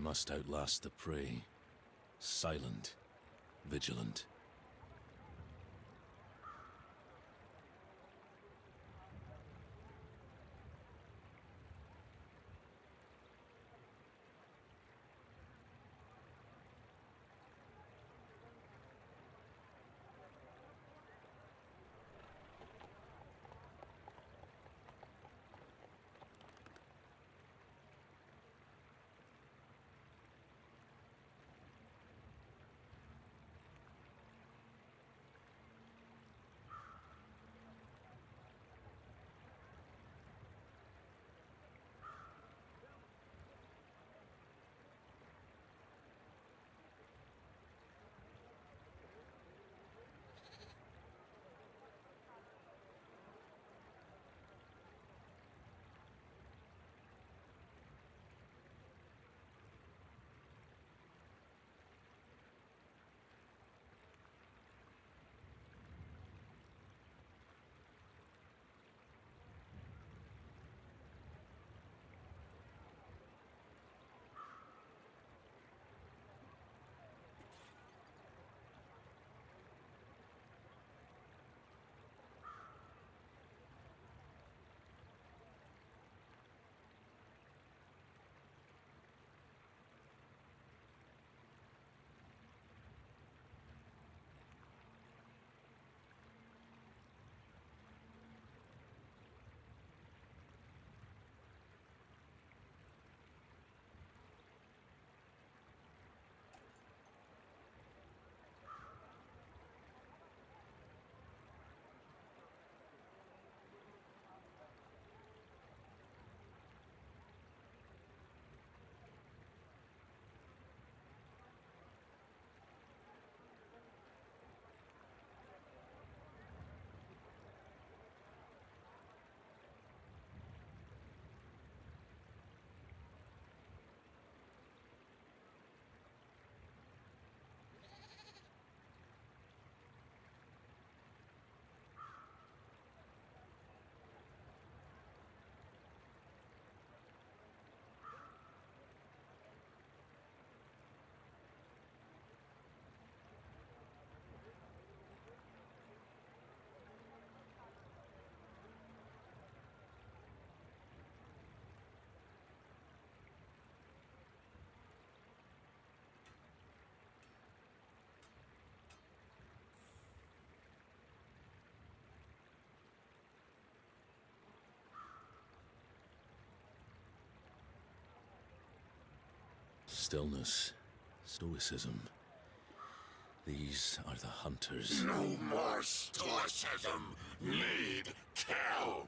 must outlast the prey. Silent, vigilant. Stillness, stoicism. These are the hunters. No more stoicism! Need kill!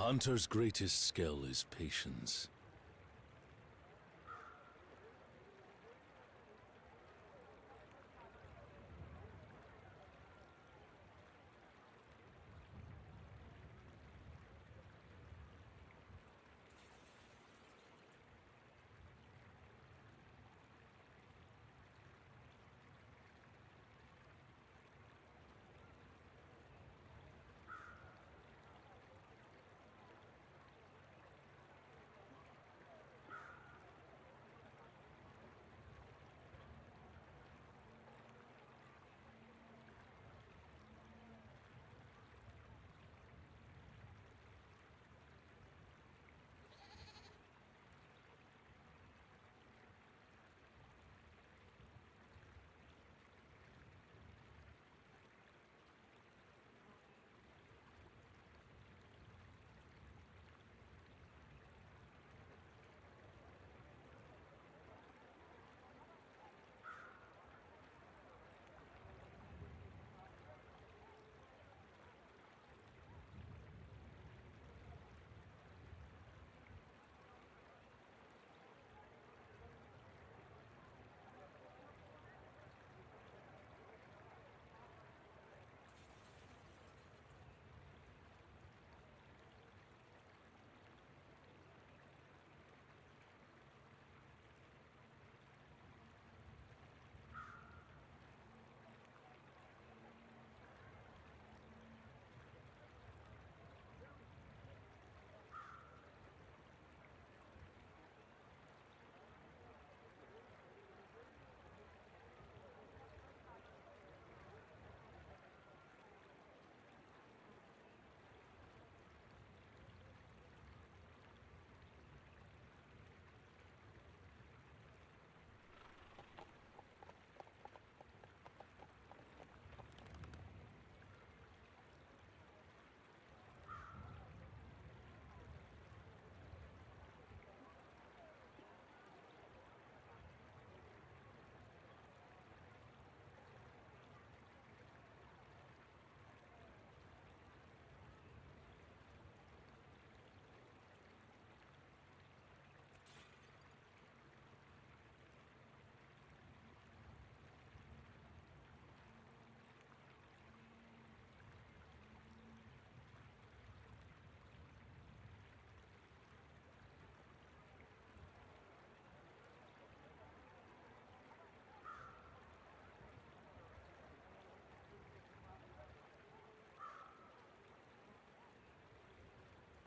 hunter's greatest skill is patience.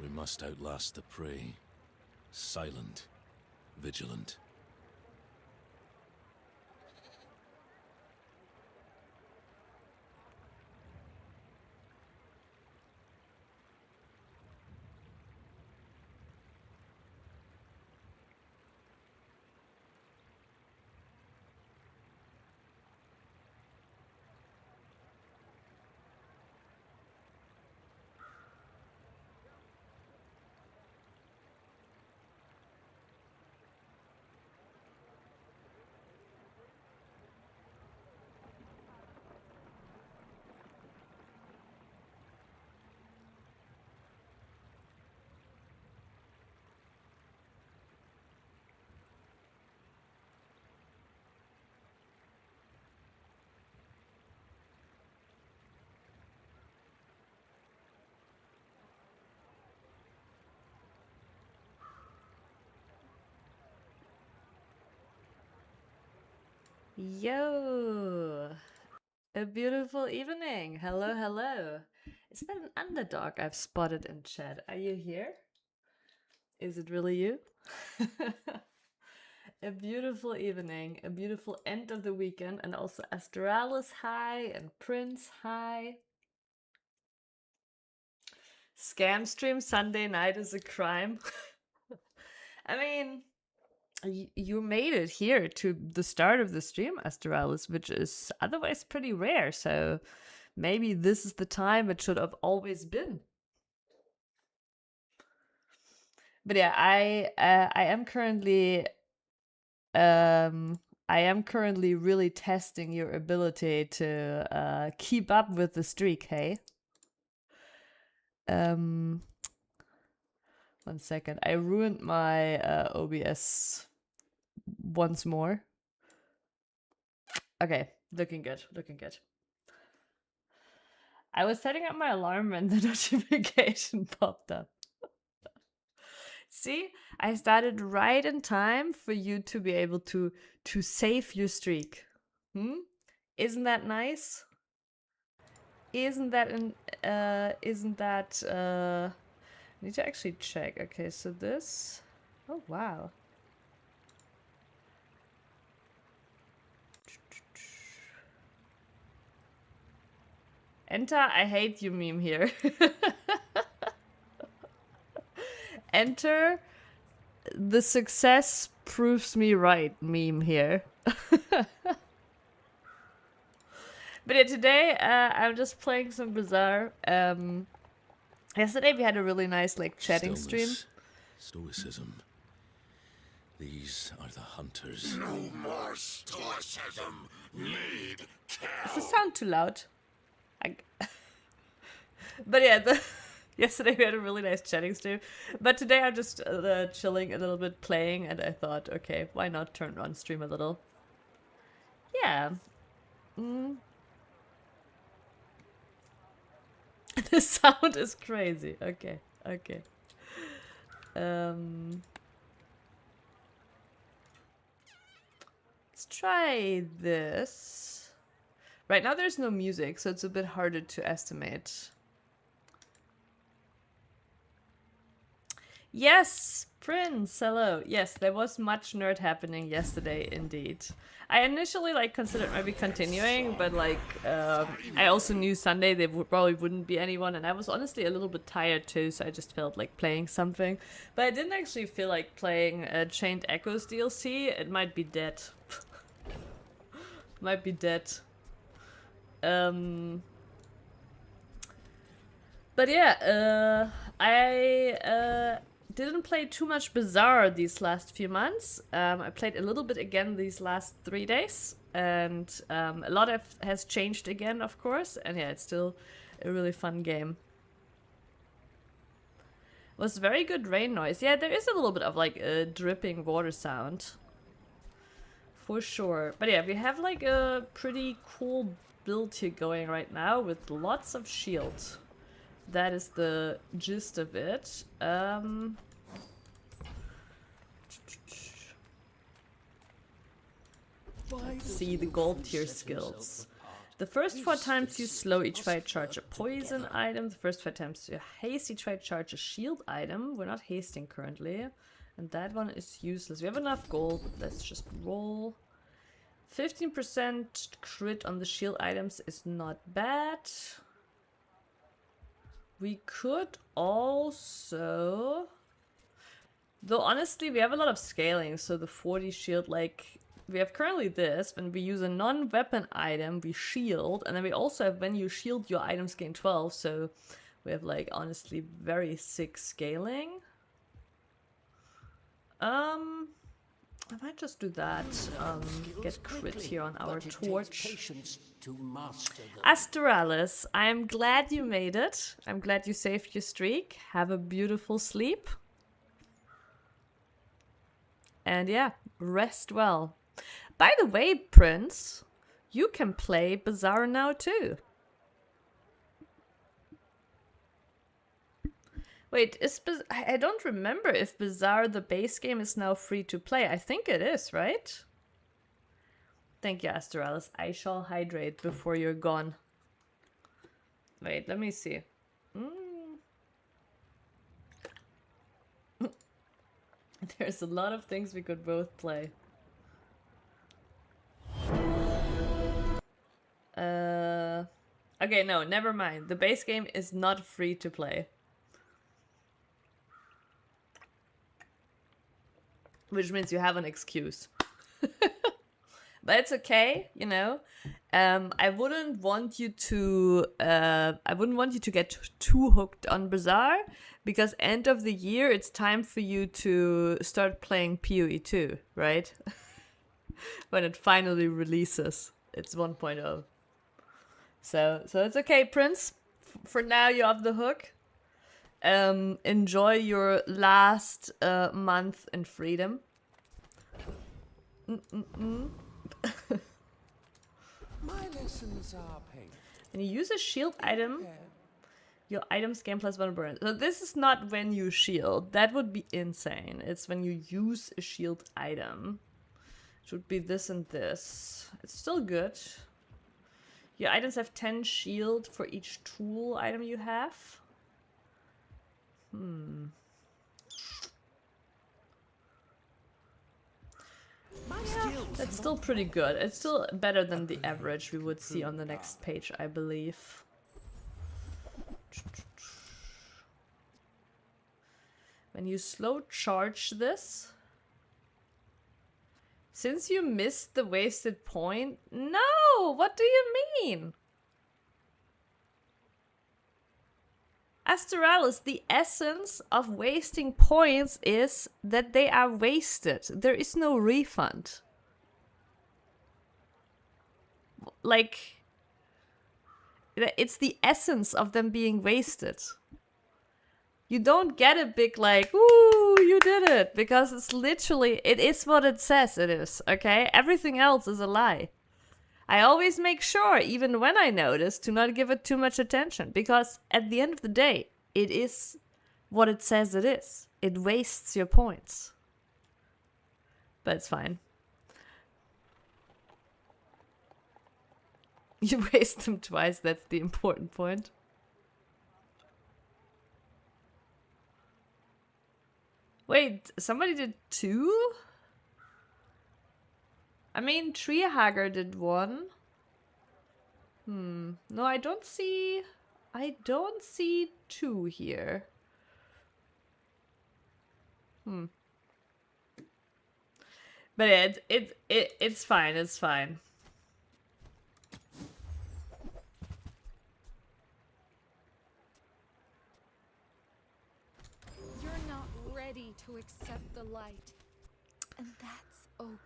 We must outlast the prey. Silent, vigilant. Yo, a beautiful evening. Hello, hello. Is that an underdog I've spotted in chat? Are you here? Is it really you? A beautiful evening, a beautiful end of the weekend, and also Astralis hi and Prince hi. Scam stream Sunday night is a crime. I mean, you made it here to the start of the stream, Astralis, which is otherwise pretty rare. So maybe this is the time it should have always been. But yeah, I am currently really testing your ability to keep up with the streak. Hey, um, 1 second. I ruined my OBS once more. Okay, looking good, looking good. I was setting up my alarm and the notification popped up. See, I started right in time for you to be able to save your streak. Isn't that nice? Isn't that I need to actually check. Okay, so this. Oh wow. Enter I hate you meme here. Enter the success proves me right meme here. But yeah, today I'm just playing some Bazaar. Yesterday we had a really nice like chatting stream. Stoicism. These are the hunters. No more stoicism. Need kill. Is the sound too loud? But yeah, yesterday we had a really nice chatting stream. But today I'm just chilling a little bit, playing, and I thought, okay, why not turn on stream a little? Yeah. The sound is crazy. Okay, okay. Let's try this. Right now there's no music, so it's a bit harder to estimate. Yes, Prince, hello. Yes, there was much nerd happening yesterday, indeed. I initially like considered maybe continuing, but like I also knew Sunday there probably wouldn't be anyone, and I was honestly a little bit tired too, so I just felt like playing something. But I didn't actually feel like playing Chained Echoes DLC. It might be dead. Might be dead. But yeah, I didn't play too much Bazaar these last few months. I played a little bit again these last 3 days, and a lot has changed again, of course. And yeah, it's still a really fun game. It was very good rain noise. Yeah, there is a little bit of like a dripping water sound. For sure. But yeah, we have like a pretty cool build here going right now with lots of shield. That is the gist of it. See the gold tier skills. The first 4 times you slow each fight charge a poison item. The first 5 times you haste each fight charge a shield item. We're not hasting currently. And that one is useless. We have enough gold, but let's just roll. 15% crit on the shield items is not bad. We could also... Though honestly, we have a lot of scaling, so the 40 shield, like... We have currently this, when we use a non-weapon item, we shield, and then we also have when you shield, your items gain 12, so we have, like, honestly, very sick scaling. I might just do that, get crit here on our torch. Astralis, I'm glad you made it. I'm glad you saved your streak. Have a beautiful sleep. And yeah, rest well. By the way, Prince, you can play Bazaar now too. Wait, I don't remember if Bazaar, the base game, is now free to play. I think it is, right? Thank you, Astralis. I shall hydrate before you're gone. Wait, let me see. There's a lot of things we could both play. Okay, no, never mind. The base game is not free to play. Which means you have an excuse. But it's okay, you know. I wouldn't want you to get too hooked on Bazaar, because end of the year it's time for you to start playing PoE 2, right? When it finally releases. It's 1.0. So it's okay, Prince. For now, you're off the hook. enjoy your last month in freedom. My lessons are painful. When you use a shield item, your items gain +1 burn. So this is not when you shield. That would be insane. It's when you use a shield item. It would be this and this. It's still good. Your items have 10 shield for each tool item you have. Yeah, that's still pretty good. It's still better than the average we would see on the next page, I believe. When you slow charge this, since you missed the wasted point, no, what do you mean? Astralis, the essence of wasting points is that they are wasted. There is no refund. Like, it's the essence of them being wasted. You don't get a big like, ooh, you did it, because it's literally, it is what it says it is, okay? Everything else is a lie. I always make sure, even when I notice, to not give it too much attention, because at the end of the day, it is what it says it is. It wastes your points. But it's fine. You waste them twice, that's the important point. Wait, somebody did 2? I mean, Treehager did 1. No, I don't see 2 here. But yeah, it's fine, it's fine. You're not ready to accept the light. And that's okay.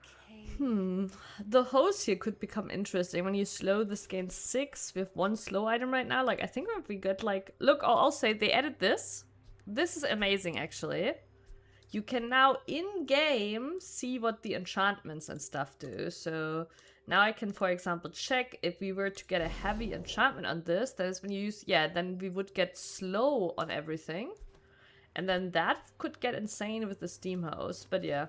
The host here could become interesting. When you slow, this gains 6 with 1 slow item right now. Like, I think if we get like... Look, I'll say they added this. This is amazing, actually. You can now, in-game, see what the enchantments and stuff do. So now I can, for example, check if we were to get a heavy enchantment on this. That is when you use... Yeah, then we would get slow on everything. And then that could get insane with the Steam host. But yeah.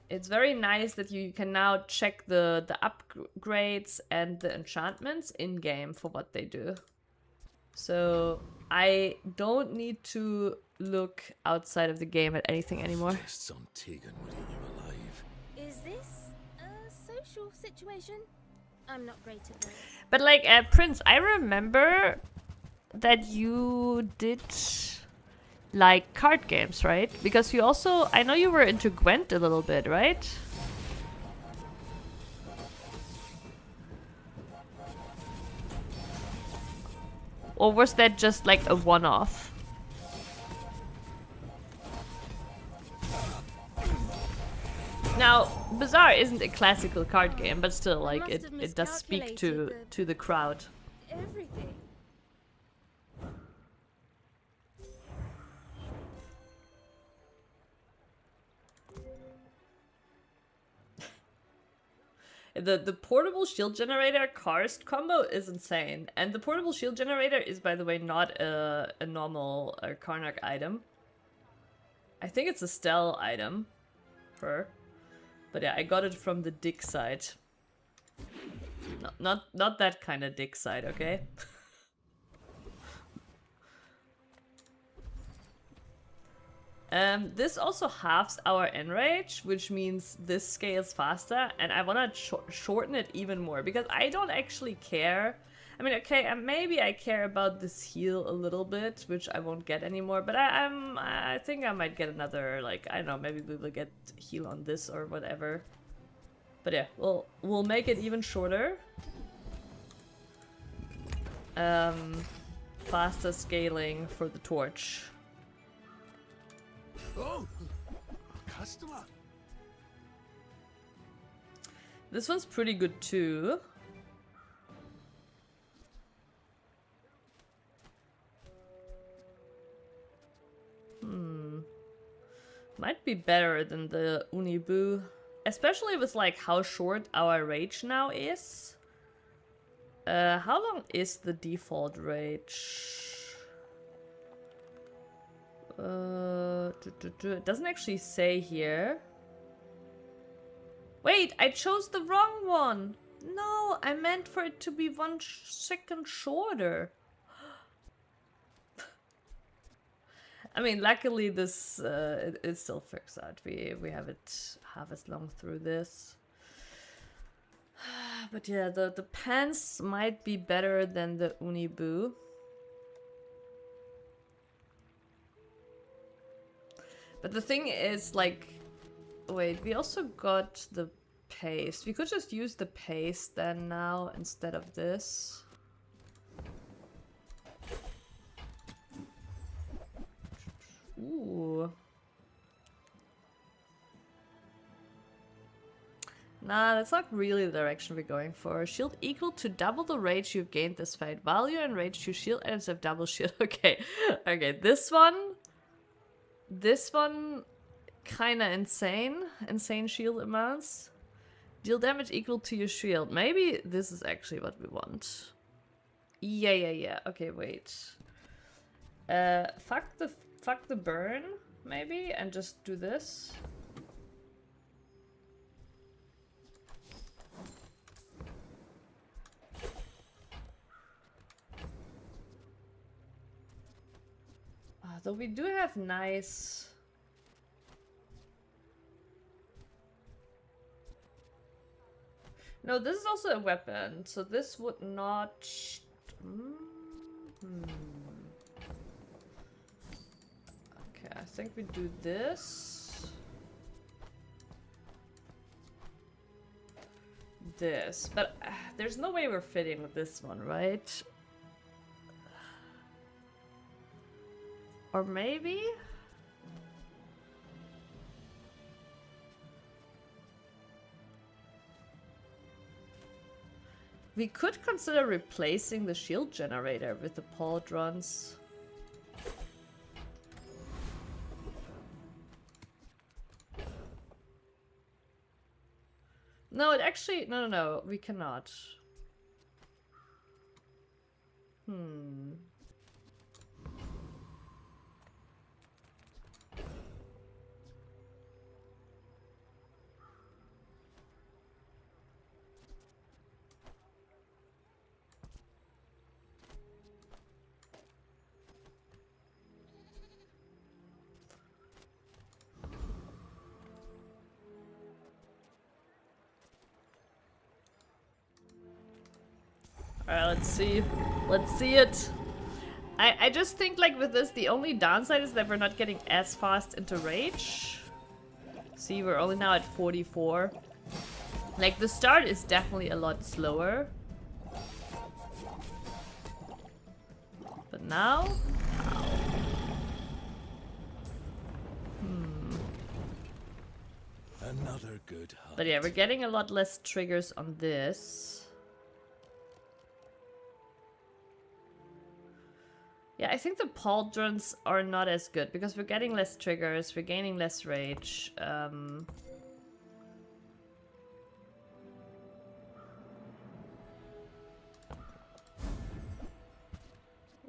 It's very nice that you can now check the upgrades and the enchantments in-game for what they do. So I don't need to look outside of the game at anything anymore. Guests on Tegan would eat you alive. Is this a social situation? I'm not great at this. But like, Prince, I remember that you did... like card games, right? Because you also, I know you were into Gwent a little bit, right? Or was that just like a one-off? Now, Bazaar isn't a classical card game, but still, like, it does speak to the crowd. Everything. The portable shield generator karst combo is insane. And the portable shield generator is, by the way, not a normal Karnak item. I think it's a Stell item. But yeah, I got it from the dick side. Not that kind of dick side, okay? This also halves our enrage, which means this scales faster, and I want to shorten it even more, because I don't actually care. I mean, okay, maybe I care about this heal a little bit, which I won't get anymore, but I think I might get another, like, I don't know, maybe we will get heal on this or whatever. But yeah, we'll make it even shorter. Faster scaling for the torch. Oh, customer. This one's pretty good too. be better than the Unibu. Especially with like how short our rage now is. How long is the default rage? It doesn't actually say here. Wait, I chose the wrong one. No, I meant for it to be 1 second shorter. I mean, luckily this it still works out. We have it half as long through this. But yeah, the pants might be better than the Unibu. But the thing is, like, wait, we also got the paste. We could just use the paste then now instead of this. Ooh. Nah, that's not really the direction we're going for. Shield equal to double the rage you've gained this fight. Value and rage to shield items have double shield. Okay, okay, this one kinda insane. Insane shield amounts. Deal damage equal to your shield. Maybe this is actually what we want. Yeah. Okay, wait. Fuck the burn, maybe, and just do this. Though we do have nice... No, this is also a weapon, so this would not... Okay, I think we do this. This, but there's no way we're fitting with this one, right? Or maybe? We could consider replacing the shield generator with the pauldrons. No, it actually... No, we cannot. Alright, let's see. Let's see it. I just think, like, with this, the only downside is that we're not getting as fast into rage. See, we're only now at 44. Like, the start is definitely a lot slower. But now... Another good hunt. But yeah, we're getting a lot less triggers on this. Yeah, I think the pauldrons are not as good because we're getting less triggers, we're gaining less rage.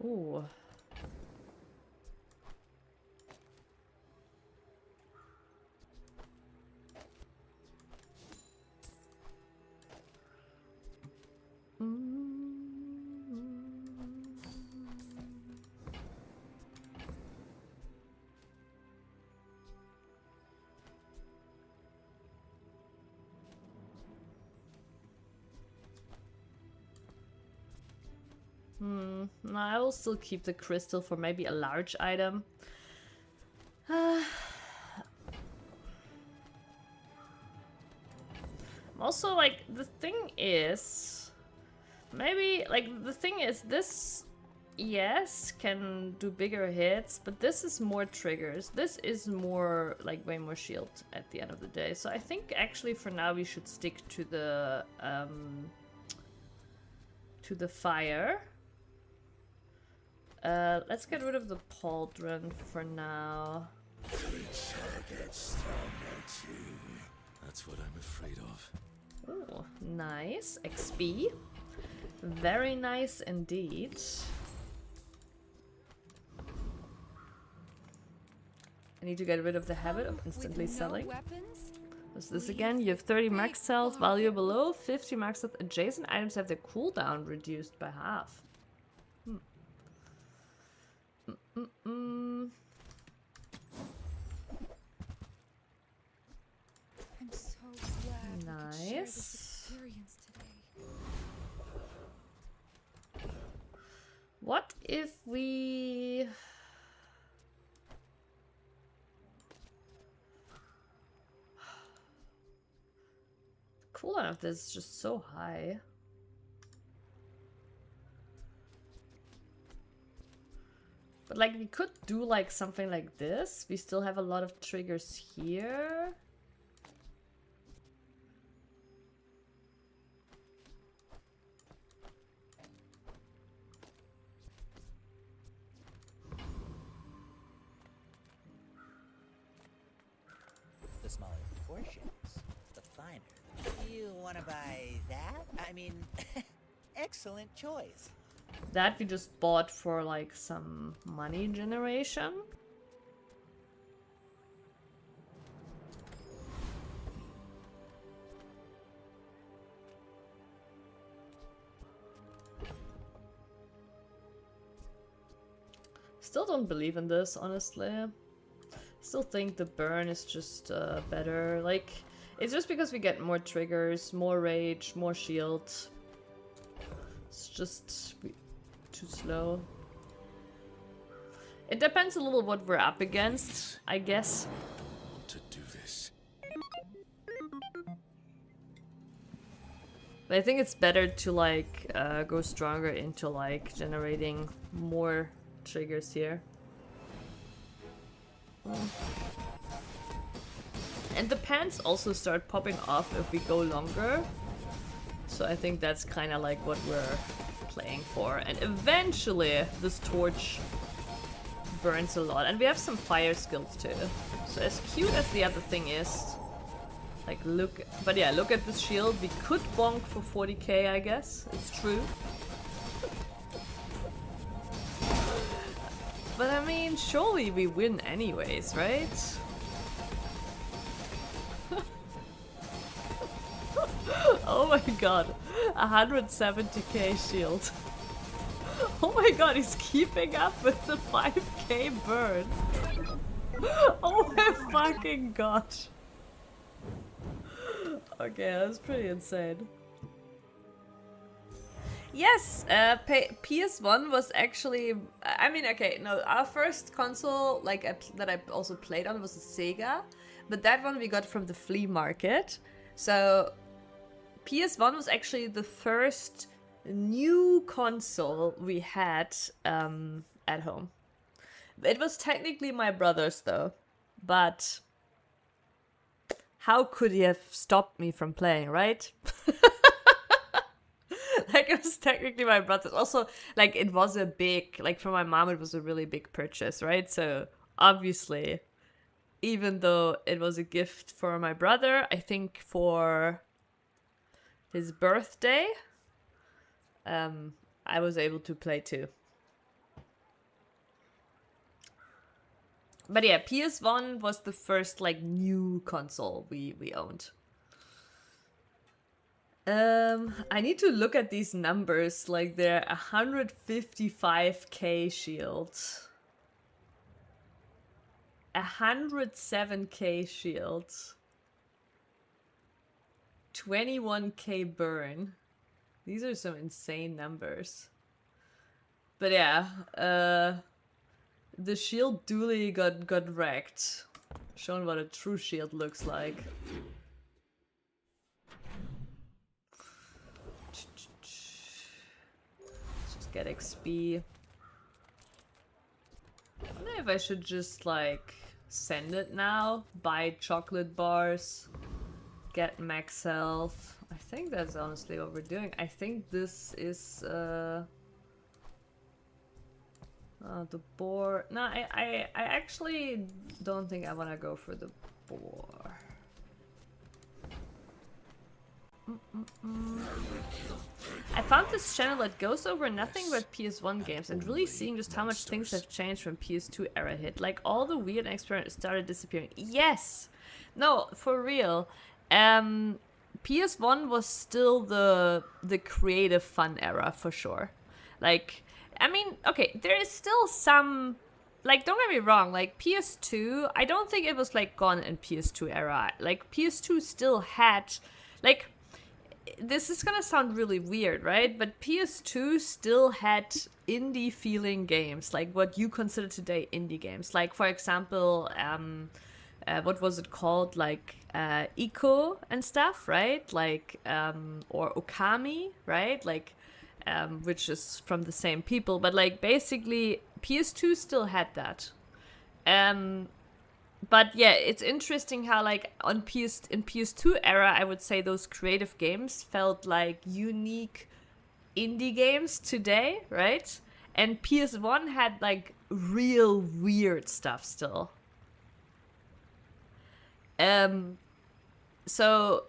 Ooh. No, I will still keep the crystal for maybe a large item. Also, like, the thing is... Maybe, like, the thing is, this, yes, can do bigger hits, but this is more triggers. This is more, like, way more shield at the end of the day. So I think, actually, for now, we should stick to the fire. Let's get rid of the pauldron for now. Great sword get stronger too. That's what I'm afraid of. Oh, nice. XP. Very nice indeed. I need to get rid of the habit of instantly With no selling. weapons? What's this again? You have 30 max health, value below, 50 max health. Adjacent items have their cooldown reduced by half. I'm so glad we could share this Nice. experience today. What if we... The cooldown of this is just so high. But like we could do like something like this. We still have a lot of triggers here. The smaller the portions, the finer. You wanna buy that? I mean, excellent choice. That we just bought for like some money generation. Still don't believe in this, honestly. Still think the burn is just better. Like, it's just because we get more triggers, more rage, more shield. It's just too slow. It depends a little what we're up against, I guess. I want to do this. But I think it's better to like go stronger into like generating more triggers here. And the pants also start popping off if we go longer. So I think that's kind of like what we're playing for. And eventually this torch burns a lot. And we have some fire skills too. So as cute as the other thing is, like look, but yeah, look at this shield. We could bonk for 40k, I guess. It's true. But I mean, surely we win anyways, right? Oh my god, 170k shield. Oh my god, he's keeping up with the 5k burn. Oh my fucking gosh. Okay, that's pretty insane. Yes, PS1 was actually... I mean, okay, no, our first console like that I also played on was a Sega. But that one we got from the flea market. So PS1 was actually the first new console we had at home. It was technically my brother's though. But how could he have stopped me from playing, right? Like, it was technically my brother's. Also, like, it was a big, like, for my mom, it was a really big purchase, right? So, obviously, even though it was a gift for my brother, I think for his birthday, I was able to play too. But yeah, PS1 was the first, like, new console we owned. I need to look at these numbers, like they're 155k shield. 107k shield. 21k burn. These are some insane numbers. But yeah, the shield duly got wrecked. Showing what a true shield looks like. Get XP. I wonder if I should just like send it now, buy chocolate bars, get max health. I think that's honestly what we're doing. I think this is The boar. No, I actually don't think I want to go for the boar. I found this channel that goes over nothing but PS1 games and really seeing just how much things have changed from PS2 era hit. Like all the weird experiments started disappearing. Yes! No, for real. PS1 was still the creative fun era for sure. Like, I mean, okay, there is still some, like, don't get me wrong, like PS2, I don't think it was like gone in PS2 era. Like PS2 still had, like, this is gonna sound really weird, right? But PS2 still had indie feeling games, like what you consider today indie games. Like, for example, what was it called? Like, Ico and stuff, right? Like, or Okami, right? Like, which is from the same people. But, like, basically, PS2 still had that. But yeah, it's interesting how like in PS2 era, I would say those creative games felt like unique indie games today, right? And PS1 had like real weird stuff still. So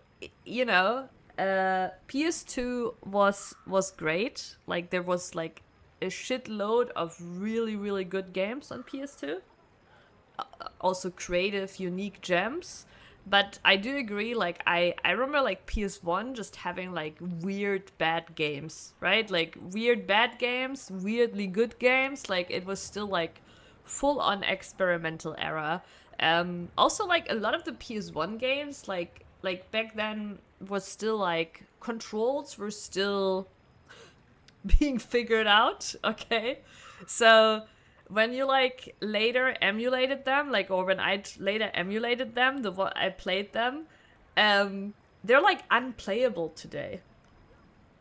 you know, PS2 was great. Like there was like a shitload of really good games on PS2. Also creative, unique gems. But I do agree, like, I remember, like, PS1 just having, like, weird bad games, right? Like, weird bad games, weirdly good games. Like, it was still, like, full-on experimental era. Also, like, a lot of the PS1 games, like back then was still, like, controls were still being figured out, okay? So when you like later emulated them, like, or when I later emulated them, I played them, they're like unplayable today.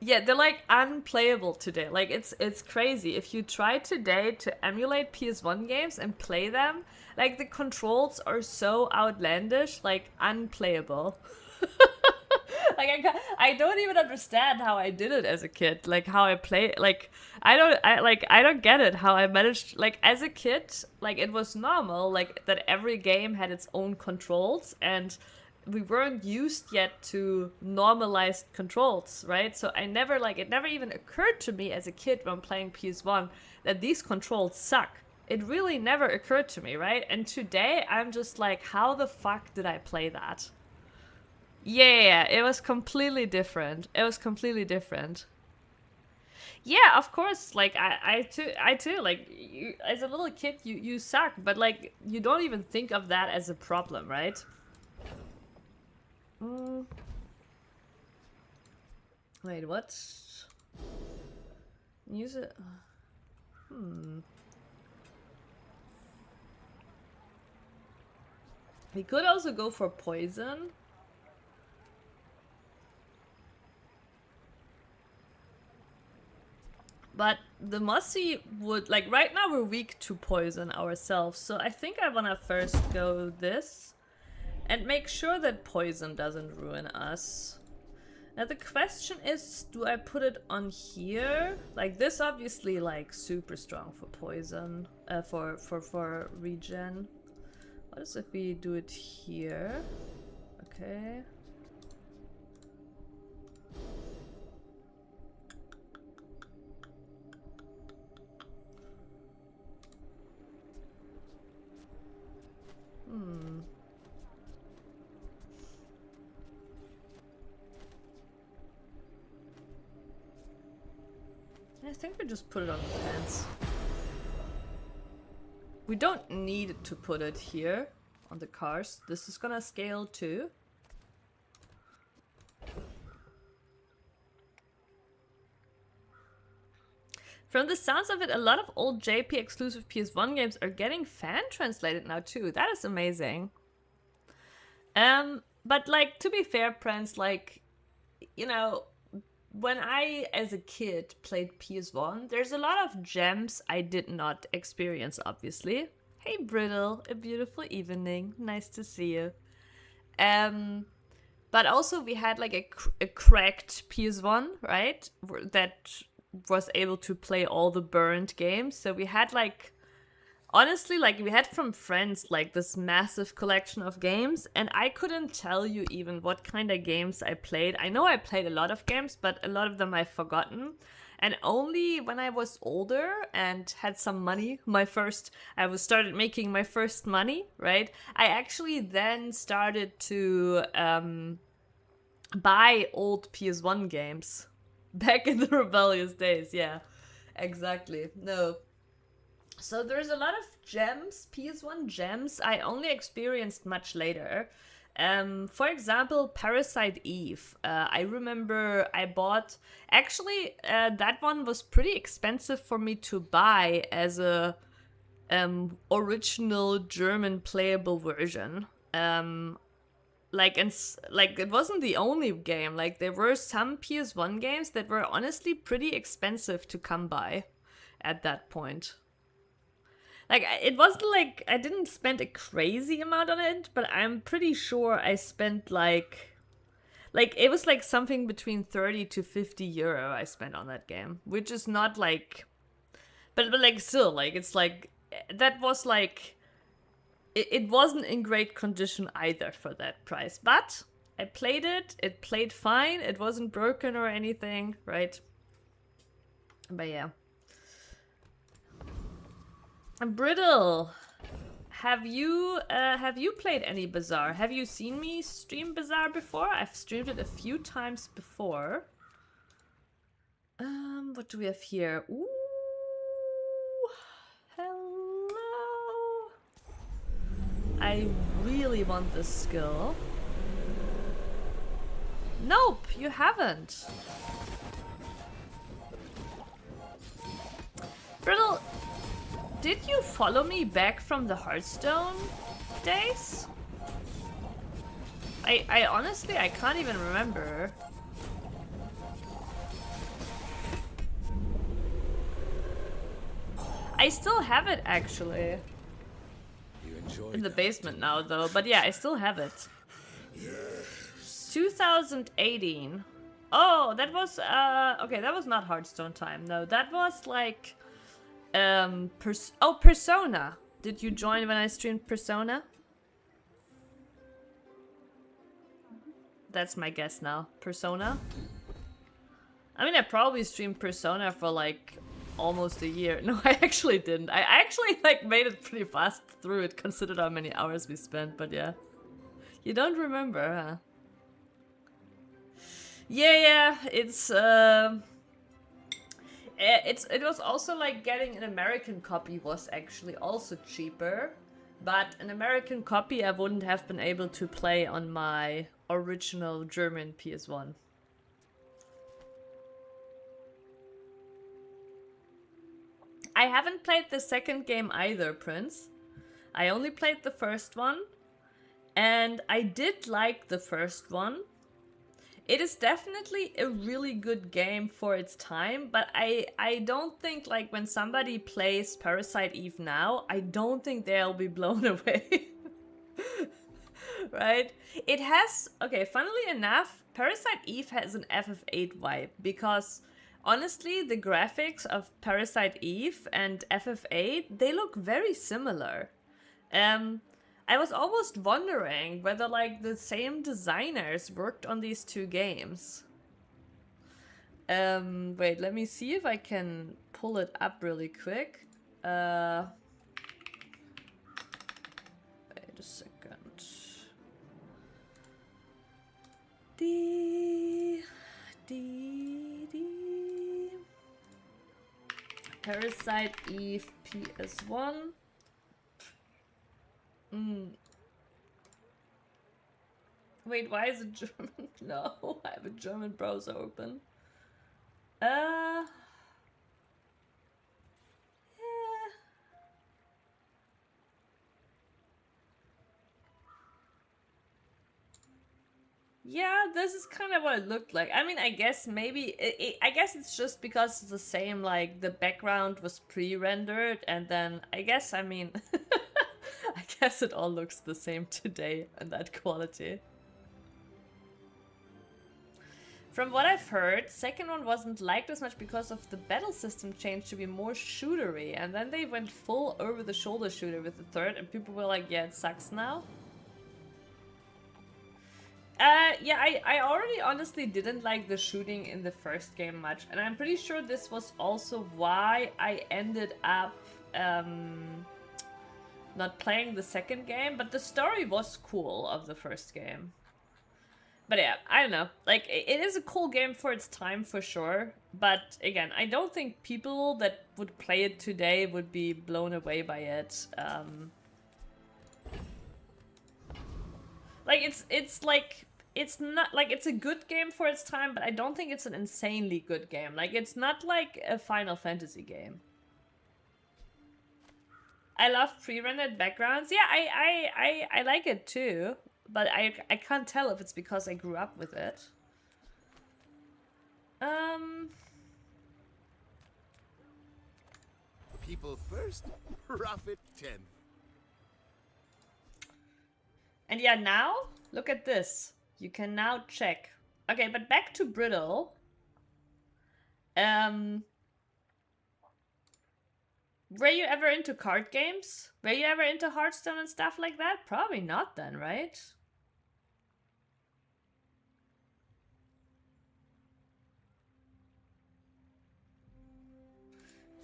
Yeah, they're like unplayable today. Like it's crazy. If you try today to emulate PS1 games and play them, like the controls are so outlandish, like unplayable. Like I don't even understand how I did it as a kid. Like how I play. Like I don't get it. How I managed. Like as a kid, like it was normal. Like that every game had its own controls, and we weren't used yet to normalized controls, right? So it never even occurred to me as a kid when playing PS1 that these controls suck. It really never occurred to me, right? And today I'm just like, how the fuck did I play that? Yeah, it was completely different. It was completely different. Yeah, of course. Like I too. Like you, as a little kid, you suck, but like you don't even think of that as a problem, right? Wait, what? Use it. We could also go for poison. But the Mossy would, like, right now we're weak to poison ourselves, so I think I wanna first go this and make sure that poison doesn't ruin us. Now the question is, do I put it on here? Like this obviously like super strong for poison, for regen. What is if we do it here? Okay. I think we just put it on the pants. We don't need to put it here on the cars. This is gonna scale too. From the sounds of it, a lot of old JP exclusive PS1 games are getting fan translated now too. That is amazing. But like, to be fair, Prince, like, you know, when I, as a kid, played PS1, there's a lot of gems I did not experience, obviously. Hey, Brittle, a beautiful evening. Nice to see you. But also we had like a cracked PS1, right? That was able to play all the burned games. So we had like, honestly, like we had from friends like this massive collection of games, and I couldn't tell you even what kind of games I played. I know I played a lot of games, but a lot of them I've forgotten. And only when I was older and had some money, started making my first money, right? I actually then started to buy old PS1 games back in the rebellious days. Yeah, exactly. No. So there's a lot of gems, PS1 gems, I only experienced much later. For example, Parasite Eve. I remember I bought... Actually, that one was pretty expensive for me to buy as a original German playable version. Like it wasn't the only game. Like there were some PS1 games that were honestly pretty expensive to come by at that point. Like, it wasn't like I didn't spend a crazy amount on it, but I'm pretty sure I spent like it was like something between 30 to 50 euro I spent on that game, which is not like, but like still, like it's like, that was like, it wasn't in great condition either for that price, but I played it played fine, it wasn't broken or anything, right? But yeah. Brittle, have you played any Bazaar? Have you seen me stream Bazaar before? I've streamed it a few times before. What do we have here? Ooh, hello. I really want this skill. Nope, you haven't. Brittle, did you follow me back from the Hearthstone days? I honestly, I can't even remember. I still have it, actually. In the basement now, though. But yeah, I still have it. 2018. Oh, that was, okay, that was not Hearthstone time. No, that was like... Persona. Did you join when I streamed Persona? That's my guess now. Persona? I mean, I probably streamed Persona for like almost a year. No, I actually didn't. I actually like made it pretty fast through it, considered how many hours we spent, but yeah. You don't remember, huh? Yeah, it was also like getting an American copy was actually also cheaper, but an American copy I wouldn't have been able to play on my original German PS1. I haven't played the second game either, Prince. I only played the first one, and I did like the first one. It is definitely a really good game for its time, but I don't think, like, when somebody plays Parasite Eve now, I don't think they'll be blown away. Right? It has, okay, funnily enough, Parasite Eve has an FF8 vibe, because honestly, the graphics of Parasite Eve and FF8, they look very similar. I was almost wondering whether, like, the same designers worked on these two games. Wait, let me see if I can pull it up really quick. Wait a second. Parasite Eve PS1. Wait, why is it German? No, I have a German browser open. Yeah, this is kind of what it looked like. I mean, I guess maybe... I guess it's just because it's the same, like, the background was pre-rendered, and then... I guess, I mean... I guess it all looks the same today in that quality. From what I've heard, second one wasn't liked as much because of the battle system changed to be more shootery, and then they went full over-the-shoulder shooter with the third, and people were like, yeah, it sucks now. Yeah, I already honestly didn't like the shooting in the first game much, and I'm pretty sure this was also why I ended up not playing the second game, but the story was cool of the first game. But yeah, I don't know. Like, it is a cool game for its time, for sure. But again, I don't think people that would play it today would be blown away by it. Like, it's not, like, it's a good game for its time, but I don't think it's an insanely good game. Like, it's not like a Final Fantasy game. I love pre-rendered backgrounds. Yeah, I like it too. But I can't tell if it's because I grew up with it. People first, profit 10. And yeah, now, look at this. You can now check. Okay, but back to Brittle. Were you ever into card games? Were you ever into Hearthstone and stuff like that? Probably not then, right?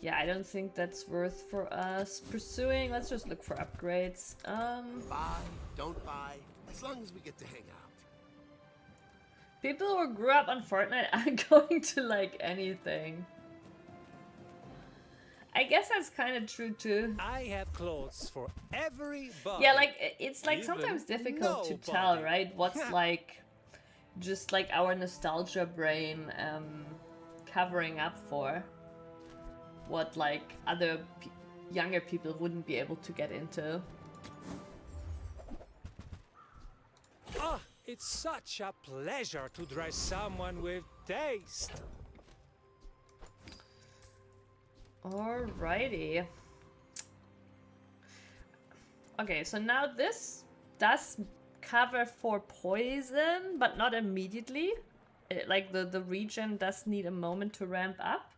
Yeah, I don't think that's worth for us pursuing. Let's just look for upgrades. Buy, don't buy, as long as we get to hang out. People who grew up on Fortnite aren't going to like anything. I guess that's kind of true too. I have clothes for everybody. Yeah, like it's like Even sometimes difficult to nobody. tell, right? What's like just like our nostalgia brain covering up for what like other younger people wouldn't be able to get into. Ah, it's such a pleasure to dress someone with taste. Alrighty. Okay, so now this does cover for poison, but not immediately. Like the regen does need a moment to ramp up.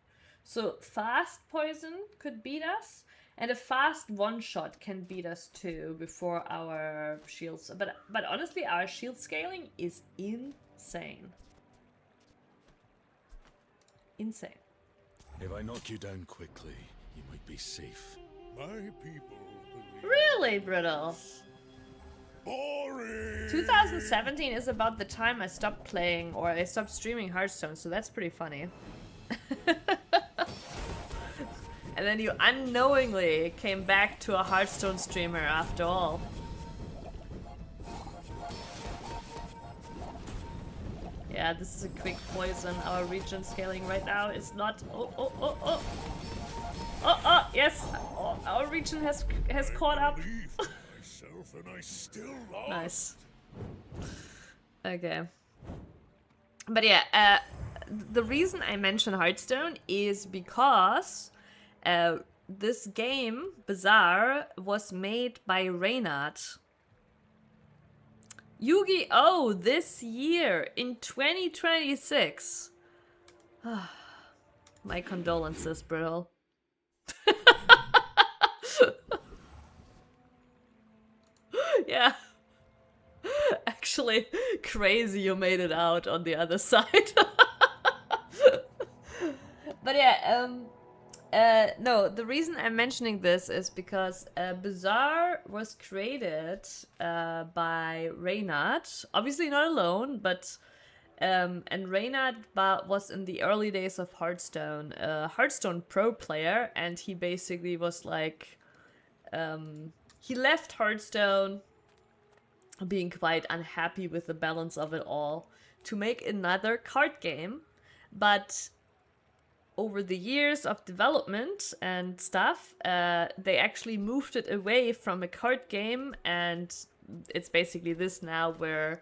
So fast poison could beat us, and a fast one-shot can beat us too before our shields. But honestly, our shield scaling is insane. Insane. If I knock you down quickly, you might be safe. My people believe Really, Brittle? boring. 2017 is about the time I stopped playing or I stopped streaming Hearthstone, so that's pretty funny. And then you unknowingly came back to a Hearthstone streamer after all. Yeah, this is a quick poison. Our regen scaling right now is not... Oh, yes! Oh, our regen has caught up. Myself and I still lost. Nice. Okay. But yeah, the reason I mention Hearthstone is because this game, Bazaar, was made by Reynard. Yu-Gi-Oh! This year, in 2026. My condolences, Brittle. Yeah. Actually, crazy you made it out on the other side. But yeah, no, the reason I'm mentioning this is because Bazaar was created by Reynard. Obviously not alone, but and Reynard was in the early days of Hearthstone, a Hearthstone pro player, and he basically was like, he left Hearthstone being quite unhappy with the balance of it all to make another card game, but over the years of development and stuff, they actually moved it away from a card game, and it's basically this now where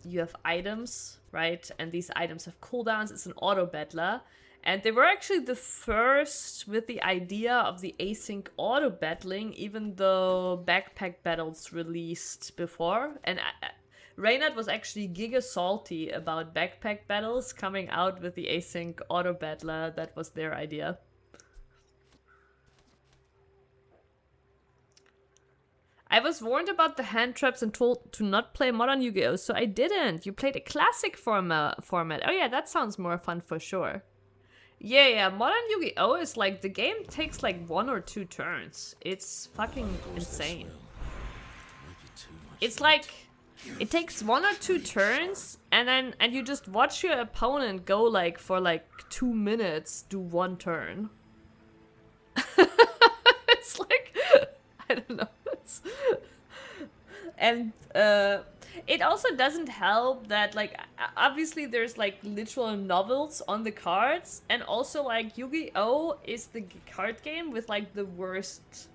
you have items, right? And these items have cooldowns. It's an auto battler. And they were actually the first with the idea of the async auto battling, even though Backpack Battles released before. And Reynard was actually giga salty about backpack battles coming out with the async auto battler. That was their idea. I was warned about the hand traps and told to not play modern Yu-Gi-Oh, so I didn't. You played a classic format. Oh yeah, that sounds more fun for sure. Yeah, modern Yu-Gi-Oh is like, the game takes like 1 or 2 turns. It's fucking insane. It's like, it takes 1 or 2 turns, and you just watch your opponent go like for like 2 minutes, do 1 turn. It's like, I don't know. And it also doesn't help that, like, obviously there's like literal novels on the cards, and also like Yu-Gi-Oh is the card game with like the worst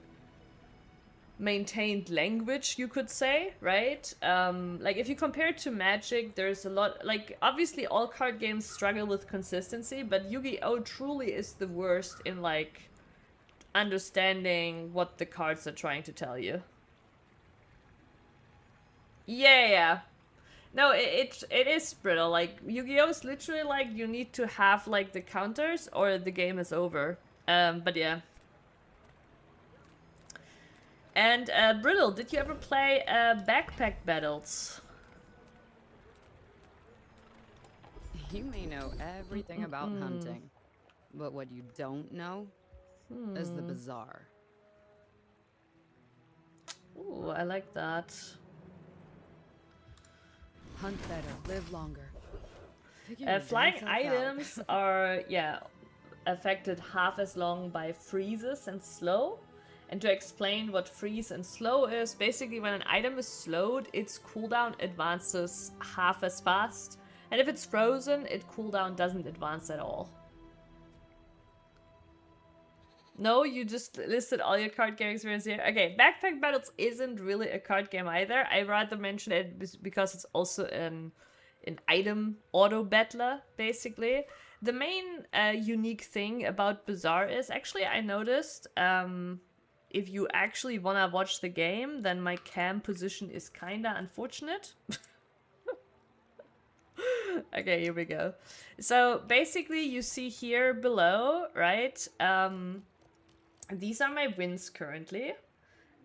maintained language, you could say, right? Like if you compare it to Magic, there's a lot, like obviously all card games struggle with consistency, but Yu-Gi-Oh truly is the worst in like understanding what the cards are trying to tell you. Yeah. No, it is brittle. Like Yu-Gi-Oh is literally like you need to have like the counters or the game is over. But yeah. And Brittle, did you ever play backpack battles? You may know everything about hunting, but what you don't know is the Bazaar. Ooh, I like that. Hunt better, live longer. Flying items are, yeah, affected half as long by freezes and slow. And to explain what freeze and slow is, basically when an item is slowed, its cooldown advances half as fast. And if it's frozen, its cooldown doesn't advance at all. No, you just listed all your card game experience here. Okay, Backpack Battles isn't really a card game either. I rather mention it because it's also an item auto battler, basically. The main unique thing about Bazaar is, actually I noticed, if you actually wanna watch the game, then my cam position is kinda unfortunate. Okay, here we go. So basically you see here below, right? These are my wins currently.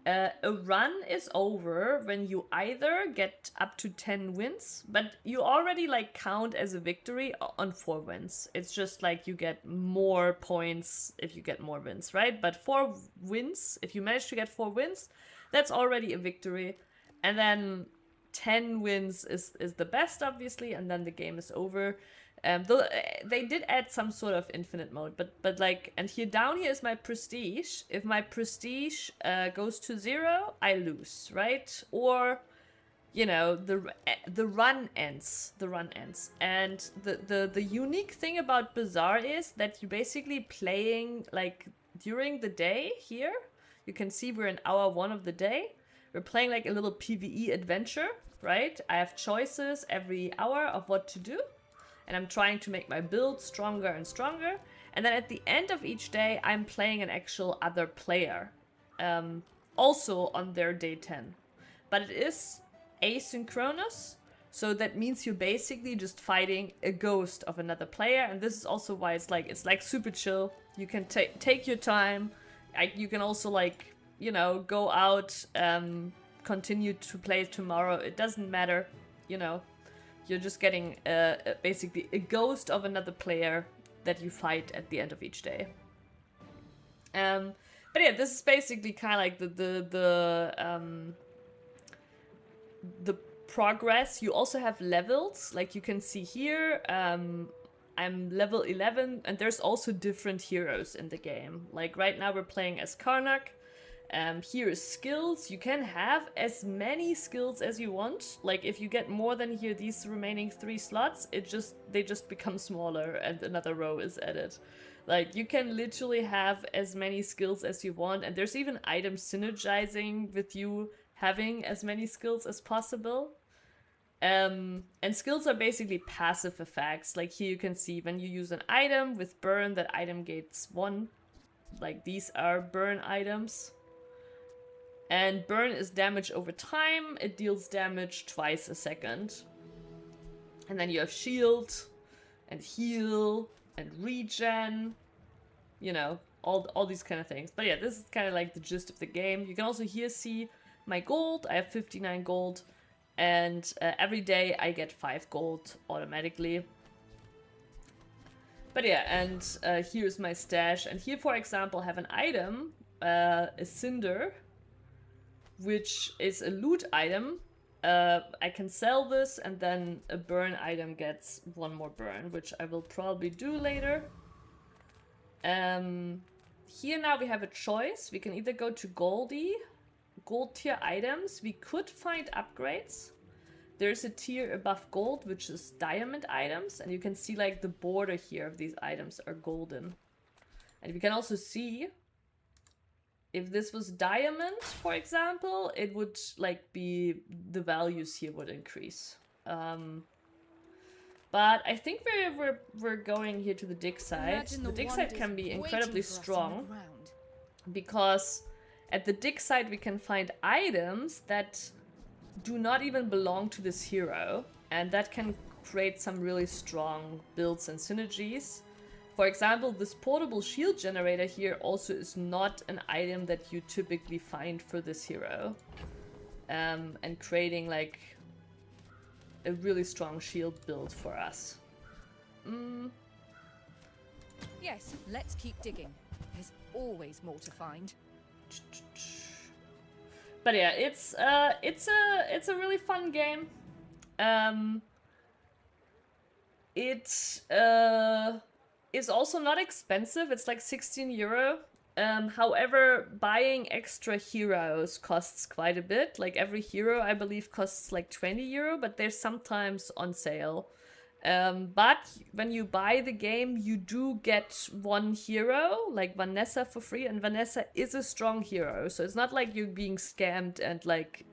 A run is over when you either get up to 10 wins, but you already like count as a victory on 4 wins. It's just like you get more points if you get more wins, right? But 4 wins, if you manage to get 4 wins, that's already a victory. And then 10 wins is the best, obviously, and then the game is over. Though they did add some sort of infinite mode, but like, and here down here is my prestige. If my prestige goes to 0, I lose, right? Or, you know, the run ends. The run ends. And the unique thing about Bazaar is that you're basically playing like during the day here. You can see we're in hour 1 of the day. We're playing like a little PvE adventure, right? I have choices every hour of what to do. And I'm trying to make my build stronger and stronger. And then at the end of each day, I'm playing an actual other player. Also on their day 10. But it is asynchronous. So that means you're basically just fighting a ghost of another player. And this is also why it's like super chill. You can take your time. You can also like, you know, go out, continue to play tomorrow. It doesn't matter, you know. You're just getting basically a ghost of another player that you fight at the end of each day. But yeah, this is basically kind of like the progress. You also have levels, like you can see here. I'm level 11, and there's also different heroes in the game. Like right now we're playing as Karnak. Here is skills. You can have as many skills as you want. Like if you get more than here these remaining 3 slots, they just become smaller and another row is added. Like you can literally have as many skills as you want, and there's even items synergizing with you having as many skills as possible. And skills are basically passive effects. Like here you can see when you use an item with burn, that item gains 1. Like these are burn items. And burn is damage over time. It deals damage twice a second. And then you have shield and heal and regen. You know, all these kind of things. But yeah, this is kind of like the gist of the game. You can also here see my gold. I have 59 gold. And every day I get 5 gold automatically. But yeah, and here's my stash. And here, for example, I have an item, a cinder, which is a loot item. I can sell this, and then a burn item gets 1 more burn, which I will probably do later. Here now we have a choice. We can either go to gold tier items. We could find upgrades. There's a tier above gold, which is diamond items, and you can see like the border here of these items are golden. And we can also see if this was diamond, for example, it would like be the values here would increase. But I think we're going here to the dig site. The dig site can be incredibly strong because at the dig site we can find items that do not even belong to this hero, and that can create some really strong builds and synergies. For example, this portable shield generator here also is not an item that you typically find for this hero. And creating like a really strong shield build for us. Yes, let's keep digging. There's always more to find. But yeah, it's a really fun game. It is also not expensive. It's like 16 euro. However, buying extra heroes costs quite a bit. Like every hero, I believe, costs like 20 euro, but they're sometimes on sale. But when you buy the game, you do get 1 hero, like Vanessa, for free, and Vanessa is a strong hero, so it's not like you're being scammed and like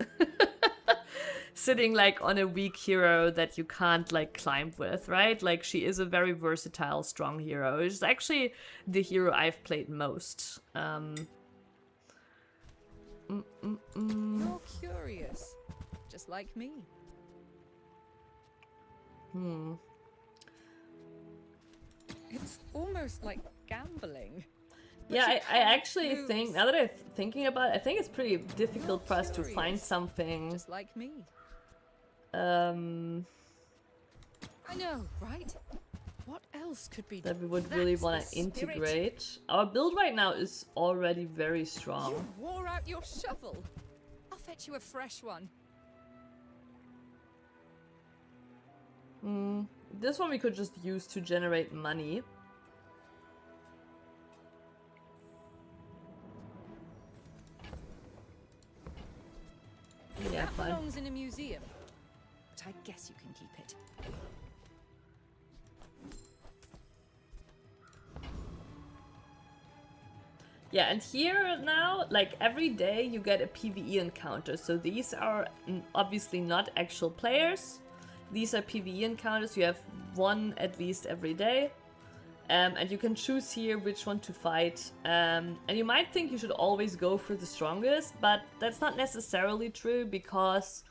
sitting like on a weak hero that you can't like climb with, right? Like she is a very versatile, strong hero. It's actually the hero I've played most. You're curious, just like me. It's almost like gambling. But Yeah, you I can't actually think, lose. now that I'm thinking about it, I think it's pretty difficult for us to find curious. something. Just like me. I I know, right? What else could be that we would really That's want the to spirit. integrate. Our build right now is already very strong. You wore out your shovel. I'll fetch you a fresh one. This one we could just use to generate money. Yeah, That fine. belongs in a museum. But I guess you can keep it. Yeah, and here now, like every day you get a PvE encounter. So these are obviously not actual players. These are PvE encounters. You have 1 at least every day. And you can choose here which one to fight. And you might think you should always go for the strongest, but that's not necessarily true because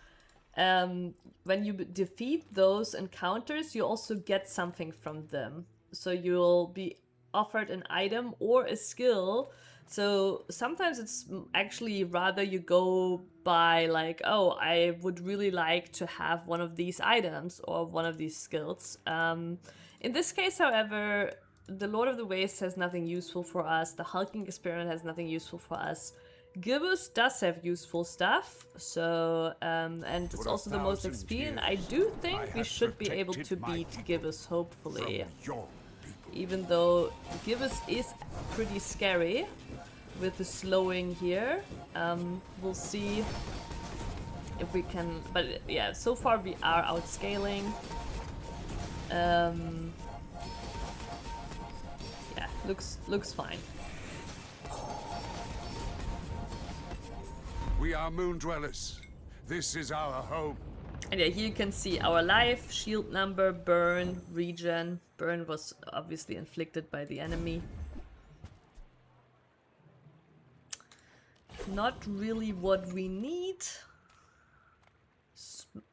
when you defeat those encounters, you also get something from them. So you'll be offered an item or a skill. So sometimes it's actually rather you go by like, oh, I would really like to have one of these items or one of these skills. In this case, however, the Lord of the Waste has nothing useful for us. The Hulking Experiment has nothing useful for us. Gibbous does have useful stuff, so and it's For also the most 1,000 XP, and years, I do think I we have should be able to protected my beat people Gibbous, hopefully. From your people. Even though Gibbous is pretty scary with the slowing here. We'll see if we can, but yeah, so far we are outscaling. Yeah, looks fine. We are moon dwellers. This is our home. And yeah, here you can see our life, shield number, burn, regen. Burn was obviously inflicted by the enemy. not really what we need.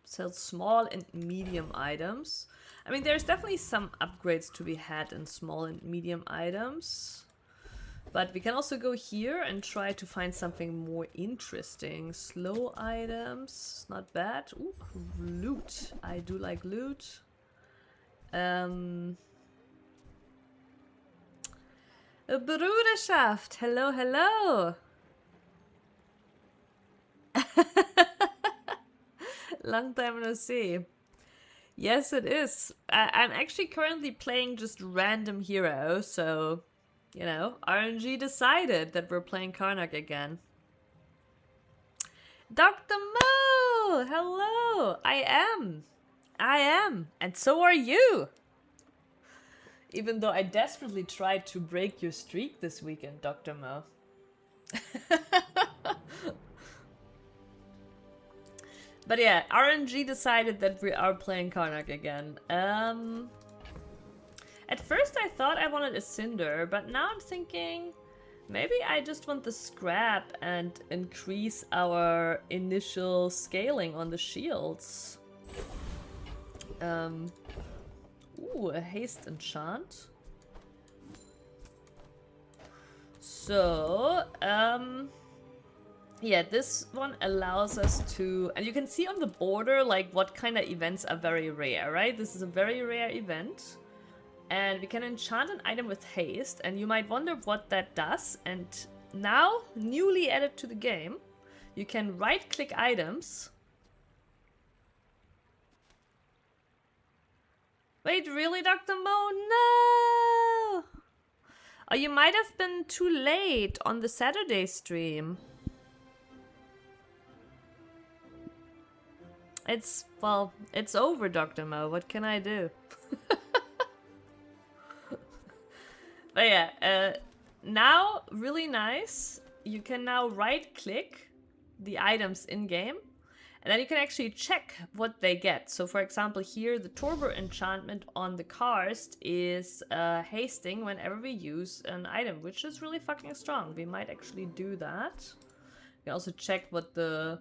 Sell small and medium items. I mean, there's definitely some upgrades to be had in small and medium items. But we can also go here and try to find something more interesting. Slow items, not bad. Ooh, loot. I do like loot. Bruderschaft, hello, hello. Long time no see. Yes, it is. I'm actually currently playing just random hero, so, you know, RNG decided that we're playing Karnak again. Dr. Mo! Hello! I am! And so are you! Even though I desperately tried to break your streak this weekend, Dr. Mo. But yeah, RNG decided that we are playing Karnak again. At first I thought I wanted a Cinder, but now I'm thinking maybe I just want the scrap and increase our initial scaling on the shields. Ooh, a haste enchant. So, yeah, this one allows us to, and you can see on the border like what kind of events are very rare, right? This is a very rare event. And we can enchant an item with haste, and you might wonder what that does. And now, newly added to the game, you can right-click items. Wait, really, Dr. Mo? No! Oh, you might have been too late on the Saturday stream. Well, it's over, Dr. Mo. What can I do? But yeah, now, really nice. You can now right-click the items in-game. And then you can actually check what they get. So for example, here the Turbo enchantment on the Karst is hasting whenever we use an item, which is really fucking strong. We might actually do that. You can also check what the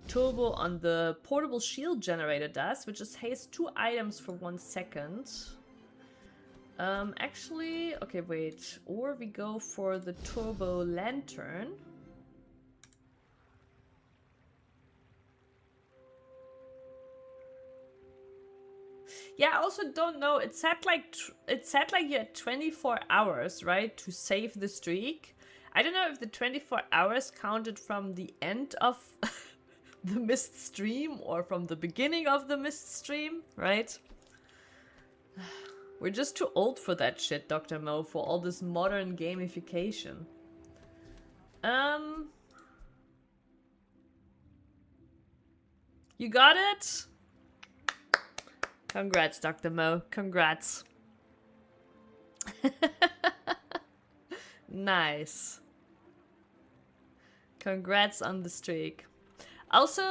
Turbo on the portable shield generator does, which is haste 2 items for 1 second. Actually, okay, wait. Or we go for the Turbo lantern. Yeah, I also don't know. It said like you had 24 hours, right, to save the streak. I don't know if the 24 hours counted from the end of the mist stream or from the beginning of the mist stream, right? We're just too old for that shit, Dr. Mo, for all this modern gamification. You got it? Congrats, Dr. Mo. Congrats. Nice. Congrats on the streak. Also,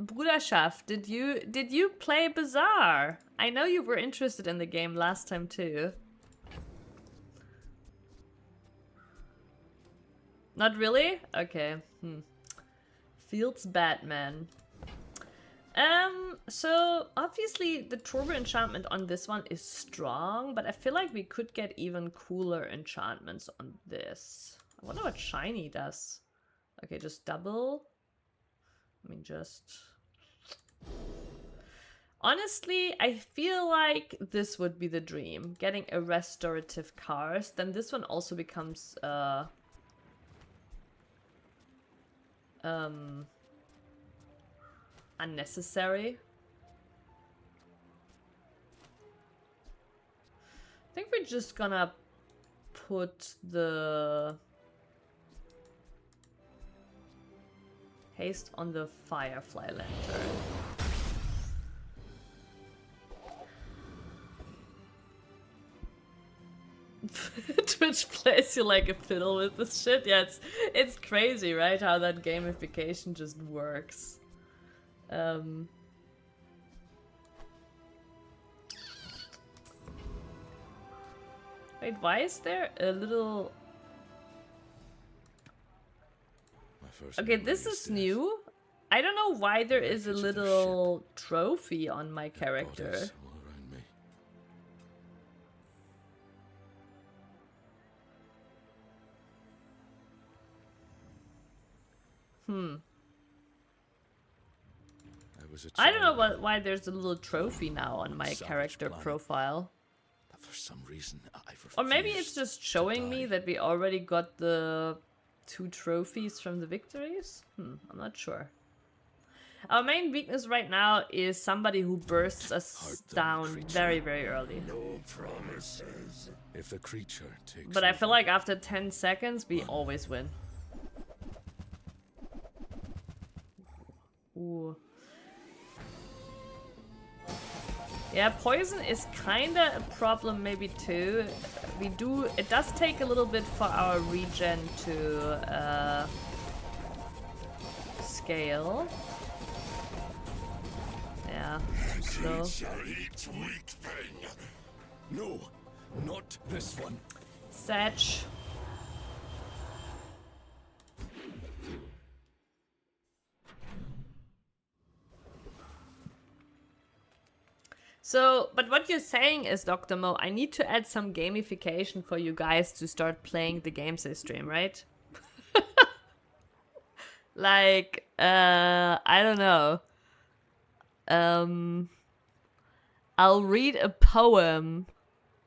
Bruderschaft, did you play Bazaar? I know you were interested in the game last time too. Not really? Okay. Fields Batman. So obviously the Turbo enchantment on this one is strong, but I feel like we could get even cooler enchantments on this. I wonder what shiny does. Okay, just double. I mean, just... Honestly, I feel like this would be the dream. Getting a restorative Karst. Then this one also becomes unnecessary. I think we're just gonna put the haste on the Firefly Lantern. Twitch plays you like a fiddle with this shit. Yeah, it's crazy, right? How that gamification just works. Wait, why is there a little... My first Okay, memory this is death. new. I don't know why there is a Wreckage of their little trophy on my Dead character. bodies all around me. Hmm. I was a I don't know child, why there's a little trophy now on my Savage character planet. profile. but for some reason I refused Or maybe it's just showing me die. that we already got the 2 trophies from the victories? I'm not sure. Our main weakness right now is somebody who bursts us Heart-thumb down creature. very, very early. No promises. If the creature takes But I feel over, like after 10 seconds, we always win. Ooh. Yeah, poison is kinda a problem maybe too. It does take a little bit for our regen to scale. Yeah, so. eats weak thing. No, not this one. Satch. So, but what you're saying is, Dr. Mo, I need to add some gamification for you guys to start playing the games I stream, right? Like, I don't know. I'll read a poem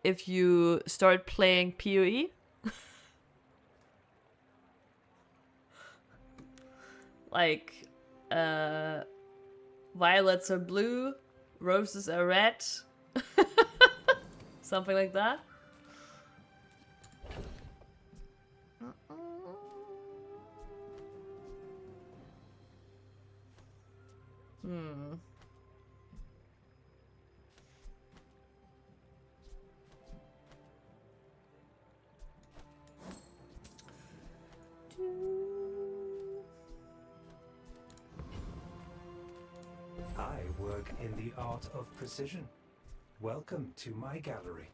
if you start playing PoE. Like, violets are blue, roses are red. Something like that. I work in the art of precision. Welcome to my gallery.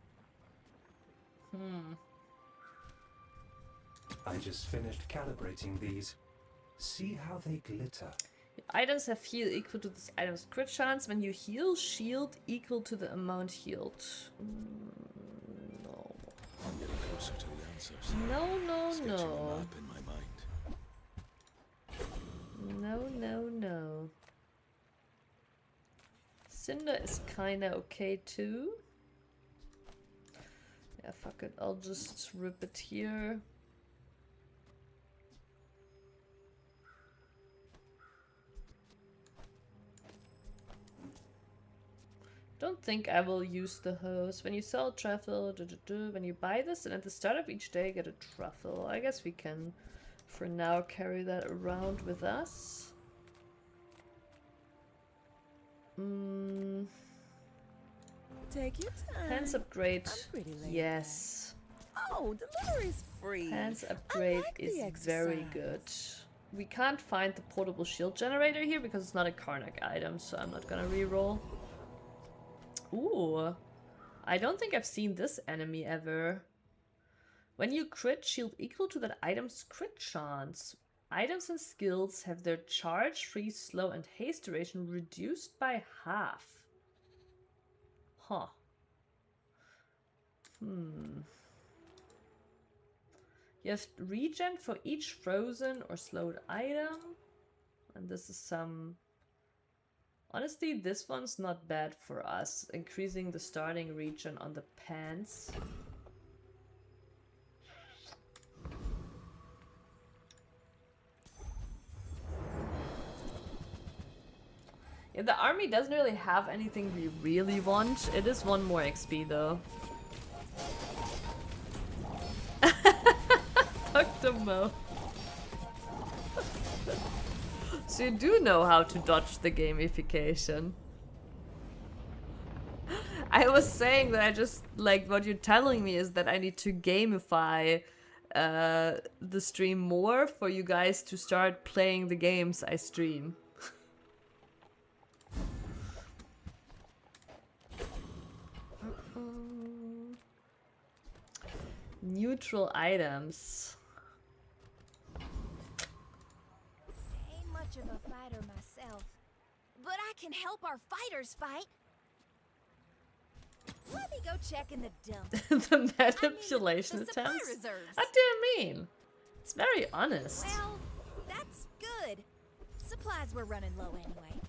I just finished calibrating these. See how they glitter. Items have heal equal to this item's crit chance. When you heal, shield equal to the amount healed. No. I'm getting closer to the answers. No, Sketching a no, map in my mind. no. No, no, no. Cinder is kinda okay too. Yeah, fuck it. I'll just rip it here. Don't think I will use the hose. When you sell truffle, when you buy this, and at the start of each day get a truffle. I guess we can, for now, carry that around with us. Take your time. Pants upgrade. I'm pretty laid Yes. Oh, delivery's free. Pants upgrade like the is very good. We can't find the portable shield generator here because it's not a Karnak item, so I'm not gonna reroll. Ooh. I don't think I've seen this enemy ever. When you crit, shield equal to that item's crit chance. Items and skills have their charge, freeze, slow, and haste duration reduced by half. Huh. You have regen for each frozen or slowed item. And this is some... Honestly, this one's not bad for us. Increasing the starting regen on the pants. Yeah, the army doesn't really have anything we really want. It is 1 more XP though. Dr. Mo. So you do know how to dodge the gamification. I was saying that I just, like, what you're telling me is that I need to gamify the stream more for you guys to start playing the games I stream. Neutral items. much of a fighter myself, but I can help our fighters fight. Let me go check in the dump. The manipulation the supply attempts? reserves. What do you mean? It's very honest. Well, that's good. Supplies were running low anyway.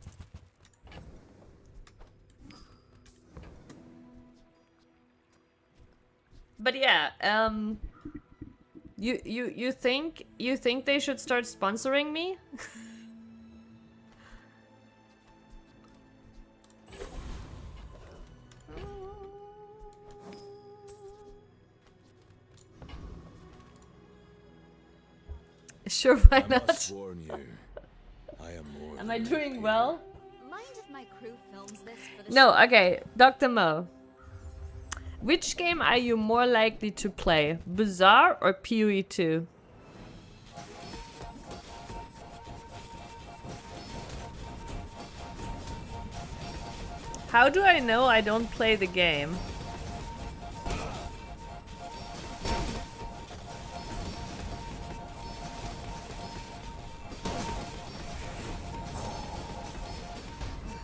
But yeah, you think they should start sponsoring me? Sure, why I not? must warn you, I am more Am than I a doing hero. well? Mind if my crew films this for the No, show? okay, Dr. Mo. Which game are you more likely to play? Bazaar or PoE 2? How do I know I don't play the game?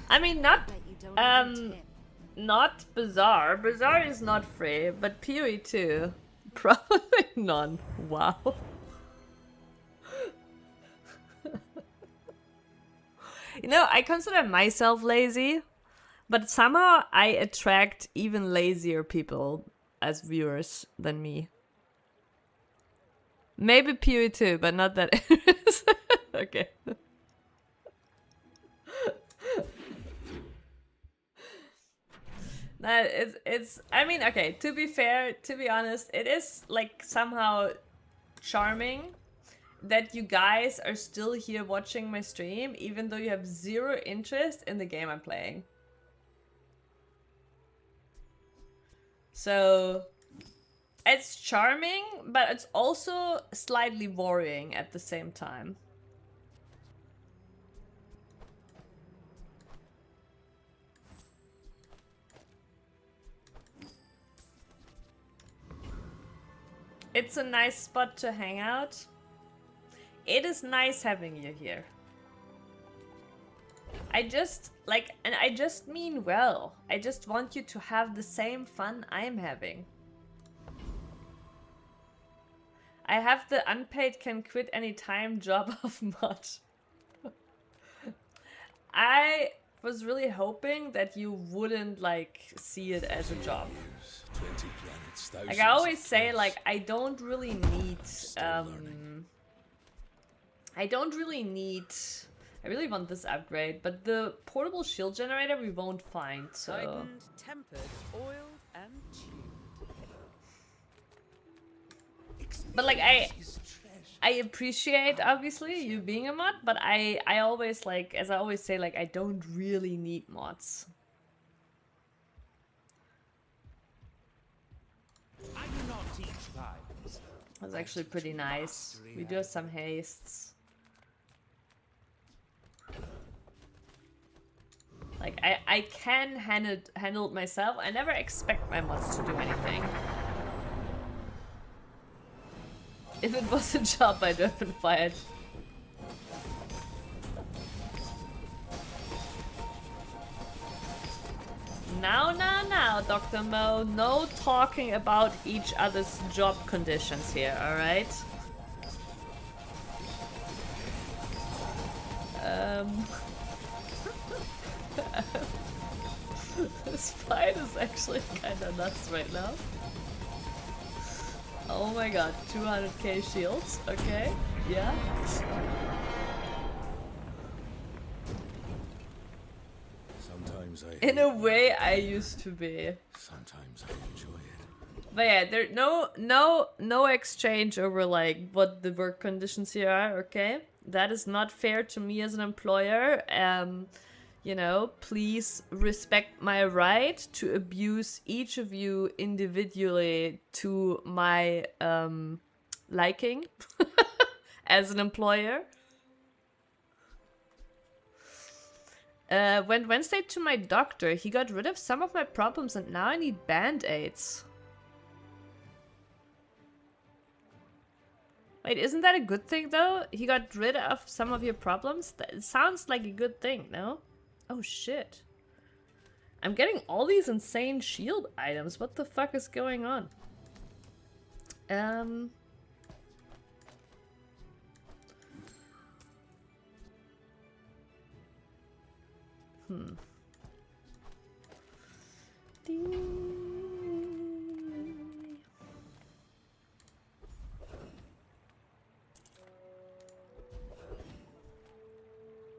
I mean, not not Bazaar. Bazaar is not free, but PoE 2 probably none. Wow. You know, I consider myself lazy, but somehow I attract even lazier people as viewers than me. Maybe PoE 2, but not that. Okay. That it's I mean, okay, to be fair, to be honest, it is like somehow charming that you guys are still here watching my stream even though you have zero interest in the game I'm playing. So it's charming, but it's also slightly worrying at the same time. It's a nice spot to hang out. It is nice having you here. I just, like, and I just mean well. I just want you to have the same fun I'm having. I have the unpaid can quit anytime job of mod. I was really hoping that you wouldn't, like, see it as a job. 20 planets, Like I always say, like I don't really need I really want this upgrade, but the portable shield generator we won't find, so Tightened, tempered, oiled, and tuned. but like I appreciate obviously you being a mod, but I always like, as I always say, like I don't really need mods. I do not teach vibes. That's actually pretty nice. We do have some hastes. Like I can handle it myself. I never expect my mods to do anything. If it was a job, I'd have been fired. Now, Dr. Mo, no talking about each other's job conditions here, alright? This fight is actually kinda nuts right now. Oh my god, 200k shields, okay, yeah. Sometimes I In a way, I used to be. Sometimes I enjoy it. But yeah, there no exchange over like what the work conditions here are, okay? That is not fair to me as an employer. You know, please respect my right to abuse each of you individually to my liking as an employer. Went Wednesday to my doctor. He got rid of some of my problems and now I need band-aids. Wait, isn't that a good thing though? He got rid of some of your problems? That sounds like a good thing, no? Oh shit. I'm getting all these insane shield items. What the fuck is going on?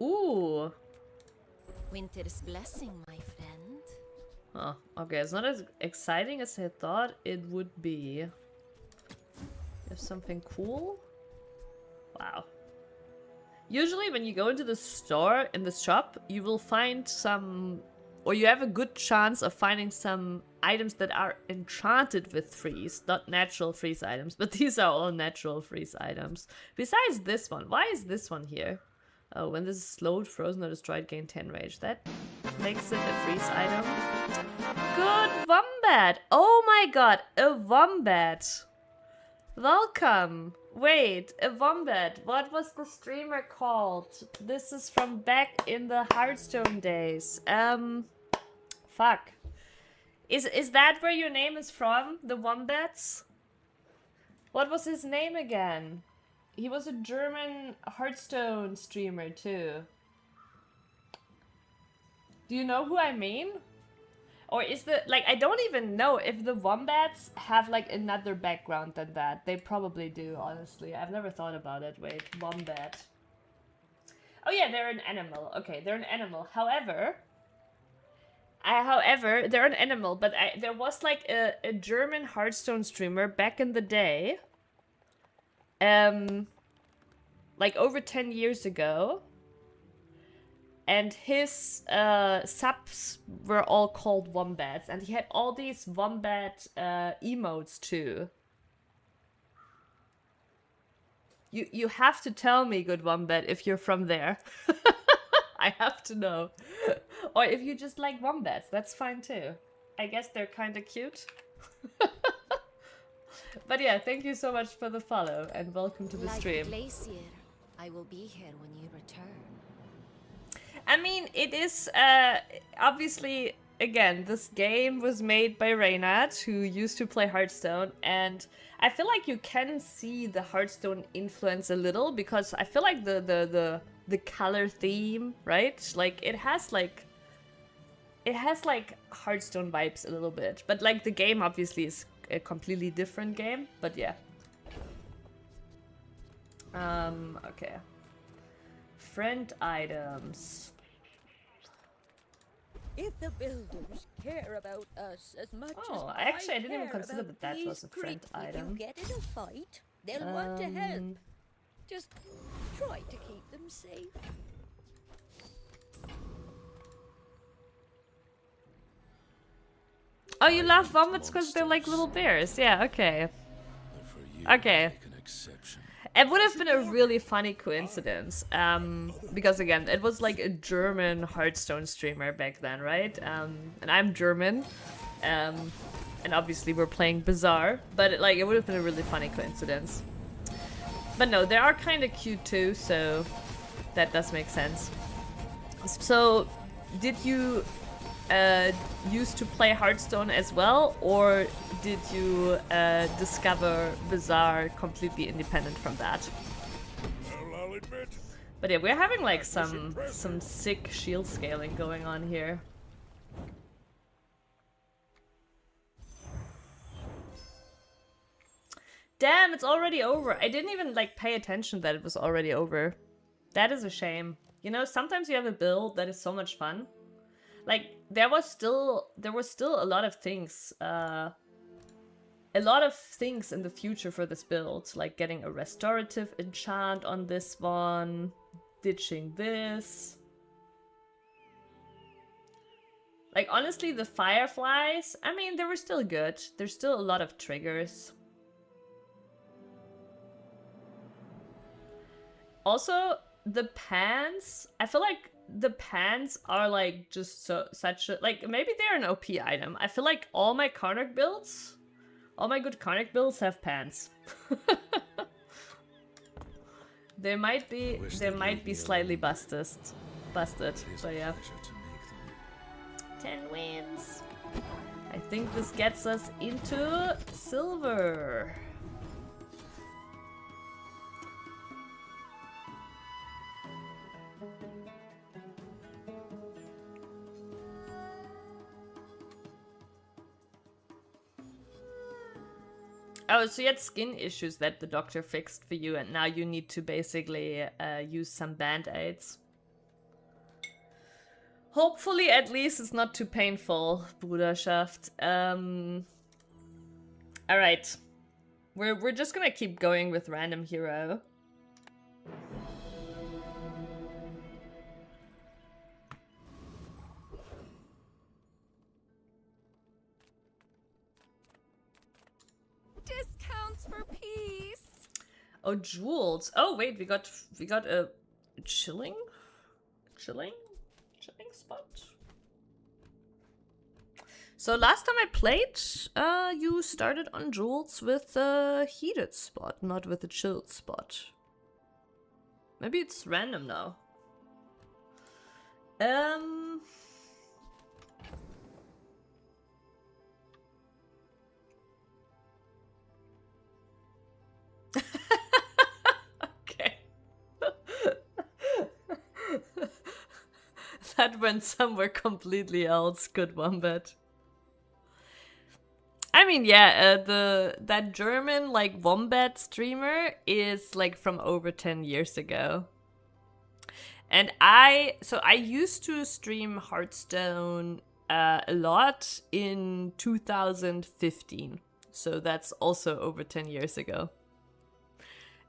Ooh. Winter's blessing, my friend. Oh, okay. It's not as exciting as I thought it would be. There's something cool? Wow. Usually when you go into the store, in the shop, you will find some... Or you have a good chance of finding some items that are enchanted with freeze. Not natural freeze items, but these are all natural freeze items. Besides this one. Why is this one here? Oh, when this is slowed, frozen, or destroyed, gain 10 rage. That makes it a freeze item. Good wombat! Oh my god, a wombat! Welcome! Wait, a wombat. What was the streamer called? This is from back in the Hearthstone days. Fuck. Is that where your name is from? The wombats? What was his name again? He was a German Hearthstone streamer too. Do you know who I mean? Or is the, like, I don't even know if the wombats have like another background than that. They probably do, honestly. I've never thought about it. Wait, wombat. Oh yeah, they're an animal. Okay, they're an animal. However, they're an animal, but there was like a German Hearthstone streamer back in the day. Like over 10 years ago. And his subs were all called wombats. And he had all these wombat emotes too. You have to tell me, good wombat, if you're from there. I have to know. Or if you just like wombats, that's fine too. I guess they're kind of cute. But yeah, thank you so much for the follow and welcome to the stream. Glacier, I will be here when you return. I mean, it is obviously, again, this game was made by Reynard, who used to play Hearthstone, and I feel like you can see the Hearthstone influence a little, because I feel like the color theme, right? Like it has like Hearthstone vibes a little bit, but like the game obviously is a completely different game, but yeah. Okay. Friend items. If the builders care about us as much as I didn't even consider about that these was a friend creeps, item. If you get in a fight, they'll want to help. Just try to keep them safe. Oh, you love wombats because they're like little bears. Yeah, okay. Okay. It would have been a really funny coincidence. Because again, it was like a German Hearthstone streamer back then, right? And I'm German. And obviously we're playing Bazaar. But it would have been a really funny coincidence. But no, they are kind of cute too, so that does make sense. So, did you used to play Hearthstone as well, or did you discover Bazaar completely independent from that? Well, I'll admit. But yeah, we're having like some sick shield scaling going on here. Damn, it's already over. I didn't even like pay attention that it was already over. That is a shame. You know, sometimes you have a build that is so much fun. Like, there was still a lot of things, in the future for this build, like getting a restorative enchant on this one, ditching this. Like, honestly, the fireflies, I mean, they were still good. There's still a lot of triggers. Also, the pants, I feel like the pants are like just such a, like, maybe they're an OP item. I feel like all my Karnak builds, all my good Karnak builds have pants. They might be slightly busted, but yeah. 10 wins. I think this gets us into silver. Oh, so you had skin issues that the doctor fixed for you, and now you need to basically use some band-aids. Hopefully, at least it's not too painful, Bruderschaft. Alright. We're just gonna keep going with random hero. Discounts for peace. Oh, jewels. Oh, wait, we got a chilling spot. So last time I played, you started on jewels with a heated spot, not with a chilled spot. Maybe it's random now. Okay. That went somewhere completely else. Good Wombat. I mean, yeah, that German like Wombat streamer is like from over 10 years ago. And I used to stream Hearthstone a lot in 2015. So that's also over 10 years ago.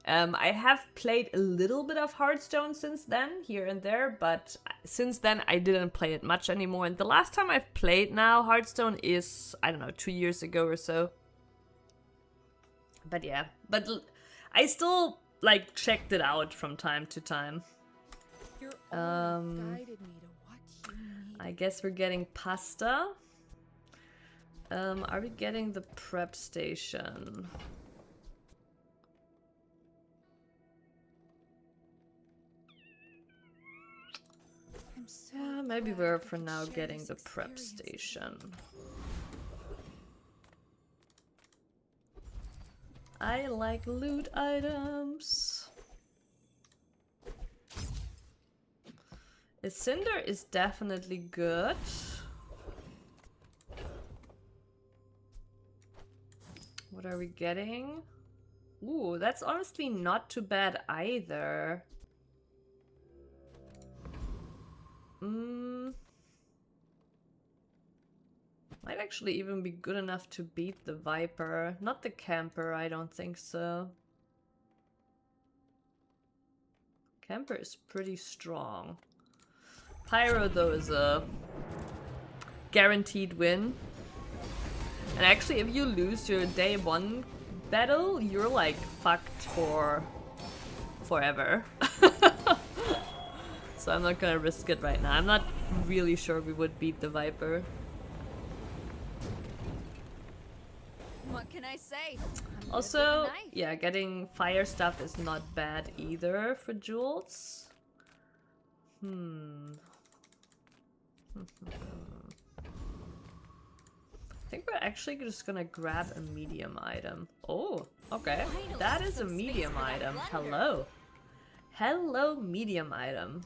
I have played a little bit of Hearthstone since then, here and there, but since then I didn't play it much anymore. And the last time I've played now Hearthstone is, I don't know, 2 years ago or so. But yeah, but I still like checked it out from time to time. Guided me to what you need. I guess we're getting pasta. Are we getting the prep station? Yeah, maybe we're for now getting the prep station. I like loot items. A cinder is definitely good. What are we getting? Ooh, that's honestly not too bad either. Might actually even be good enough to beat the Viper. Not the Camper, I don't think so. Camper is pretty strong. Pyro, though, is a guaranteed win. And actually, if you lose your day 1 battle, you're like fucked for forever. So I'm not gonna risk it right now. I'm not really sure we would beat the Viper. What can I say? Also, yeah, getting fire stuff is not bad either for jewels. I think we're actually just gonna grab a medium item. Oh, okay. That is a medium item. Hello. Hello, medium item.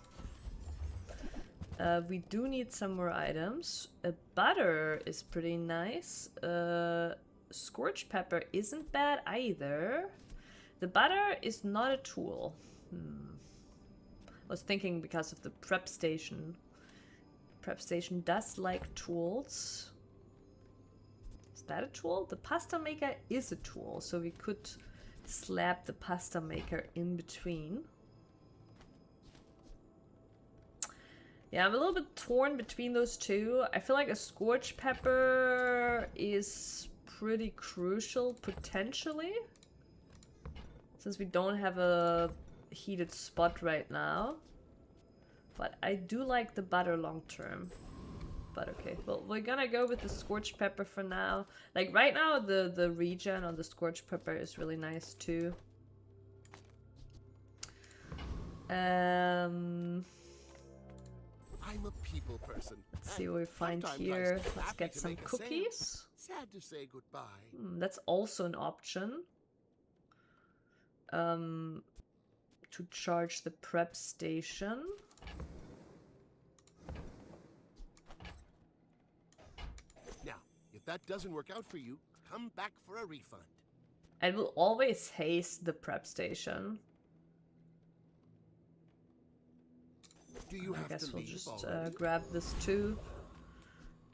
We do need some more items. A butter is pretty nice. Scorched pepper isn't bad either. The butter is not a tool. I was thinking because of the prep station. Prep station does like tools. Is that a tool? The pasta maker is a tool, so we could slap the pasta maker in between. Yeah, I'm a little bit torn between those two. I feel like a scorched pepper is pretty crucial, potentially. Since we don't have a heated spot right now. But I do like the butter long term. But okay, well, we're gonna go with the scorched pepper for now. Like, right now, the regen on the scorched pepper is really nice, too. Um, I'm a people person. let's see what we find here. Let's get some cookies. Sad to say goodbye. That's also an option. To charge the prep station. Now, if that doesn't work out for you, come back for a refund. I will always haste the prep station. Do you I have guess to we'll leave just already? grab this too.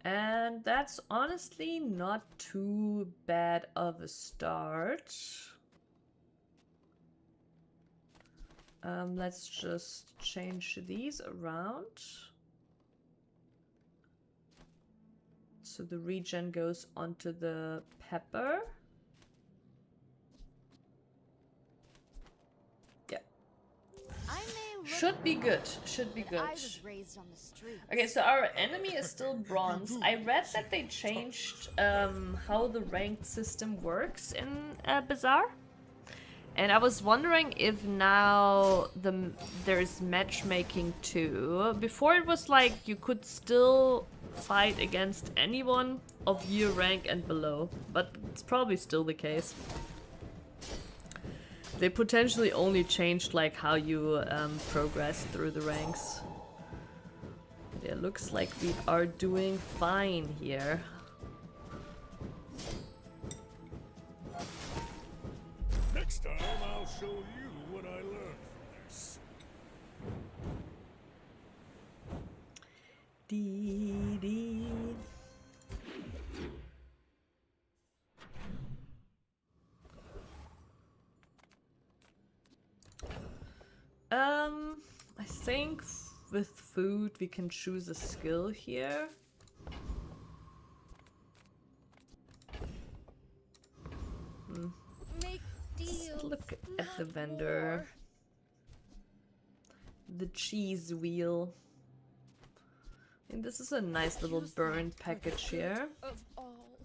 And that's honestly not too bad of a start. Let's just change these around. So the regen goes onto the pepper. Yeah. Should be good. Should be good. I was raised on the street. Okay, so our enemy is still bronze. I read that they changed how the ranked system works in Bazaar. And I was wondering if now there's matchmaking too. Before it was like you could still fight against anyone of your rank and below, but it's probably still the case. They potentially only changed like how you progress through the ranks. Yeah, looks like we are doing fine here. Next time, I'll show you what I learned from this. Dee dee. I think with food we can choose a skill here. Make deals. Look at the not vendor. war. The cheese wheel. I think this is a nice little Use burn that for the package good here. Of all.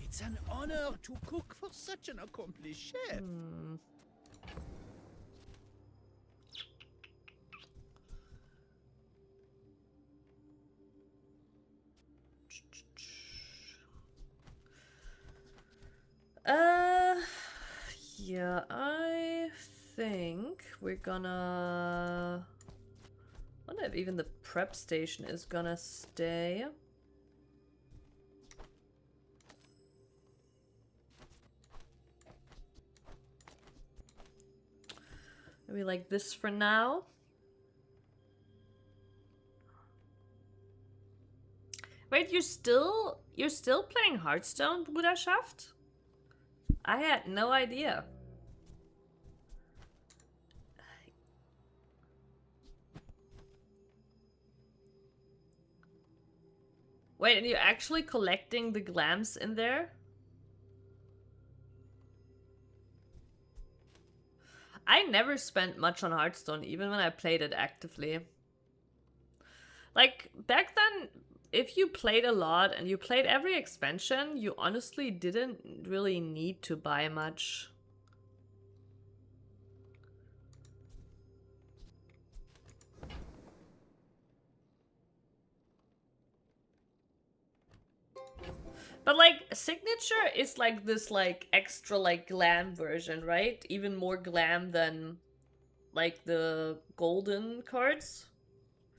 It's an honor to cook for such an accomplished chef. Yeah, I think we're gonna... I wonder if even the prep station is gonna stay. Maybe like this for now. Wait, you're still playing Hearthstone, Bruderschaft? I had no idea. Wait, and you're actually collecting the glams in there? I never spent much on Hearthstone, even when I played it actively. Like, back then, if you played a lot and you played every expansion, you honestly didn't really need to buy much. But like Signature is like this like extra like glam version, right? Even more glam than like the golden cards.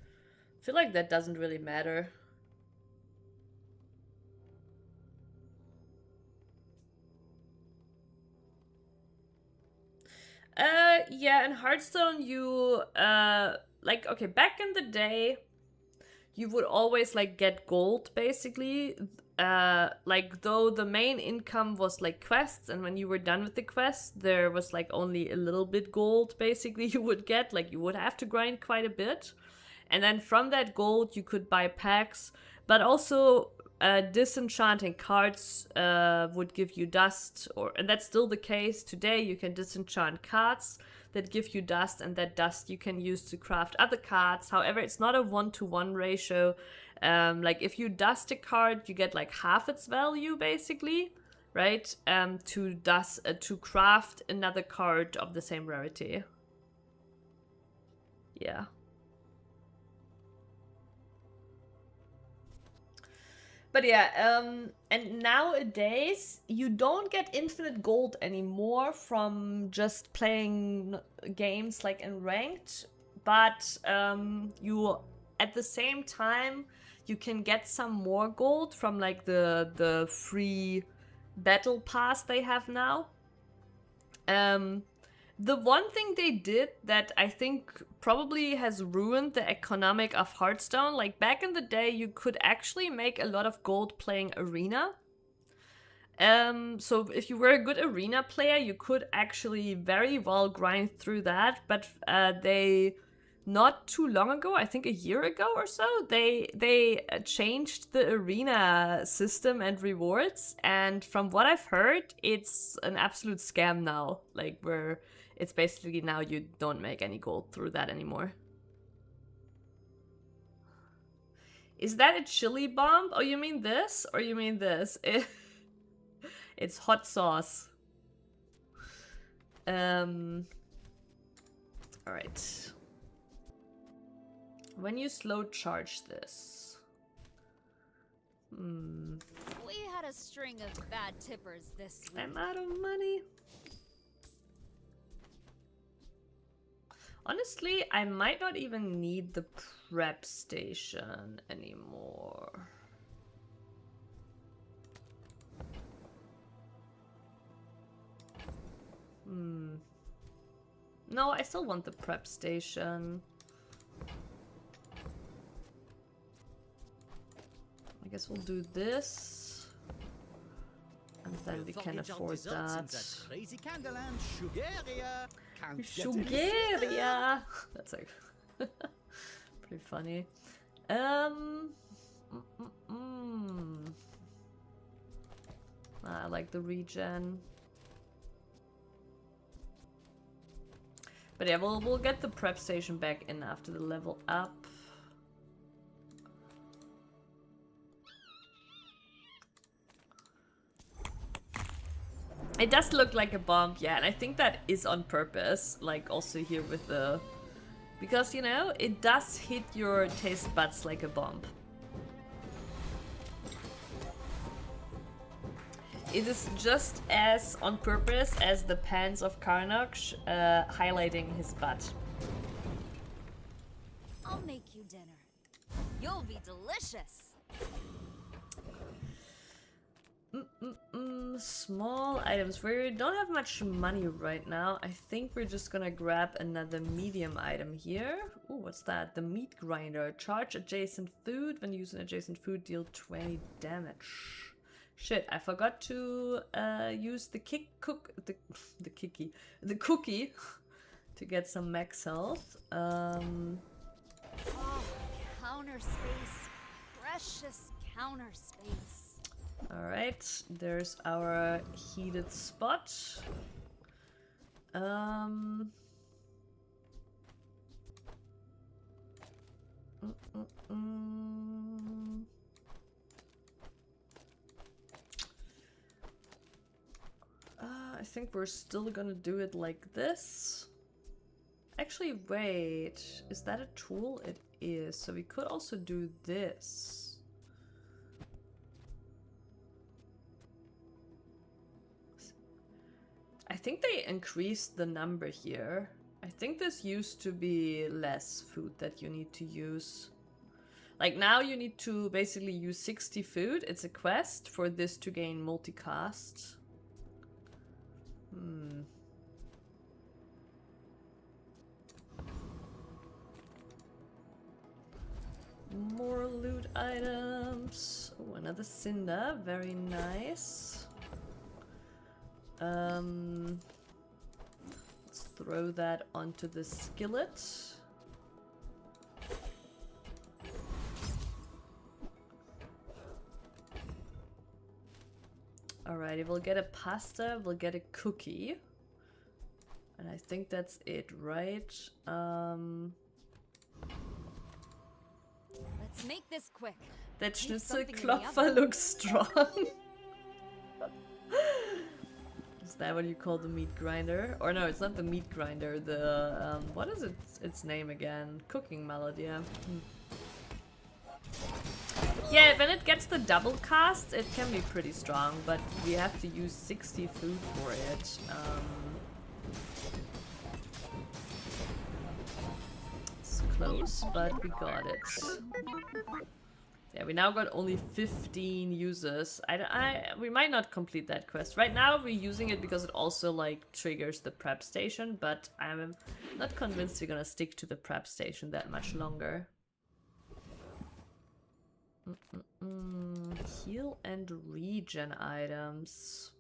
I feel like that doesn't really matter. Yeah, in Hearthstone you like, okay, back in the day you would always like get gold basically. Like though the main income was like quests, and when you were done with the quest there was like only a little bit gold basically you would get, like you would have to grind quite a bit, and then from that gold you could buy packs, but also disenchanting cards would give you dust, and that's still the case today. You can disenchant cards that give you dust, and that dust you can use to craft other cards. However, it's not a 1-to-1 ratio. Like if you dust a card, you get like half its value basically. right? To craft another card of the same rarity. Yeah. But yeah, and nowadays you don't get infinite gold anymore from just playing games like in ranked, but you at the same time you can get some more gold from like the free battle pass they have now. The one thing they did that I think probably has ruined the economic of Hearthstone, like back in the day, you could actually make a lot of gold playing Arena. So if you were a good Arena player, you could actually very well grind through that, but they, not too long ago, I think a year ago or so, they changed the Arena system and rewards, and from what I've heard, it's an absolute scam now, like where it's basically now you don't make any gold through that anymore. Is that a chili bomb? Oh, you mean this? Or you mean this? It's hot sauce. Alright. When you slow charge this. We had a string of bad tippers this week. I'm out of money. Honestly, I might not even need the prep station anymore. No, I still want the prep station. I guess we'll do this. And then we can afford that. Crazy Candyland, Sugaria. Sugaria! That's like pretty funny. I like the regen. But yeah, we'll get the prep station back in after the level up. It does look like a bomb, yeah, and I think that is on purpose, like also here with the... Because, you know, it does hit your taste buds like a bomb. It is just as on purpose as the pants of Karnok highlighting his butt. I'll make you dinner. You'll be delicious. Small items. We don't have much money right now. I think we're just gonna grab another medium item here. Ooh, what's that? The meat grinder. Charge adjacent food. When using adjacent food, deal 20 damage. Shit, I forgot to use the cookie to get some max health. Oh, counter space. Precious counter space. Alright, there's our heated spot. I think we're still gonna do it like this. Actually, wait, is that a tool? It is, so we could also do this. I think they increased the number here. I think this used to be less food that you need to use. Like now you need to basically use 60 food. It's a quest for this to gain multicast. More loot items. Oh, another cinder. Very nice. Let's throw that onto the skillet. Alrighty, we'll get a pasta, we'll get a cookie. And I think that's it, right? Let's make this quick. That Schnitzelklopfer looks strong. that what you call the meat grinder? Or no, it's not the meat grinder. The what is its name again? Cooking mallet. Yeah. Yeah, when it gets the double cast, it can be pretty strong, but we have to use 60 food for it. It's close, but we got it. Yeah, we now got only 15 users. We might not complete that quest. Right now we're using it because it also like triggers the prep station, but I'm not convinced we're gonna stick to the prep station that much longer. Heal and regen items.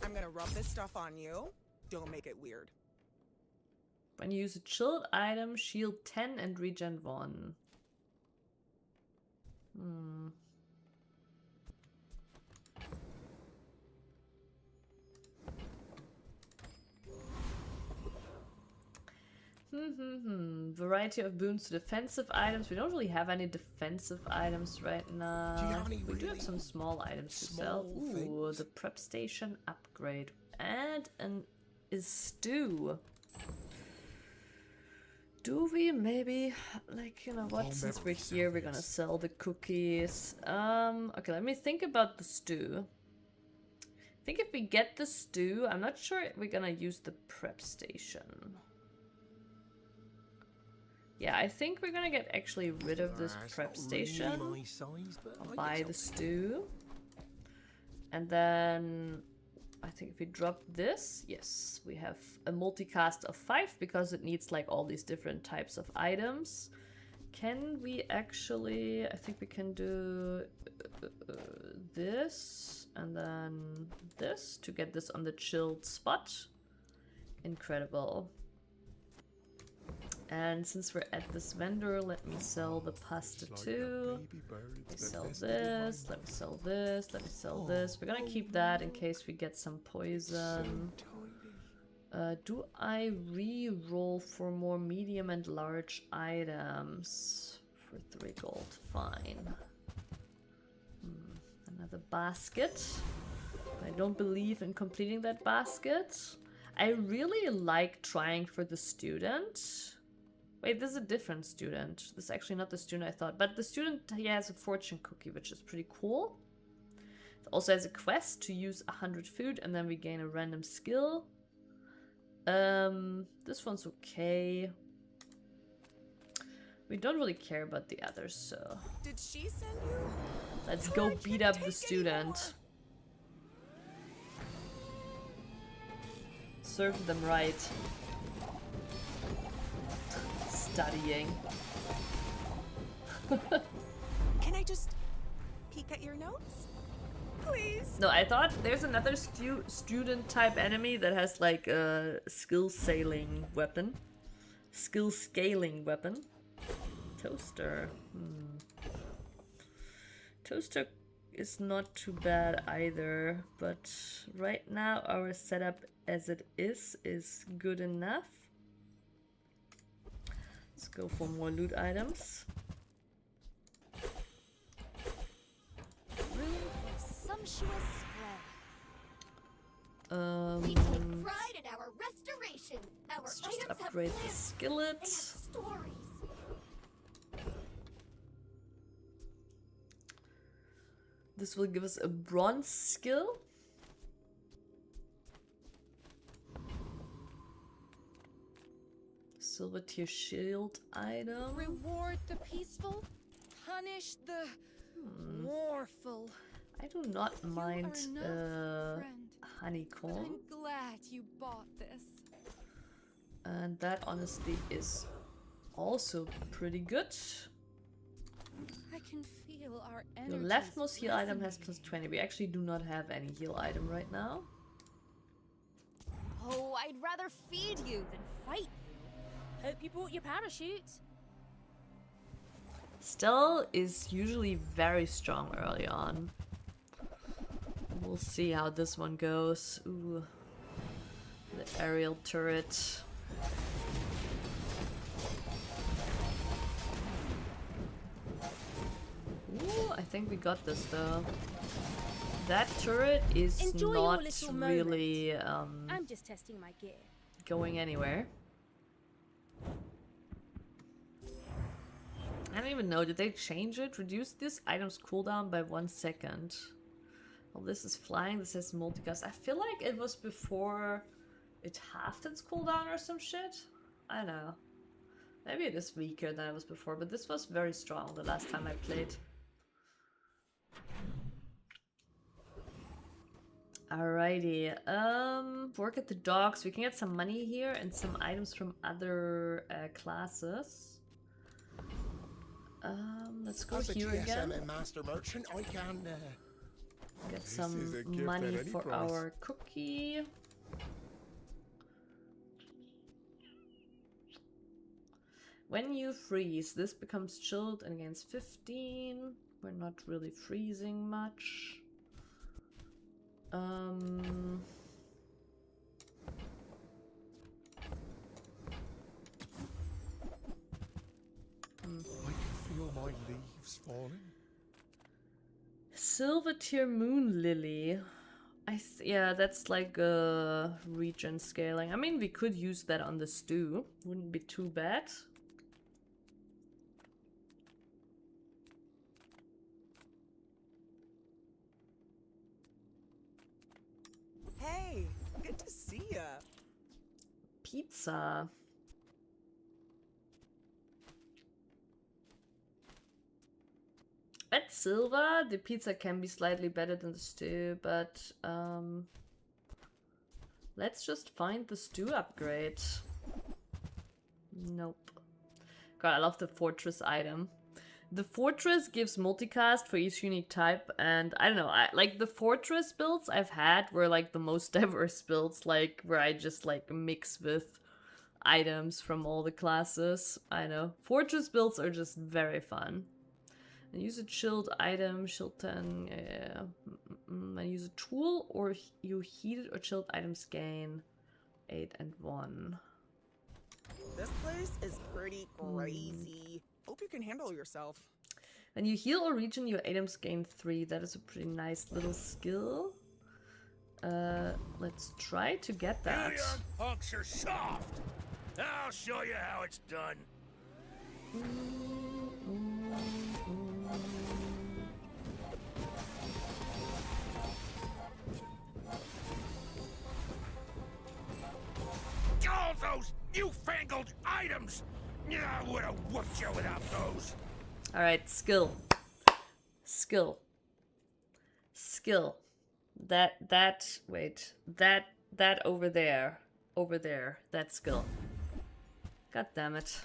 I'm gonna rub this stuff on you. Don't make it weird. When you use a chilled item, shield 10 and regen 1. Variety of boons to defensive items. We don't really have any defensive items right now. Do you have any we do have some small items to sell. Ooh, the prep station upgrade. And a stew. Do we maybe, like, you know what, since we're here, we're gonna sell the cookies. Okay, let me think about the stew. I think if we get the stew, I'm not sure we're gonna use the prep station. Yeah, I think we're gonna get actually rid of this prep station. I'll buy the stew. And then I think if we drop this, yes, we have a multicast of 5 because it needs like all these different types of items. Can we actually, I think we can do this and then this to get this on the chilled spot. Incredible. And since we're at this vendor, let me sell the pasta too. Let me sell this, let me sell this, let me sell this. We're gonna keep that in case we get some poison. Do I re-roll for more medium and large items? For 3 gold, fine. Another basket. I don't believe in completing that basket. I really like trying for the student. Wait, this is a different student. This is actually not the student I thought. But the student, he has a fortune cookie, which is pretty cool. It also has a quest to use 100 food, and then we gain a random skill. This one's okay. We don't really care about the others, so... Did she send you? Let's go beat up the student. Serve them right. Studying. Can I just peek at your notes? Please? No, I thought there's another student type enemy that has like a skill scaling weapon. Skill scaling weapon. Toaster. Toaster is not too bad either, but right now our setup as it is good enough. Let's go for more loot items. Room for sumptuous spread. We take pride in our restoration. Our Let's just items upgrade have the plans skillet. and stories. This will give us a bronze skill. Silver tier shield item. Reward the peaceful, punish the warful. I do not mind You are enough, friend, but honeycomb. I'm glad you bought this. And that honestly is also pretty good. I can feel our energy. Your leftmost heal item has plus 20. We actually do not have any heal item right now. Oh, I'd rather feed you than fight you. Hope you brought your parachute. Stell is usually very strong early on. We'll see how this one goes. Ooh, the aerial turret. think we got this though. That turret is Enjoy your not little really I'm just testing my gear. going anywhere. I don't even know, did they change it? Reduce this item's cooldown by 1 second. Well, this is flying, this is multicast. I feel like it was before it halved its cooldown or some shit. I don't know. Maybe it is weaker than it was before, but this was very strong the last time I played. Alrighty, work at the docks. We can get some money here and some items from other classes. Let's go here again. Master merchant, I can Get some money for our cookie. When you freeze, this becomes chilled and gains 15. We're not really freezing much. I can feel my leaves falling. Silver tier moon lily. Yeah, that's like a regen scaling. I mean, we could use that on the stew. Wouldn't be too bad. Hey, good to see ya. Pizza. At silver, the pizza can be slightly better than the stew, but let's just find the stew upgrade. Nope. God, I love the fortress item. The fortress gives multicast for each unique type, and I don't know, like the fortress builds I've had were like the most diverse builds, like where I just like mix with items from all the classes. I know. Fortress builds are just very fun. And use a chilled item, shield 10, and use a tool, or you heated or chilled items gain 8 and 1. This place is pretty crazy. Hope you can handle yourself. When you heal or regen, your items gain 3. That is a pretty nice little skill. Let's try to get that. You young punks are soft. I'll show you how it's done. All those newfangled items! I would have whooped you without those. Alright, skill. Skill. Skill. That over there. Over there. That skill. God damn it.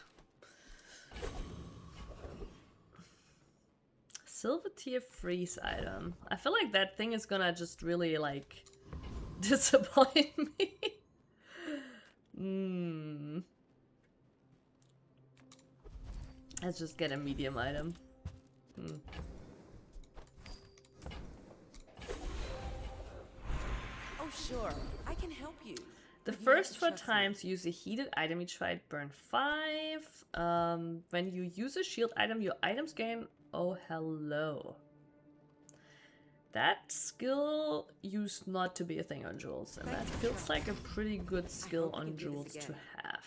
Silver tier freeze item. I feel like that thing is gonna just really like disappoint me. Let's just get a medium item. Oh, sure. I can help you. The first 4 times use a heated item each fight, burn 5. When you use a shield item, your items gain... Oh, hello. That skill used not to be a thing on Jules, and that feels like a pretty good skill on Jules to have.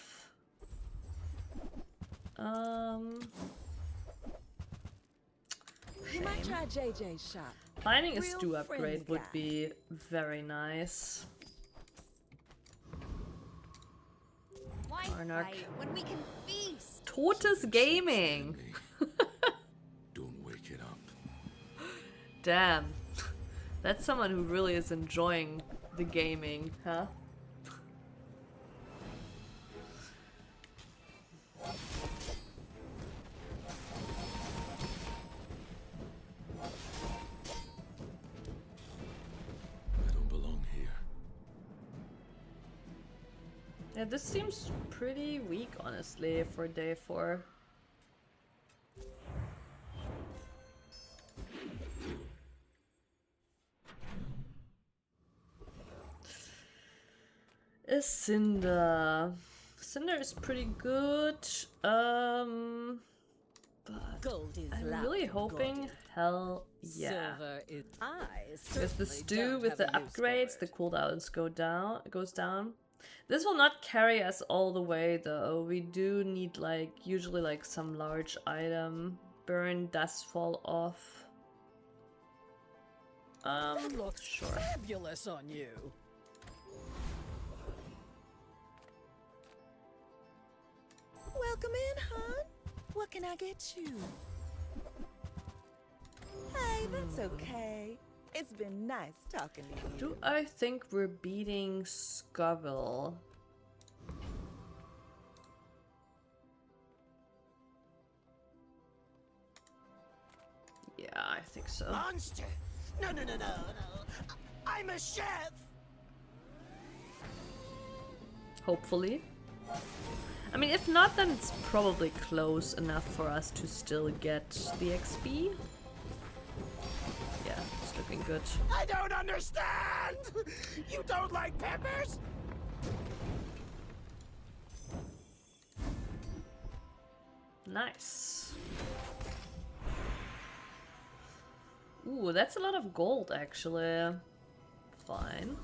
You might try JJ's shop. Finding a Real stew upgrade friendly would guy. be very nice. Why Arnark. fight when we can feast? Tortoise Gaming! Don't wake it up. Damn. That's someone who really is enjoying the gaming, huh? I don't belong here. Yeah, this seems pretty weak, honestly, for day 4. A Cinder. Cinder is pretty good. But Gold is I'm loud really and hoping, gaudy. hell yeah. Silver is I Because the certainly stew don't with have the a use for upgrades, the it. cooldowns goes down. This will not carry us all the way though. We do need like usually like some large item. Burn does fall off. That looks Sure. fabulous on you. Welcome in, hon. What can I get you? Hey, that's okay. It's been nice talking to you. Do I think we're beating Scoville? Yeah, I think so. Monster! No, no, no, no, no. I'm a chef! Hopefully. I mean, if not, then it's probably close enough for us to still get the XP. Yeah, it's looking good. I don't understand! You don't like peppers? Nice. Ooh, that's a lot of gold, actually. Fine.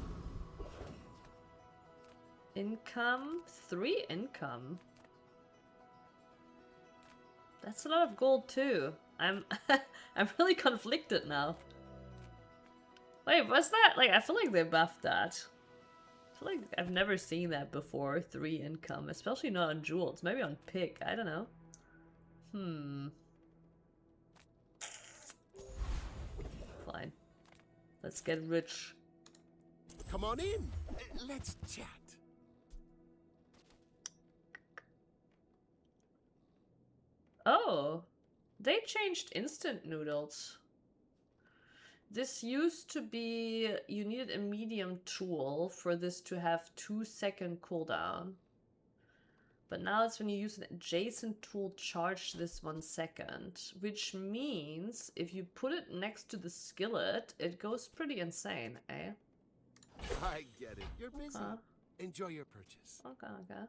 Income? 3 income. That's a lot of gold, too. I'm I'm really conflicted now. Wait, what's that? Like, I feel like they buffed that. I feel like I've never seen that before, 3 income. Especially not on jewels. Maybe on pick, I don't know. Fine. Let's get rich. Come on in. Let's chat. Oh, they changed instant noodles. This used to be you needed a medium tool for this to have 2-second cooldown. But now it's when you use an adjacent tool, charge this 1 second. Which means if you put it next to the skillet, it goes pretty insane, eh? I get it. You're busy. Enjoy your purchase. Okay, okay.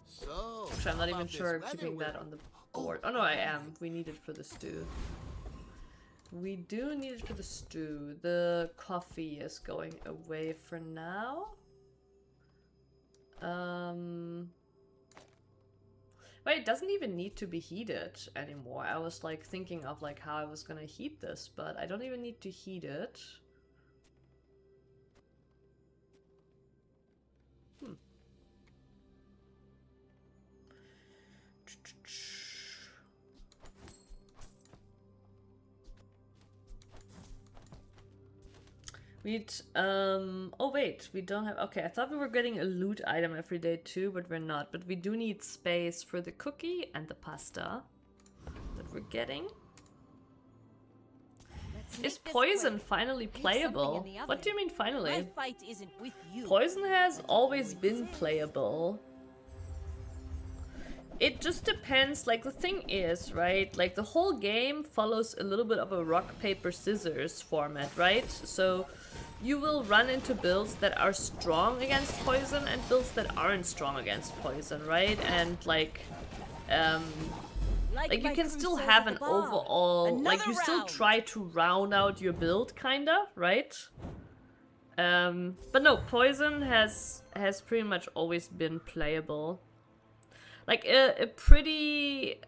So, Actually, I'm not how even about this sure weather keeping that we're- on the board. Oh no, I am. We need it for the stew. We do need it for the stew. The coffee is going away for now. Wait, it doesn't even need to be heated anymore. I was like thinking of like how I was gonna heat this, but I don't even need to heat it. Oh wait, we don't have, okay, I thought we were getting a loot item every day too, but we're not. But we do need space for the cookie and the pasta that we're getting. Is poison finally playable? What do you mean finally? My fight isn't with you. Poison has always been playable. It just depends, like the thing is, right, like the whole game follows a little bit of a rock, paper, scissors format, right? So you will run into builds that are strong against poison and builds that aren't strong against poison, right? And like you can still have an overall, like you still try to round out your build, kinda, right? But no, poison has pretty much always been playable. Like a pretty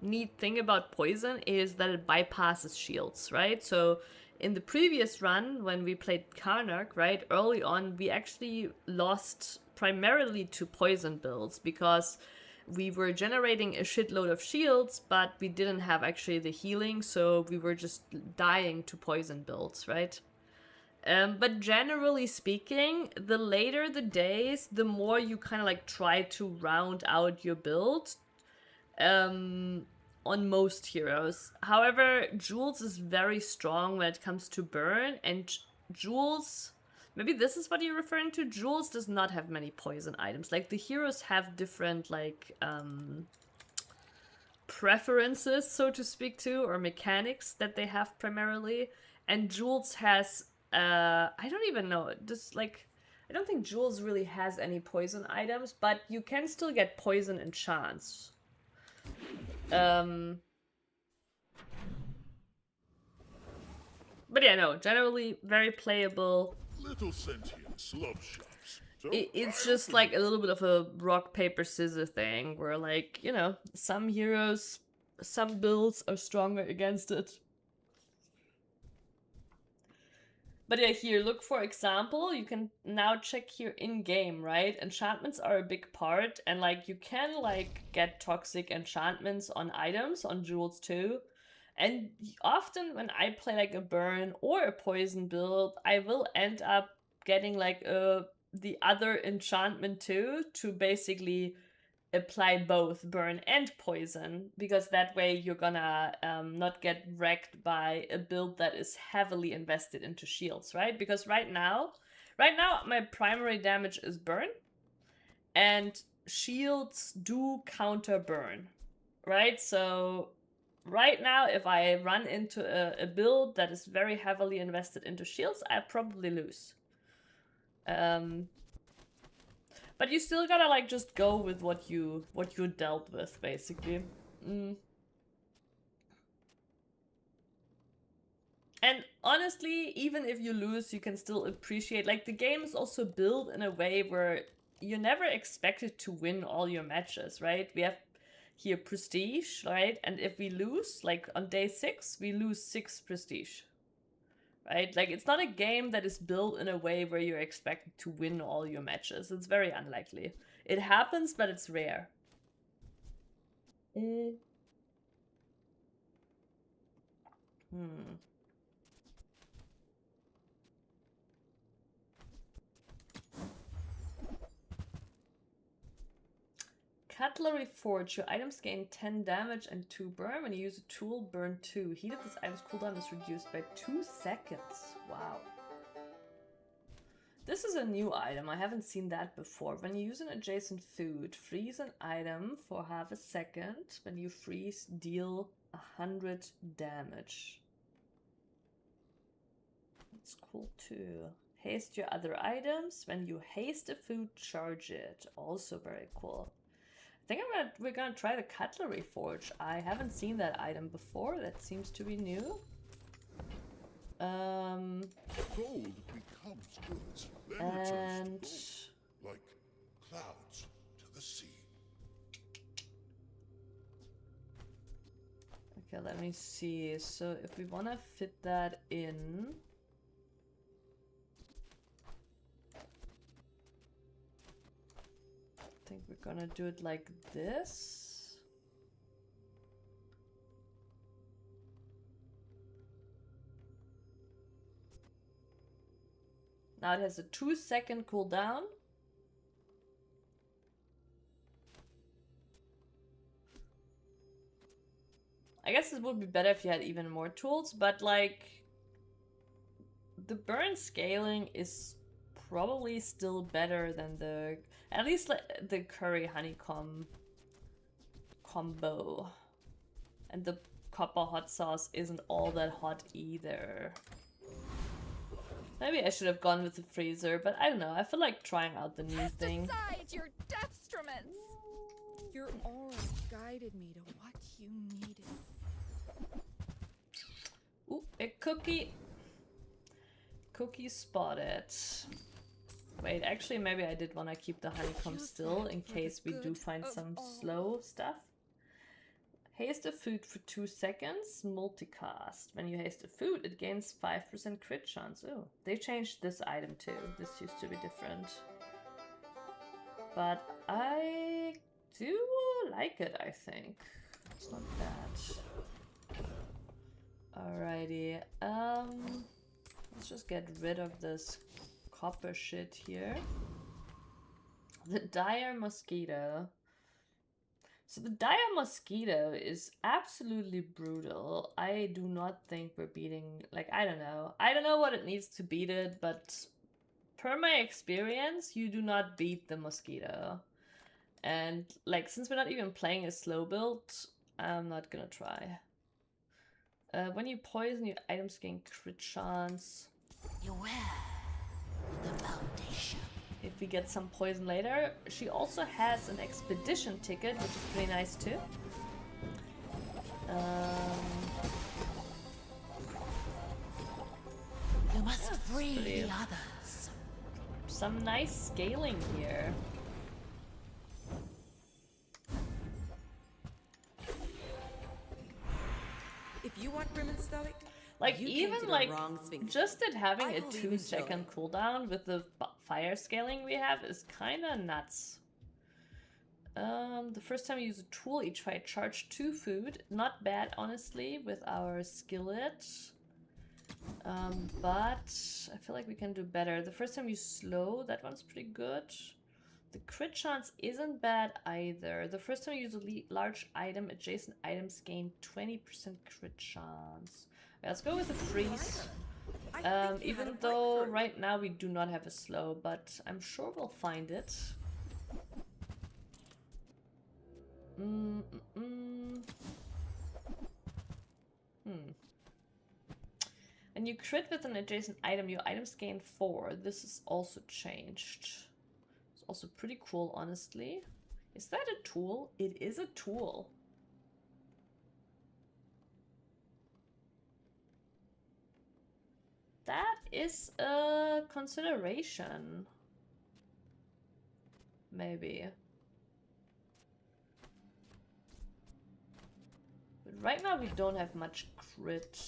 neat thing about poison is that it bypasses shields, right? So in the previous run when we played Karnak, right, early on we actually lost primarily to poison builds because we were generating a shitload of shields, but we didn't have actually the healing, so we were just dying to poison builds, right? But generally speaking, the later the days, the more you kind of like try to round out your build on most heroes. However, Jules is very strong when it comes to burn, and Jules, maybe this is what you're referring to, Jules does not have many poison items. Like the heroes have different like preferences, so to speak, too, or mechanics that they have primarily, and Jules has I don't even know, just like I don't think Jules really has any poison items, but you can still get poison enchants. But yeah, no, generally very playable. Little sentience, love shops. So It's just like a little bit of a rock, paper, scissors thing where, like, you know, some heroes, some builds are stronger against it. But yeah, here, look, for example, you can now check here in-game, right? Enchantments are a big part, and like you can like get toxic enchantments on items, on jewels too. And often when I play like a burn or a poison build, I will end up getting like the other enchantment too, to basically apply both burn and poison, because that way you're gonna not get wrecked by a build that is heavily invested into shields, right? Because right now my primary damage is burn, and shields do counter burn, right? So right now, if I run into a build that is very heavily invested into shields, I probably lose. But you still gotta like just go with what you dealt with, basically. And honestly, even if you lose, you can still appreciate, like, the game is also built in a way where you're never expected to win all your matches, right? We have here prestige, right? And if we lose, like on day 6, we lose 6 prestige. Right? Like, it's not a game that is built in a way where you're expected to win all your matches. It's very unlikely. It happens, but it's rare. Cutlery Forge. Your items gain 10 damage and 2 burn. When you use a tool, burn 2. Heat of this item's cooldown is reduced by 2 seconds. Wow. This is a new item. I haven't seen that before. When you use an adjacent food, freeze an item for half a second. When you freeze, deal 100 damage. That's cool too. Haste your other items. When you haste a food, charge it. Also very cool. I think we're gonna try the Cutlery Forge. I haven't seen that item before. That seems to be new. gold becomes goods, then returns to gold, like clouds to the sea. Okay, let me see. So if we want to fit that in, I think we're gonna do it like this. Now it has a 2-second cooldown. I guess it would be better if you had even more tools, but like the burn scaling is probably still better than the, at least the curry honeycomb combo. And the copper hot sauce isn't all that hot either. Maybe I should have gone with the freezer, but I don't know. I feel like trying out the new thing. Aside your deathstruments. Your aura guided me to what you needed. Ooh, a cookie. Cookie spotted. Wait, actually, maybe I did want to keep the honeycomb still in case we do find some slow stuff. Haste a food for 2 seconds, multicast. When you haste a food, it gains 5% crit chance. Oh, they changed this item too. This used to be different. But I do like it, I think. It's not bad. Alrighty. Let's just get rid of this copper shit here. The dire mosquito. So the dire mosquito is absolutely brutal. I do not think we're beating, like, I don't know. I don't know what it needs to beat it, but per my experience, you do not beat the mosquito. And like, since we're not even playing a slow build, I'm not gonna try. When you poison, your items gain crit chance. Beware the foundation. if we get some poison later. She also has an expedition ticket, which is pretty nice too. You must yeah, free pretty- the others. Some nice scaling here. If you want grim and stoic, Like, you came even to the like wrong sphinx. just it having I a believe in 2-second cooldown with the fire scaling we have is kind of nuts. The first time you use a tool, each fight charge 2 food. Not bad, honestly, with our skillet. But I feel like we can do better. The first time you slow, that one's pretty good. The crit chance isn't bad either. The first time you use a large item, adjacent items gain 20% crit chance. Let's go with the freeze. Even though right now we do not have a slow, but I'm sure we'll find it. When you crit with an adjacent item, your items gain 4. This is also changed. It's also pretty cool, honestly. Is that a tool? It is a tool. That is a consideration. Maybe. But right now we don't have much crit.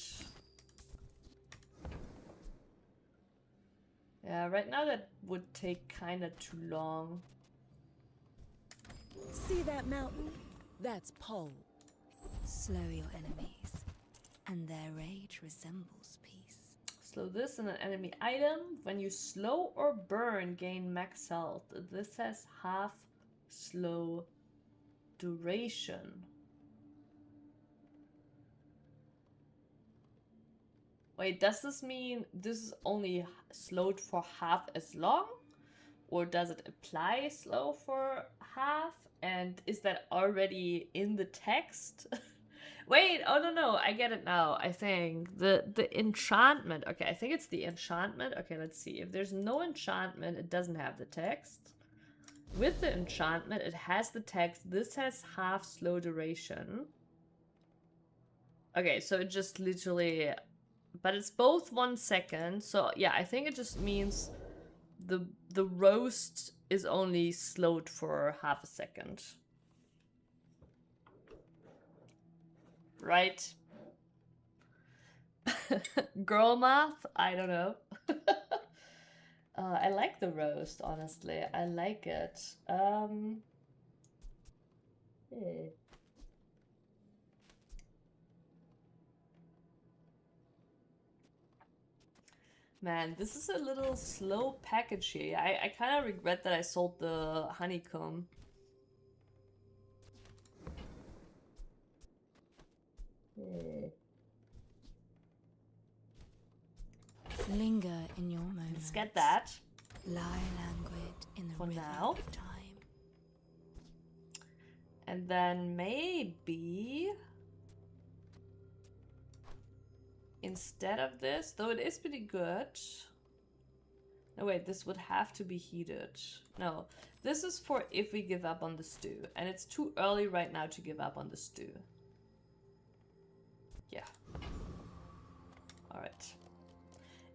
Yeah, right now that would take kinda too long. See that mountain? That's pole. Slow your enemies, and their rage resembles peace. Slow this and an enemy item. When you slow or burn, gain max health. This has half slow duration. Wait, does this mean this is only slowed for half as long? Or does it apply slow for half? And is that already in the text? Wait, oh no, I get it now. I think the enchantment. Okay, I think it's the enchantment. Okay, let's see. If there's no enchantment, it doesn't have the text. With the enchantment, it has the text. This has half slow duration. Okay, so it just literally... But it's both 1 second. So yeah, I think it just means the roast is only slowed for half a second. Right? Girl math? I don't know. I like the roast, honestly. I like it. Man, this is a little slow package here. I kind of regret that I sold the honeycomb. Linger in your moments. Let's get that. Lie languid in the For river now. of time. And then maybe... Instead of this, though it is pretty good. No, wait, this would have to be heated. No, this is for if we give up on the stew. And it's too early right now to give up on the stew. Yeah. Alright.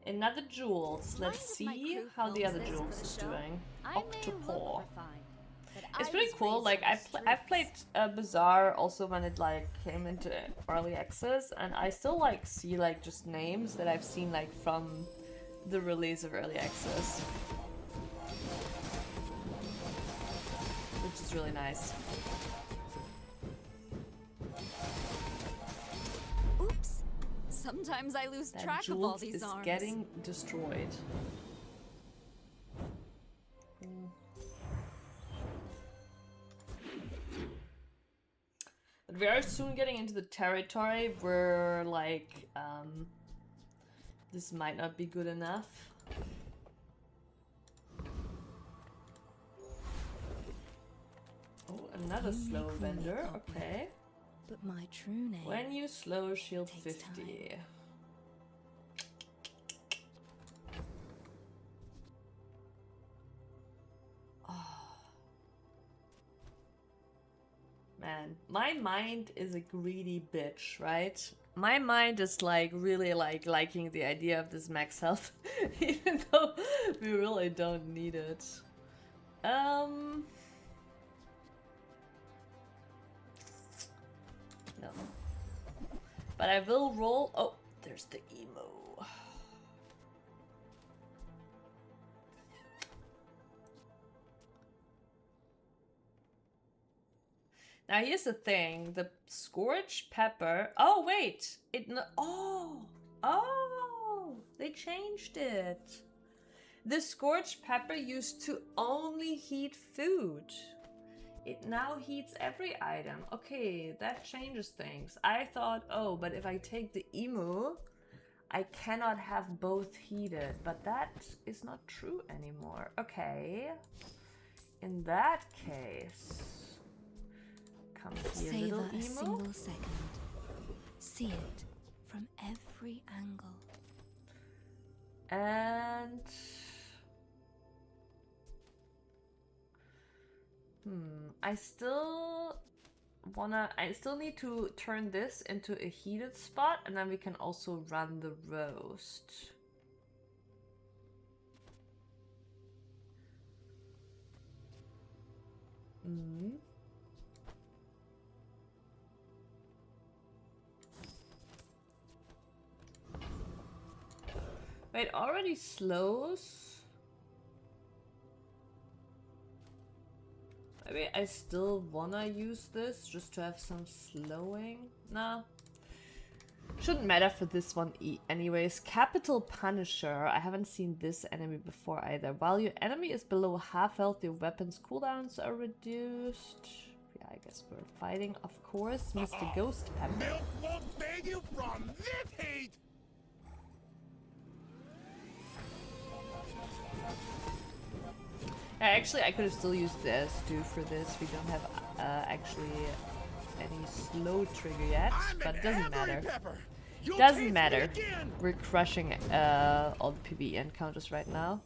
Another jewels. Let's see how the other jewels is doing. Octopore. It's pretty cool. Like I've played Bazaar also when it like came into early access, and I still like see like just names that I've seen like from the release of early access, which is really nice. Oops. Sometimes I lose That track of all jewels these is arms. getting destroyed. But we are soon getting into the territory where, like, this might not be good enough. Oh, another slow vendor. Okay. But my true name. When you slow, shield 50. man. My mind is a greedy bitch, right? My mind is like really like liking the idea of this max health, even though we really don't need it. No. But I will roll. Oh, there's the emo. Now here's the thing, the scorched pepper. Oh wait, oh, they changed it. The scorched pepper used to only heat food. It now heats every item. Okay, that changes things. I thought, oh, but if I take the emu, I cannot have both heated, but that is not true anymore. Okay, in that case. Come here, Savor little a emo. single second. See it from every angle. And I still need to turn this into a heated spot, and then we can also run the roast. Wait, already slows? Maybe I still wanna use this just to have some slowing? Nah. Shouldn't matter for this one anyways. Capital Punisher. I haven't seen this enemy before either. While your enemy is below half health, your weapons cooldowns are reduced. Yeah, I guess we're fighting, of course. Mr. Ghost Pepper. Milk won't save you from this heat! Actually, I could have still used this too for this. We don't have actually any slow trigger yet, but it doesn't matter. Doesn't matter. We're crushing all the PvE encounters right now.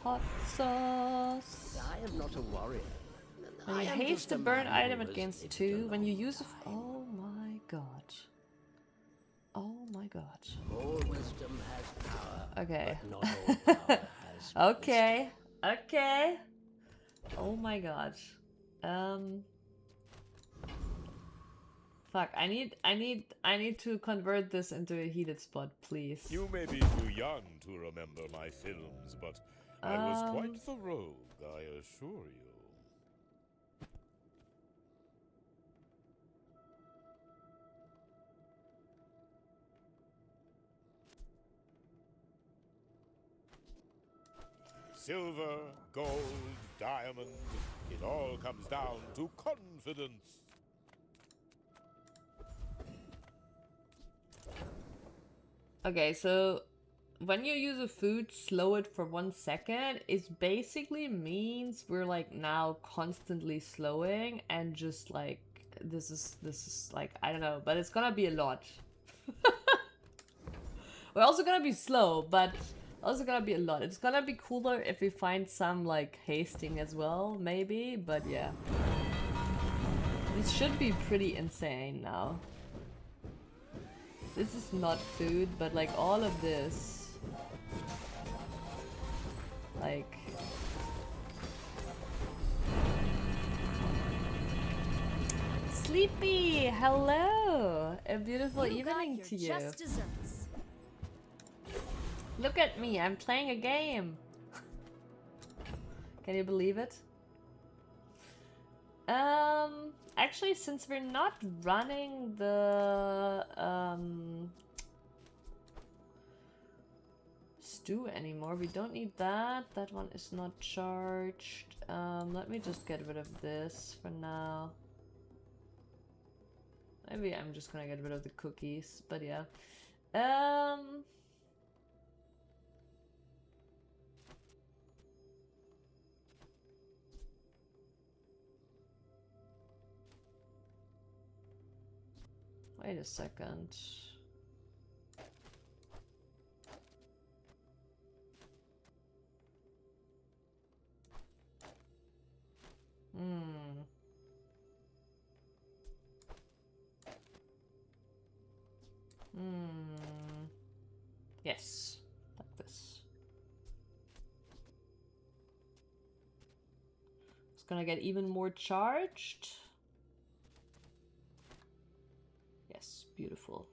Hot sauce. I am not a warrior. When you haste a burn item, it gains 2. When you use a... Oh my god. Oh my god. All wisdom has power. Okay. But not all power has okay. Okay. Oh my god. Fuck, I need to convert this into a heated spot, please. You may be too young to remember my films, but I was quite the rogue, I assure you. Silver, gold, diamond, it all comes down to confidence. Okay, so when you use a food, slow it for 1 second, it basically means we're like now constantly slowing and just like this is like, I don't know, but it's gonna be a lot. We're also gonna be slow, but also gonna be a lot. It's gonna be cooler if we find some like hasting as well, maybe, but yeah. This should be pretty insane now. This is not food, but like all of this. Like... Sleepy! Hello! A beautiful evening to you. Just desserts. Look at me, I'm playing a game. Can you believe it? Actually, since we're not running the stew anymore, we don't need that. That one is not charged. Let me just get rid of this for now. Maybe I'm just gonna get rid of the cookies, but yeah. Wait a second. Hmm. Hmm. Yes, like this. It's gonna get even more charged. Yes, beautiful.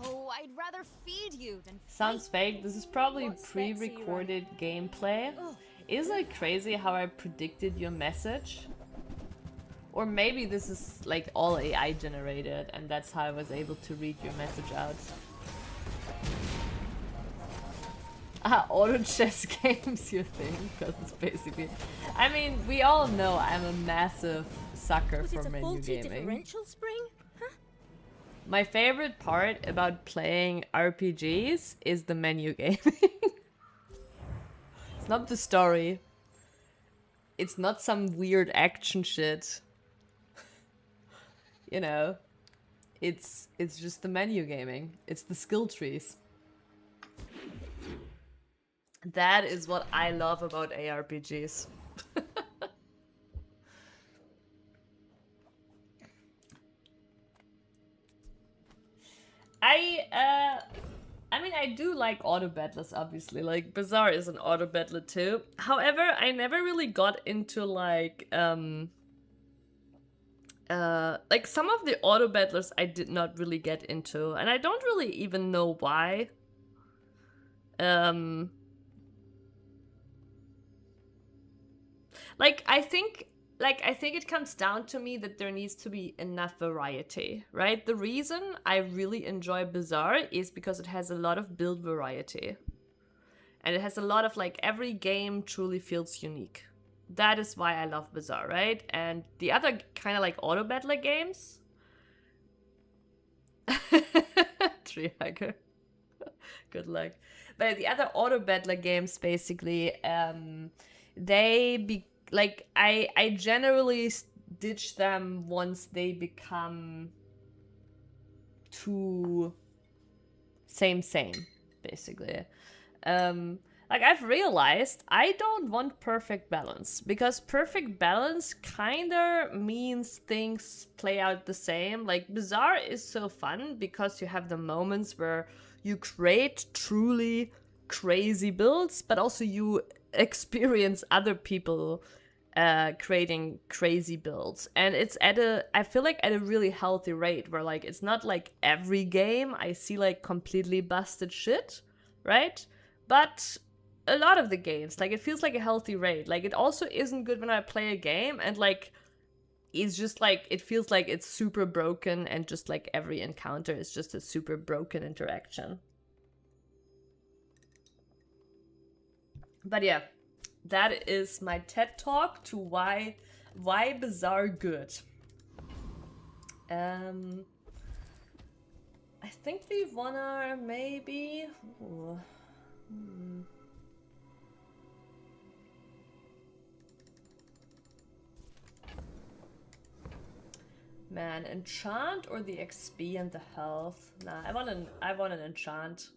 Oh, I'd rather feed you than Sounds fake. This is probably pre-recorded gameplay. Is it crazy how I predicted your message? Or maybe this is like all AI generated and that's how I was able to read your message out. Auto chess games, you think? Because it's basically... I mean, we all know I'm a massive sucker for menu gaming. Differential spring? Huh? My favorite part about playing RPGs is the menu gaming. It's not the story. It's not some weird action shit. You know, it's just the menu gaming. It's the skill trees. That is what I love about ARPGs. I mean, I do like auto battlers, obviously. Like, Bazaar is an auto battler too. However, I never really got into like some of the auto battlers I did not really get into, and I don't really even know why. I think it comes down to me that there needs to be enough variety, right? The reason I really enjoy Bazaar is because it has a lot of build variety. And it has a lot of, like, every game truly feels unique. That is why I love Bazaar, right? And the other kind of like auto battler games... Tree hugger. Good luck. But the other auto battler games, basically, I generally ditch them once they become too same, basically. Like, I've realized I don't want perfect balance, because perfect balance kinda means things play out the same. Like, Bazaar is so fun because you have the moments where you create truly crazy builds, but also you experience other people creating crazy builds. And it's I feel like at a really healthy rate, where like it's not like every game I see like completely busted shit, right? But a lot of the games, like, it feels like a healthy rate. Like, it also isn't good when I play a game and like it's just like, it feels like it's super broken and just like every encounter is just a super broken interaction. But yeah, that is my TED talk to why Bazaar good. I think we wanna maybe... Ooh. Man, enchant or the XP and the health? Nah, I want an enchant.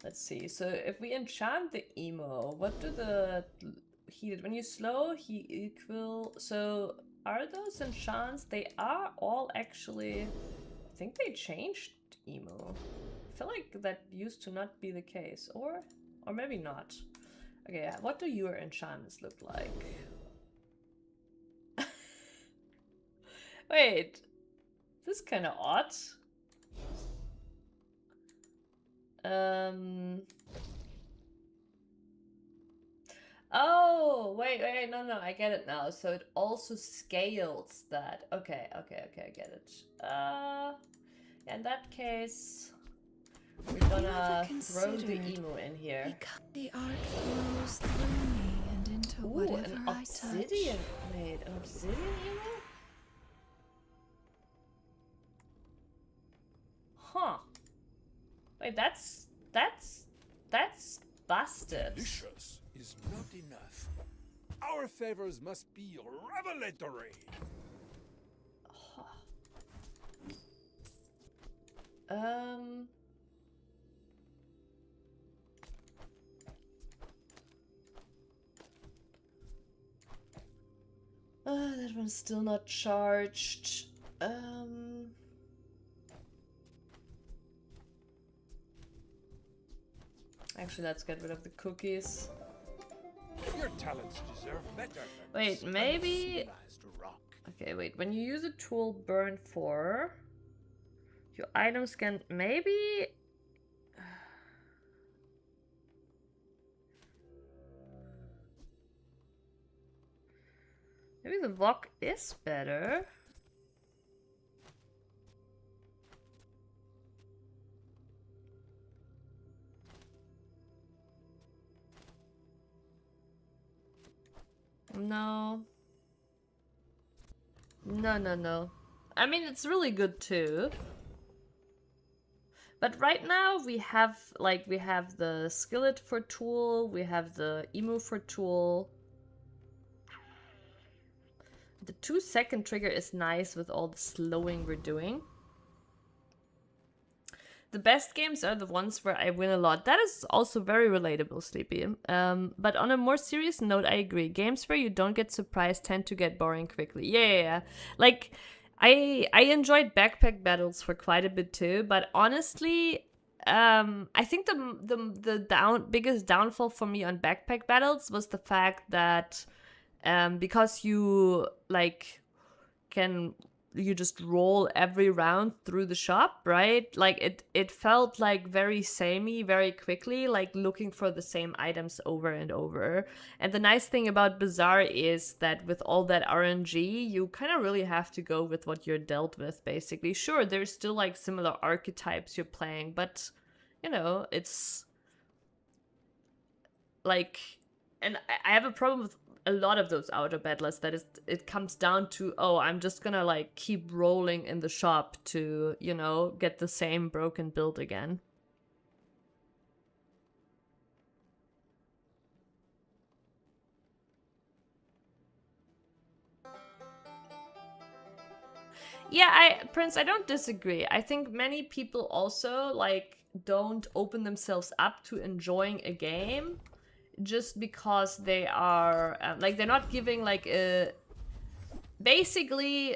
Let's see. So if we enchant the emo, what do the heated when you slow he equal? So are those enchants? They are all actually. I think they changed emo. I feel like that used to not be the case, or maybe not. Okay, what do your enchantments look like? Wait, this is kind of odd. Oh, wait, no, I get it now. So it also scales that. Okay, I get it. In that case, we're gonna throw the emo in here. The art flows through me and into whatever an I obsidian. touch. Wait, an obsidian emo? Huh. Wait, that's busted. Delicious is not enough. Our favors must be revelatory. That one's still not charged. Actually, let's get rid of the cookies. Your talents deserve better. Wait, maybe... Okay, wait. When you use a tool burn 4, your items can... Maybe... Maybe the lock is better. No. No. I mean, it's really good too. But right now we have the skillet for tool, we have the emu for tool. The 2-second trigger is nice with all the slowing we're doing. The best games are the ones where I win a lot. That is also very relatable, Sleepy. But on a more serious note, I agree. Games where you don't get surprised tend to get boring quickly. Yeah. Like, I enjoyed backpack battles for quite a bit too. But honestly, I think the biggest downfall for me on backpack battles was the fact that because you you just roll every round through the shop, right? Like it felt like very samey very quickly, like looking for the same items over and over. And the nice thing about Bazaar is that with all that RNG, you kind of really have to go with what you're dealt with, basically. Sure, there's still like similar archetypes you're playing, but you know, it's like, and I have a problem with a lot of those auto battlers that it comes down to, oh, I'm just gonna like keep rolling in the shop to, you know, get the same broken build again. Yeah, Prince, I don't disagree. I think many people also like don't open themselves up to enjoying a game just because they are like, they're not giving like a, basically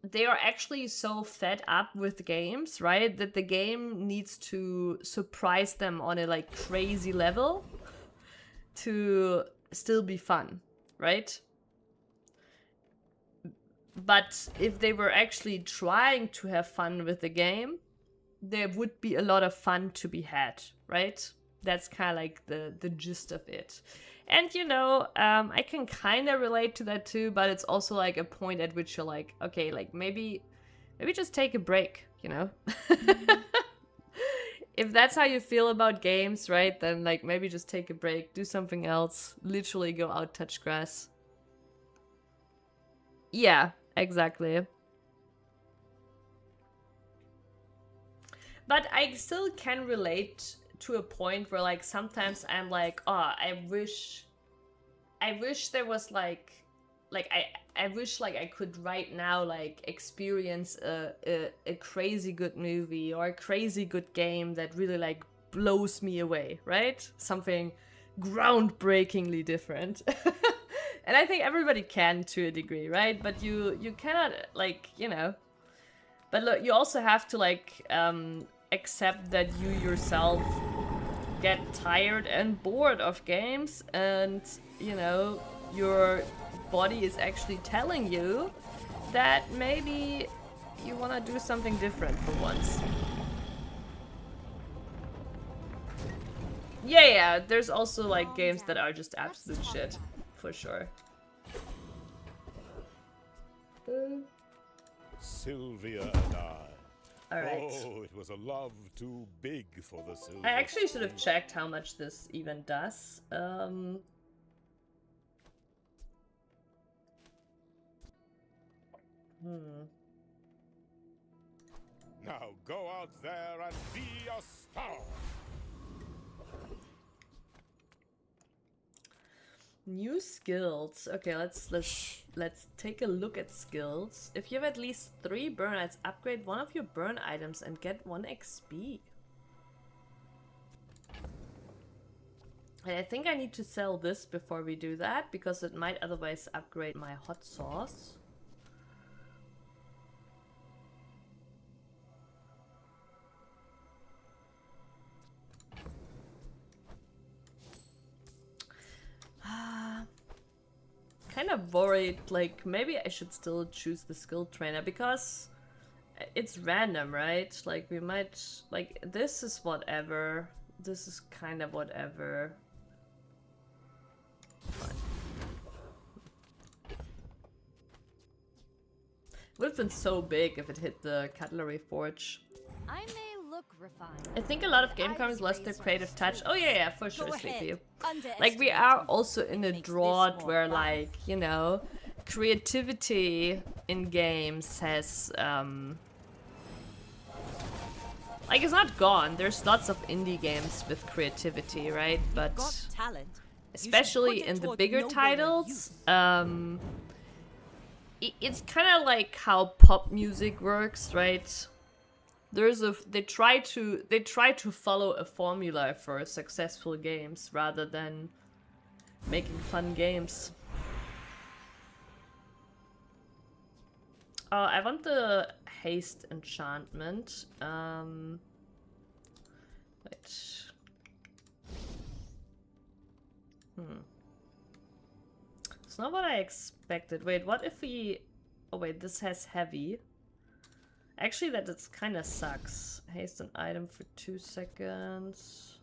they are actually so fed up with games, right, that the game needs to surprise them on a like crazy level to still be fun, right? But if they were actually trying to have fun with the game, there would be a lot of fun to be had, right? That's kind of like the gist of it. And, you know, I can kind of relate to that too, but it's also like a point at which you're like, okay, like maybe just take a break, you know? If that's how you feel about games, right, then like maybe just take a break, do something else, literally go out, touch grass. Yeah, exactly. But I still can relate to a point where like sometimes I'm like, oh, I wish there was like I wish like I could right now like experience a crazy good movie or a crazy good game that really like blows me away, right? Something groundbreakingly different. And I think everybody can to a degree, right? But you cannot like, you know. But look, you also have to like accept that you yourself get tired and bored of games, and you know, your body is actually telling you that maybe you want to do something different for once. Yeah, there's also like games that are just absolute shit, for sure. Sylvia and I. Alright. Oh, it was a love too big for the silver. I actually should have checked how much this even does. Now go out there and be a star. New skills. Okay, let's take a look at skills. If you have at least 3 burn items, upgrade one of your burn items and get 1 XP. And I think I need to sell this before we do that, because it might otherwise upgrade my hot sauce. Kind of worried, like, maybe I should still choose the skill trainer, because it's random, right? Like, we might, like, this is whatever. This is kind of whatever. Fine. Would have been so big if it hit the cutlery forge. I may look refined. I think a lot of game companies lost their creative touch. Oh yeah, for sure, Sleepy. Underestimate Like, we are also in a drought where, like, you know, creativity in games has, like, it's not gone. There's lots of indie games with creativity, right? But especially in the bigger titles, it's kind of like how pop music works, right? They try to follow a formula for successful games rather than making fun games. I want the haste enchantment. Wait. It's not what I expected. Wait, what if we... Oh wait, this has heavy. Actually, that kind of sucks. Haste an item for 2 seconds.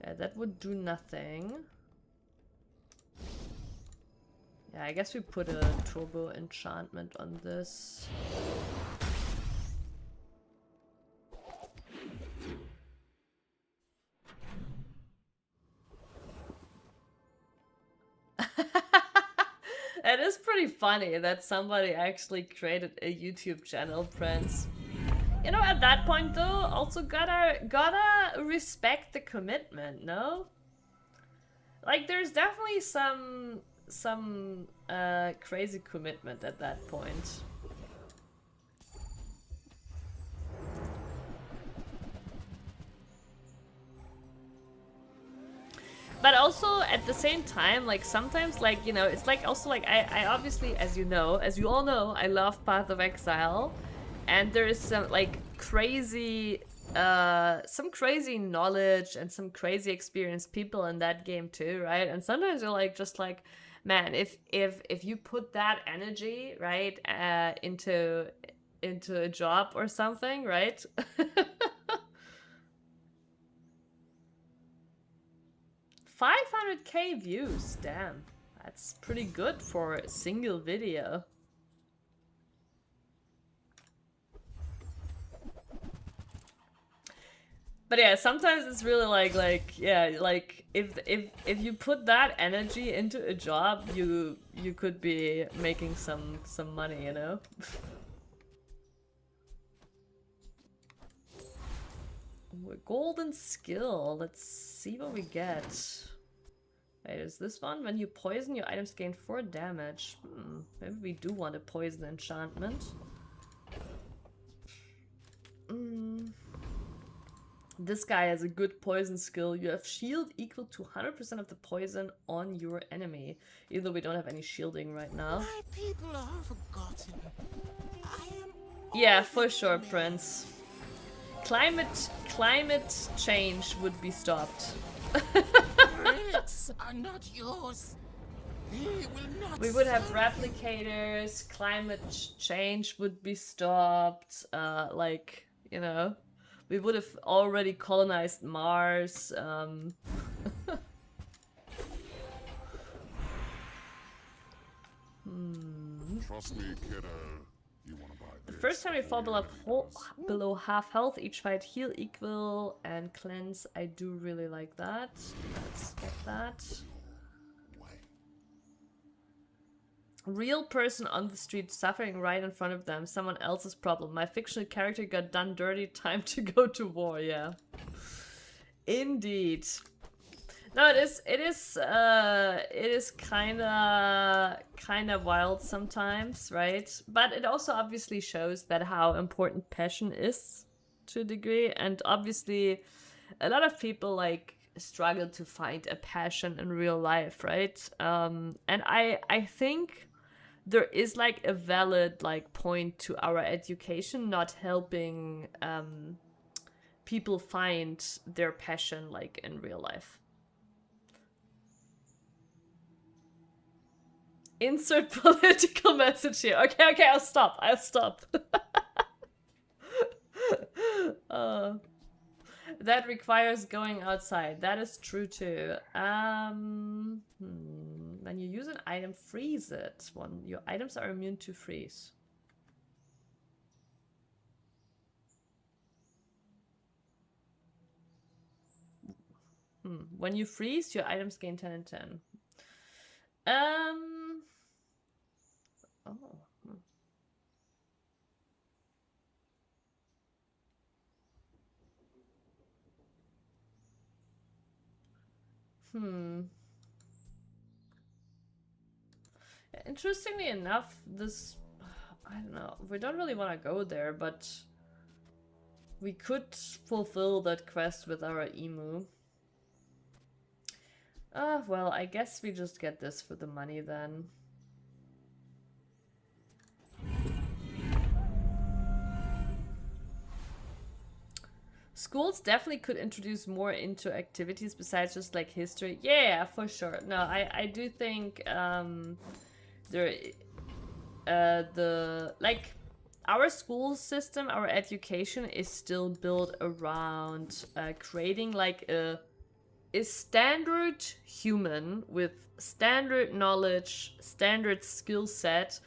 Yeah, that would do nothing. Yeah, I guess we put a turbo enchantment on this. It is pretty funny that somebody actually created a YouTube channel, Prince. You know, at that point though, also gotta respect the commitment, no? Like, there's definitely some crazy commitment at that point. But also, at the same time, like, sometimes, like, you know, it's like, also, like, I obviously, as you know, as you all know, I love Path of Exile. And there is some, like, crazy, some crazy knowledge and some crazy experienced people in that game too, right? And sometimes you're, like, just like, man, if you put that energy, right, into a job or something, right? 500k views, damn. That's pretty good for a single video. But yeah, sometimes it's really like yeah, like if you put that energy into a job, you could be making some money, you know? Golden skill. Let's see what we get. Wait, is this one? When you poison, your items gain 4 damage. Maybe we do want a poison enchantment. This guy has a good poison skill. You have shield equal to 100% of the poison on your enemy. Even though we don't have any shielding right now. My people are forgotten. Yeah, for sure, Prince. Climate change would be stopped. Relics are not yours. They will not. We would have replicators. Climate change would be stopped. Like, you know, we would have already colonized Mars. Trust me, kiddo. You wanna buy The first time we fall below half health, each fight heal equal and cleanse. I do really like that. Let's get that. Real person on the street suffering right in front of them. Someone else's problem. My fictional character got done dirty. Time to go to war. Yeah. Indeed. No, it is kind of wild sometimes, right? But it also obviously shows that how important passion is to a degree, and obviously a lot of people like struggle to find a passion in real life, right? And I think there is like a valid like point to our education not helping people find their passion like in real life. Insert political message here. Okay, I'll stop. That requires going outside. That is true too. When you use an item, freeze it. Your items are immune to freeze. When you freeze, your items gain 10 and 10. Interestingly enough, this... I don't know. We don't really want to go there, but... we could fulfill that quest with our emu. Well, I guess we just get this for the money then. Schools definitely could introduce more into activities besides just like history. Yeah, for sure. No, I do think our school system, our education is still built around creating like a standard human with standard knowledge, standard skill set,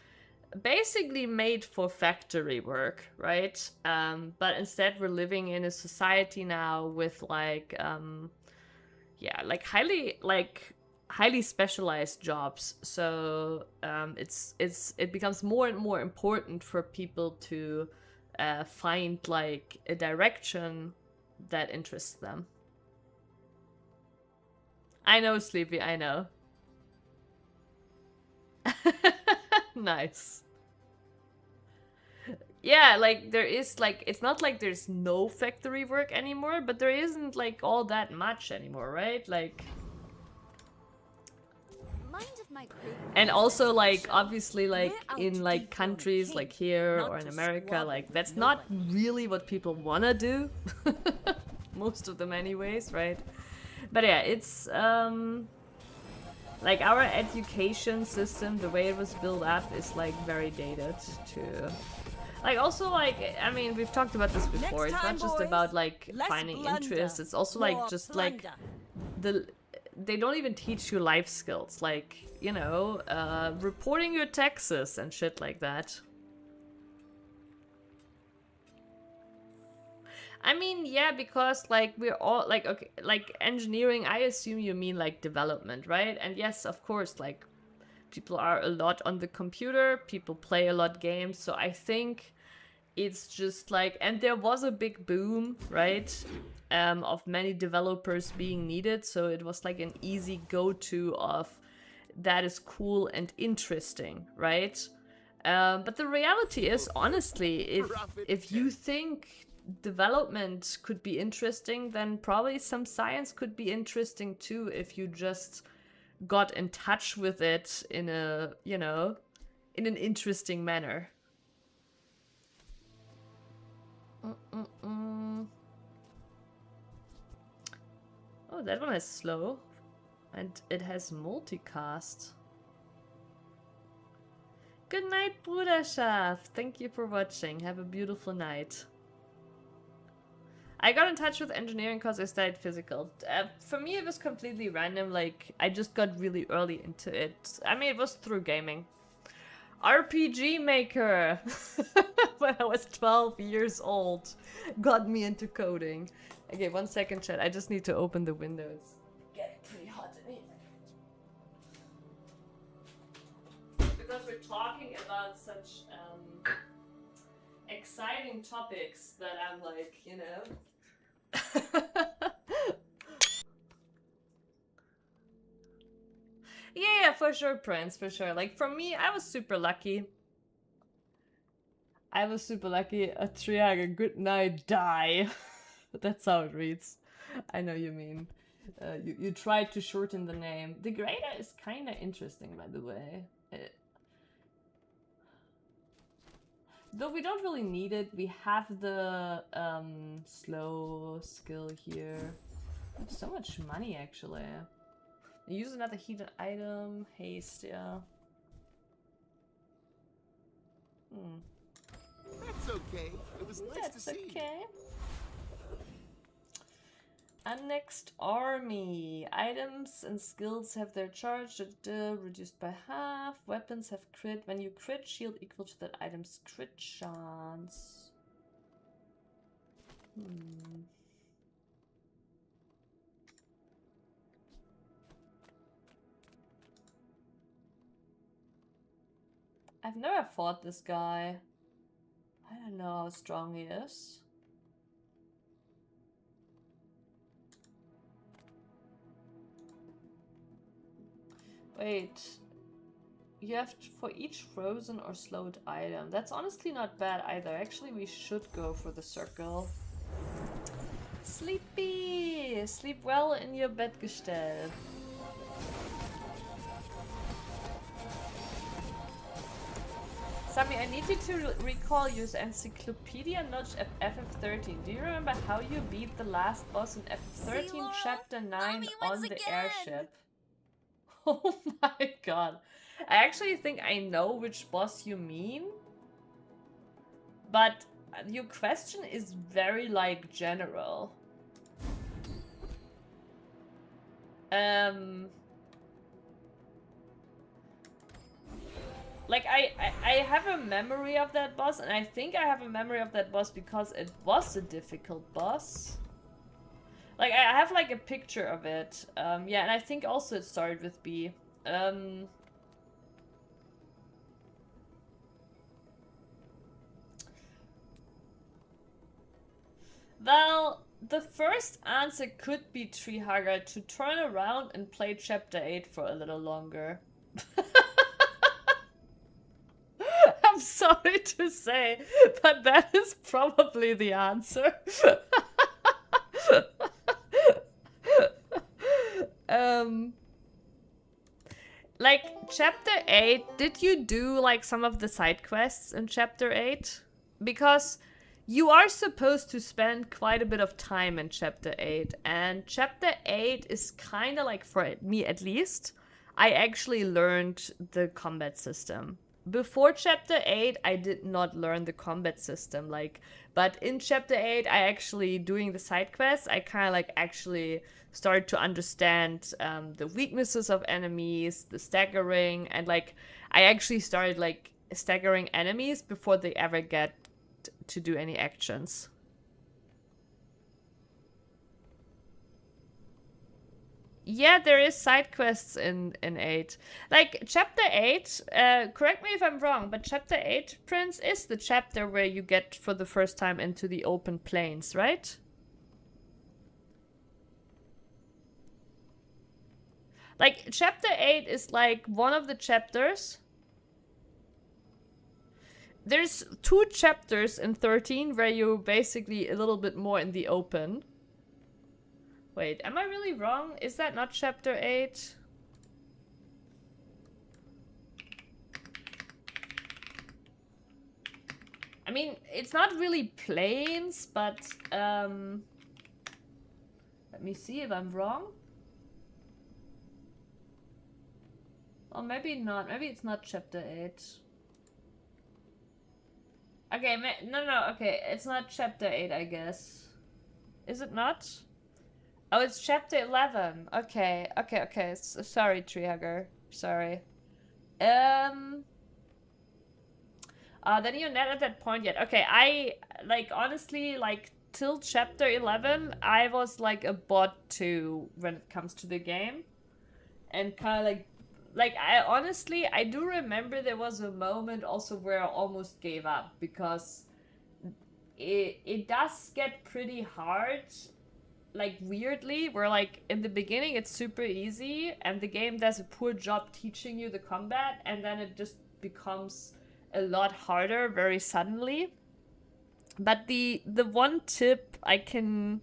basically made for factory work, right? But instead we're living in a society now with like highly specialized jobs. So it becomes more and more important for people to find like a direction that interests them. I know, Sleepy, I know. Nice. Yeah, like there is like, it's not like there's no factory work anymore, but there isn't like all that much anymore, right? Like, and also like obviously like in like countries like here or in America, like that's not really what people wanna do. Most of them anyways, right? But yeah, it's like our education system, the way it was built up is like very dated to like, also like, I mean, we've talked about this before. It's not just about like finding interest, it's also like just like they don't even teach you life skills, like, you know, reporting your taxes and shit like that. I mean, yeah, because like we're all like, okay, like engineering, I assume you mean like development, right? And yes, of course, like people are a lot on the computer, people play a lot games, so I think it's just like, and there was a big boom, right? Of many developers being needed, so it was like an easy go-to of that is cool and interesting, right? But the reality is, honestly, if you think development could be interesting, then probably some science could be interesting too if you just got in touch with it in a, you know, in an interesting manner. Oh, that one is slow. And it has multicast. Good night, Bruderschaft. Thank you for watching. Have a beautiful night. I got in touch with engineering because I studied physical. For me, it was completely random. Like, I just got really early into it. I mean, it was through gaming. RPG Maker! When I was 12 years old. Got me into coding. Okay, 1 second, chat. I just need to open the windows. Getting pretty hot in here. Because we're talking about such exciting topics that I'm like, you know. Yeah, for sure, Prince, for sure. Like, for me, I was super lucky. I was super lucky. A triaga, good night, die. That's how it reads. I know you mean. You tried to shorten the name. Degrader is kind of interesting, by the way. Though we don't really need it. We have the slow skill here. We have so much money, actually. Use another heated item. Haste, yeah. That's okay. It was nice to see. That's okay. Annexed army. Items and skills have their charge reduced by half. Weapons have crit. When you crit, shield equal to that item's crit chance. I've never fought this guy. I don't know how strong he is. Wait. You have to, for each frozen or slowed item. That's honestly not bad either. Actually, we should go for the circle. Sleepy! Sleep well in your Bettgestell. Sami, I need you to recall use Encyclopedia Notch FF13. Do you remember how you beat the last boss in FF13 Chapter 9 on the airship? Oh my god. I actually think I know which boss you mean. But your question is very, like, general. Like, I have a memory of that boss, and I think I have a memory of that boss because it was a difficult boss. Like, I have, like, a picture of it. Yeah, and I think also it started with B. Well, the first answer could be Treehugger, to turn around and play Chapter 8 for a little longer. I'm sorry to say, but that is probably the answer. Like, Chapter 8, did you do, like, some of the side quests in Chapter 8? Because you are supposed to spend quite a bit of time in Chapter 8, and Chapter 8 is kind of like, for me at least, I actually learned the combat system. Before Chapter 8, I did not learn the combat system, like, but in Chapter 8, I actually, doing the side quests, I kind of, like, actually started to understand the weaknesses of enemies, the staggering, and, like, I actually started, like, staggering enemies before they ever get to do any actions. Yeah, there is side quests in 8. Like, Chapter 8, correct me if I'm wrong, but Chapter 8, Prince, is the chapter where you get for the first time into the open plains, right? Like, Chapter 8 is like one of the chapters. There's 2 chapters in 13 where you're basically a little bit more in the open. Wait, am I really wrong? Is that not Chapter 8? I mean, it's not really plains, but let me see if I'm wrong. Well, maybe not. Maybe it's not Chapter 8. Okay, no, okay. It's not Chapter 8, I guess. Is it not? Oh, it's Chapter 11. Okay. Sorry, Treehugger. Sorry. Then you're not at that point yet. Okay, I, like, honestly, like, till Chapter 11, I was, like, a bot too when it comes to the game. And kind of, like, like, I honestly, I do remember there was a moment also where I almost gave up, because it does get pretty hard, like, weirdly, where, like, in the beginning it's super easy, and the game does a poor job teaching you the combat, and then it just becomes a lot harder very suddenly. But the one tip I can,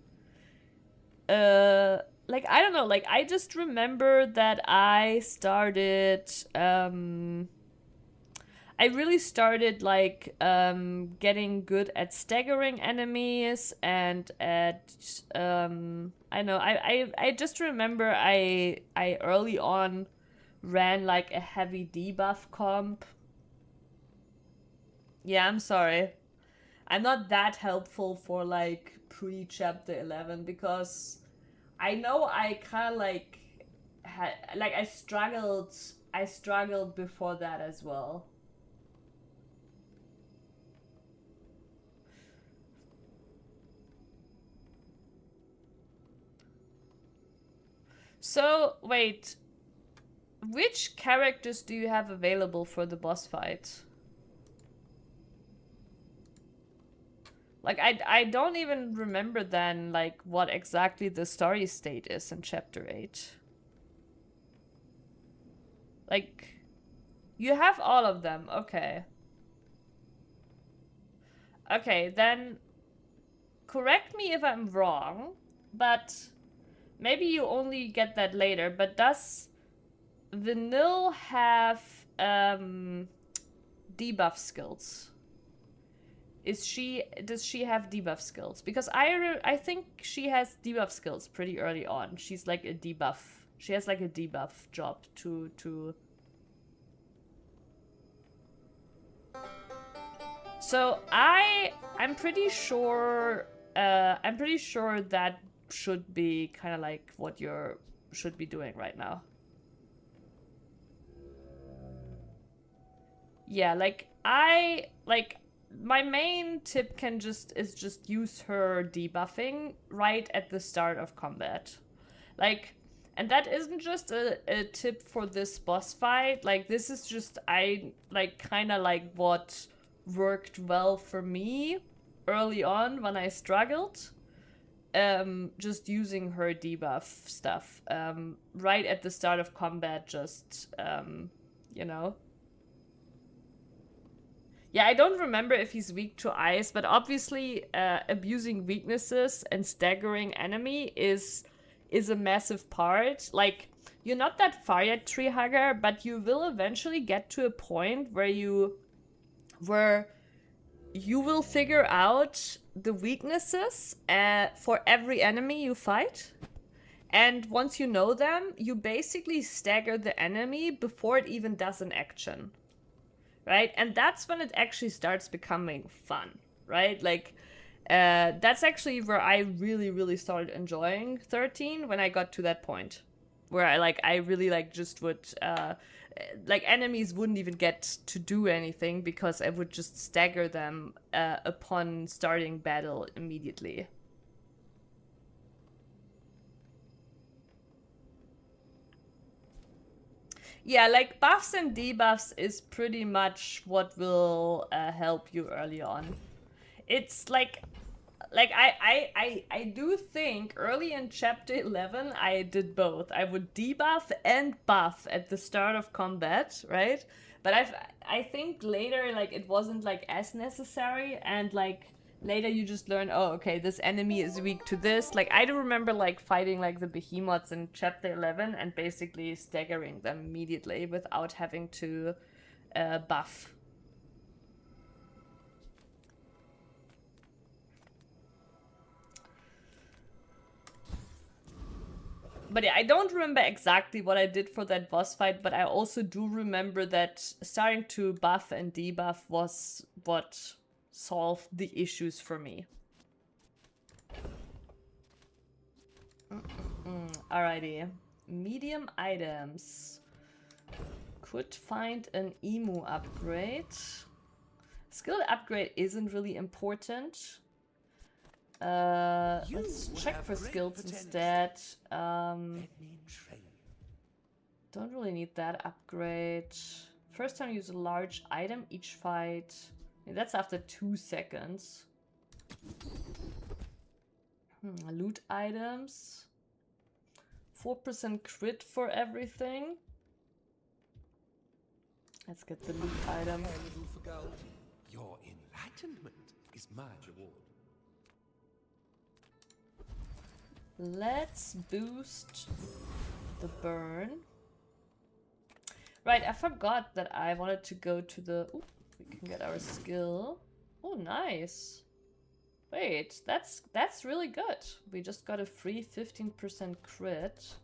like, I don't know, like, I just remember that I started, I really started, like, getting good at staggering enemies and at, I know, I just remember I early on ran, like, a heavy debuff comp. Yeah, I'm sorry. I'm not that helpful for, like, pre-chapter 11, because I know I kind of, like, I struggled before that as well. So, wait. Which characters do you have available for the boss fight? Like, I don't even remember then, like, what exactly the story state is in chapter 8. Like, you have all of them, okay. Okay, then correct me if I'm wrong, but maybe you only get that later, but does Vanille have debuff skills? Does she have debuff skills? Because I think she has debuff skills pretty early on. She's like a debuff. She has like a debuff job to So I'm pretty sure that should be kind of like what you should be doing right now. Yeah, like my main tip is just use her debuffing right at the start of combat. Like, and that isn't just a tip for this boss fight. Like, this is just, kind of like what worked well for me early on when I struggled. Just using her debuff stuff right at the start of combat, just, you know. Yeah, I don't remember if he's weak to ice, but obviously abusing weaknesses and staggering enemy is a massive part. Like, you're not that far yet, Tree Hugger, but you will eventually get to a point where you will figure out the weaknesses for every enemy you fight. And once you know them, you basically stagger the enemy before it even does an action. Right? And that's when it actually starts becoming fun, right? Like, that's actually where I really, really started enjoying 13, when I got to that point. Where I really, just would, enemies wouldn't even get to do anything, because I would just stagger them upon starting battle immediately. Yeah, like, buffs and debuffs is pretty much what will help you early on. It's like I do think early in chapter 11 I did both. I would debuff and buff at the start of combat, right? But I think later, like, it wasn't like as necessary, and like later you just learn, oh, okay, this enemy is weak to this. Like, I do remember like fighting like the behemoths in chapter 11 and basically staggering them immediately without having to buff. But yeah, I don't remember exactly what I did for that boss fight, but I also do remember that starting to buff and debuff was what solved the issues for me. Alrighty. Medium items. Could find an emu upgrade. Skill upgrade isn't really important. Let's check for skills instead. Don't really need that upgrade. First time use a large item each fight. That's after 2 seconds. Loot items. 4% crit for everything. Let's get the loot item. Your enlightenment is my reward. Let's boost the burn. Right, I forgot that I wanted to go to the... Ooh, we can get our skill. Oh, nice. Wait, that's really good. We just got a free 15% crit.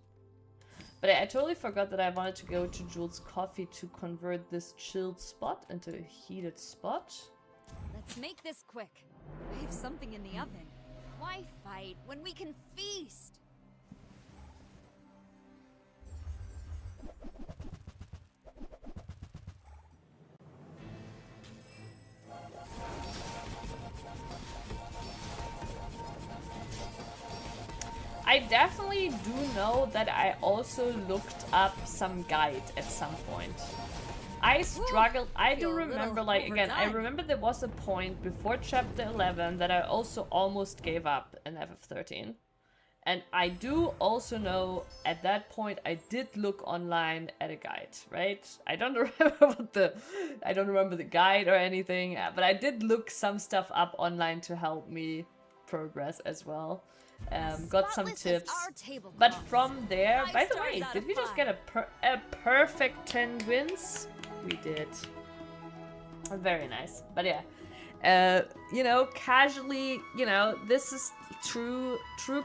But I totally forgot that I wanted to go to Jules' Coffee to convert this chilled spot into a heated spot. Let's make this quick. I have something in the oven. Why fight when we can feast? I definitely do know that I also looked up some guide at some point. I struggled. I do remember, like, again, I remember there was a point before chapter 11 that I also almost gave up in FF13. And I do also know at that point I did look online at a guide, right? I don't remember the guide or anything, but I did look some stuff up online to help me progress as well. Got some tips, but from there, by the way, did we just get a perfect 10 wins? We did. Very nice. But yeah, you know, casually, you know, this is true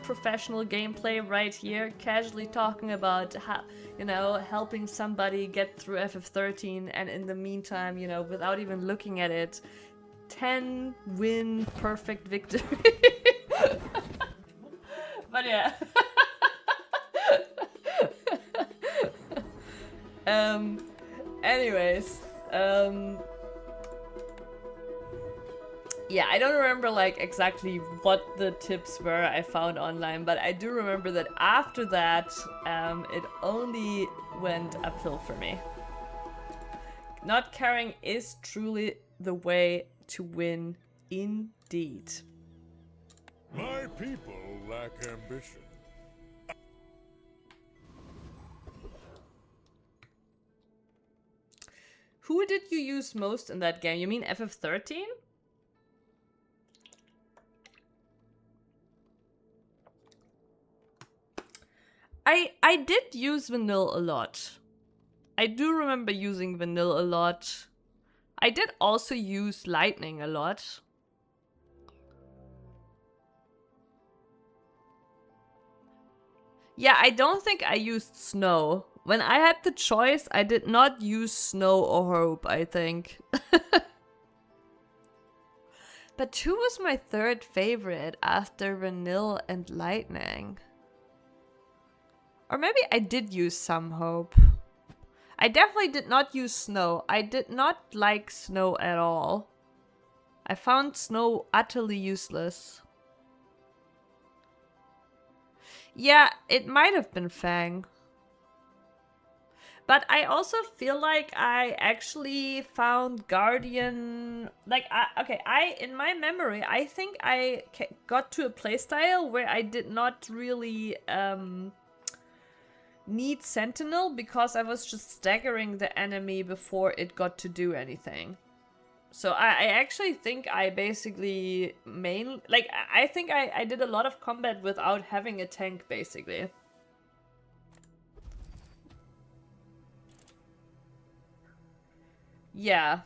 professional gameplay right here. Casually talking about how, you know, helping somebody get through FF13, and in the meantime, you know, without even looking at it, 10 win perfect victory. But yeah. Anyways, yeah, I don't remember like exactly what the tips were I found online, but I do remember that after that, it only went uphill for me. Not caring is truly the way to win, indeed. My people lack ambition. Who did you use most in that game? You mean FF13? I did use Vanille a lot. I do remember using Vanille a lot. I did also use Lightning a lot. Yeah, I don't think I used Snow. When I had the choice, I did not use Snow or Hope, I think. But who was my third favorite after Vanille and Lightning? Or maybe I did use some Hope. I definitely did not use Snow. I did not like Snow at all. I found Snow utterly useless. Yeah, it might have been Fang. But I also feel like I actually found Guardian... Like, in my memory, I think I got to a playstyle where I did not really need Sentinel because I was just staggering the enemy before it got to do anything. So I actually think I basically I think I did a lot of combat without having a tank, basically. Yeah.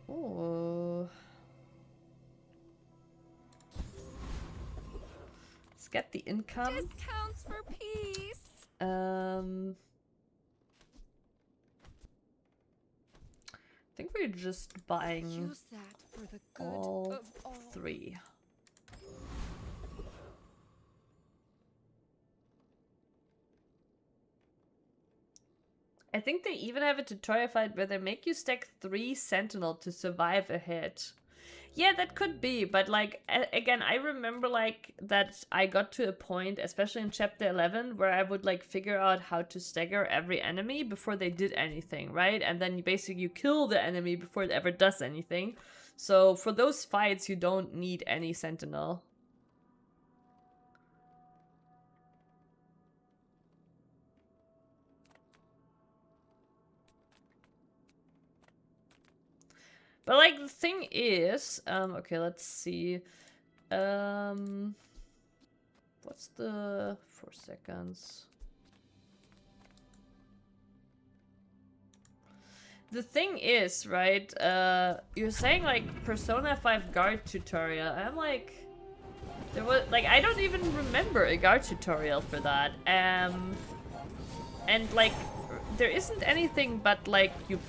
Oh. Let's get the income. Discounts for peace. I think we're just buying Use that for the good all of all. 3. I think they even have a tutorial fight where they make you stack 3 Sentinel to survive a hit. Yeah, that could be, but like again, I remember like that I got to a point, especially in chapter 11, where I would like figure out how to stagger every enemy before they did anything, right? And then you kill the enemy before it ever does anything. So for those fights, you don't need any sentinel. But like the thing is, okay, let's see. What's the 4 seconds? The thing is, right, you're saying like Persona 5 guard tutorial. I'm like, there was like, I don't even remember a guard tutorial for that. And like, there isn't anything but like you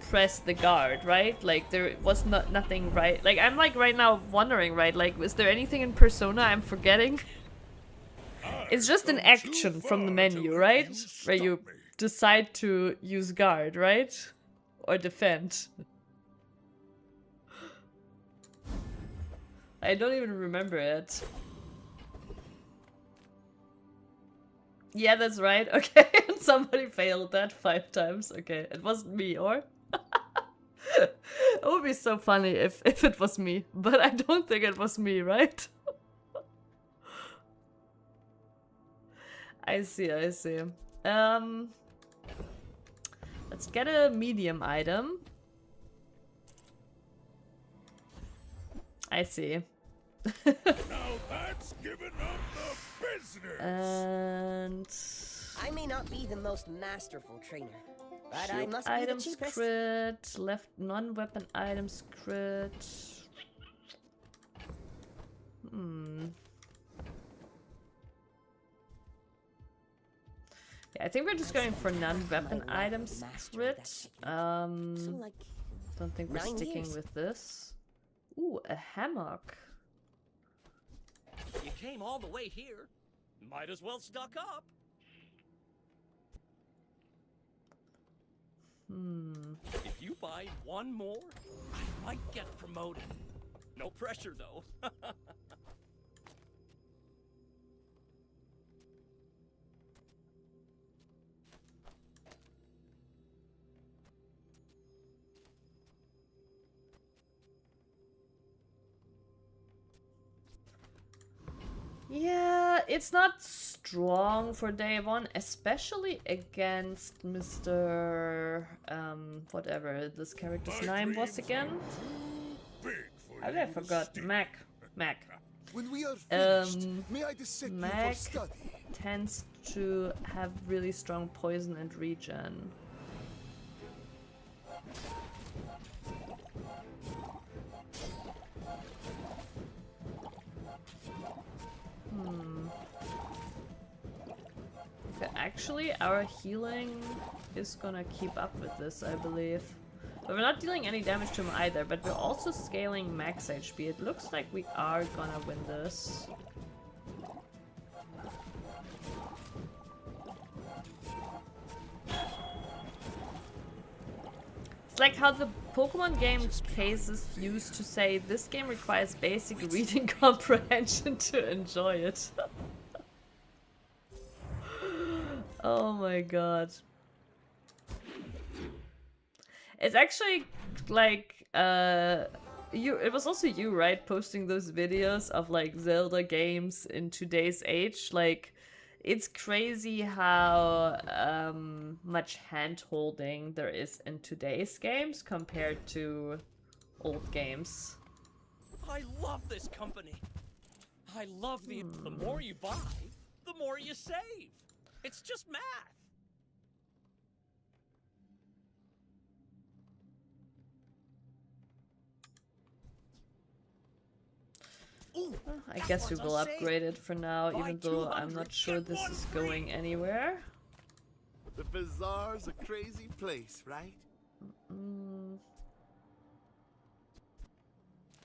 press the guard, right? Like there was nothing, right? Like I'm like right now wondering, right? Like, is there anything in Persona I'm forgetting? It's just an action from the menu, right? Where you decide to use guard, right? Or defend. I don't even remember it. Yeah, that's right. Okay, somebody failed that 5 times. Okay, it wasn't me, or? It would be so funny if it was me, but I don't think it was me, right? I see, I see. Let's get a medium item. I see. Now that's giving up the business. And I may not be the most masterful trainer, but I shield must be the items cheapest. crit, left non-weapon items crit. Yeah, I think we're just going for non-weapon items crit. Don't think we're sticking with this. Ooh, a hammock. You came all the way here. Might as well stock up. If you buy one more, I might get promoted. No pressure, though. Yeah, it's not strong for day 1, especially against Mr. Whatever this character's name was again. I forgot. Mac. When we are finished, may I dissect you Mac for study? tends to have really strong poison and regen. Okay, actually, our healing is gonna keep up with this, I believe. But we're not dealing any damage to him either, but we're also scaling max HP. It looks like we are gonna win this. It's like how the Pokemon game cases used to say this game requires basic reading comprehension to enjoy it. Oh my god. It's actually like it was also you, right, posting those videos of like Zelda games in today's age. Like, it's crazy how much hand-holding there is in today's games compared to old games. I love this company. I love the more you buy, the more you save. It's just math. I guess we will upgrade it for now, even though I'm not sure this is going anywhere. The Bazaar's a crazy place, right?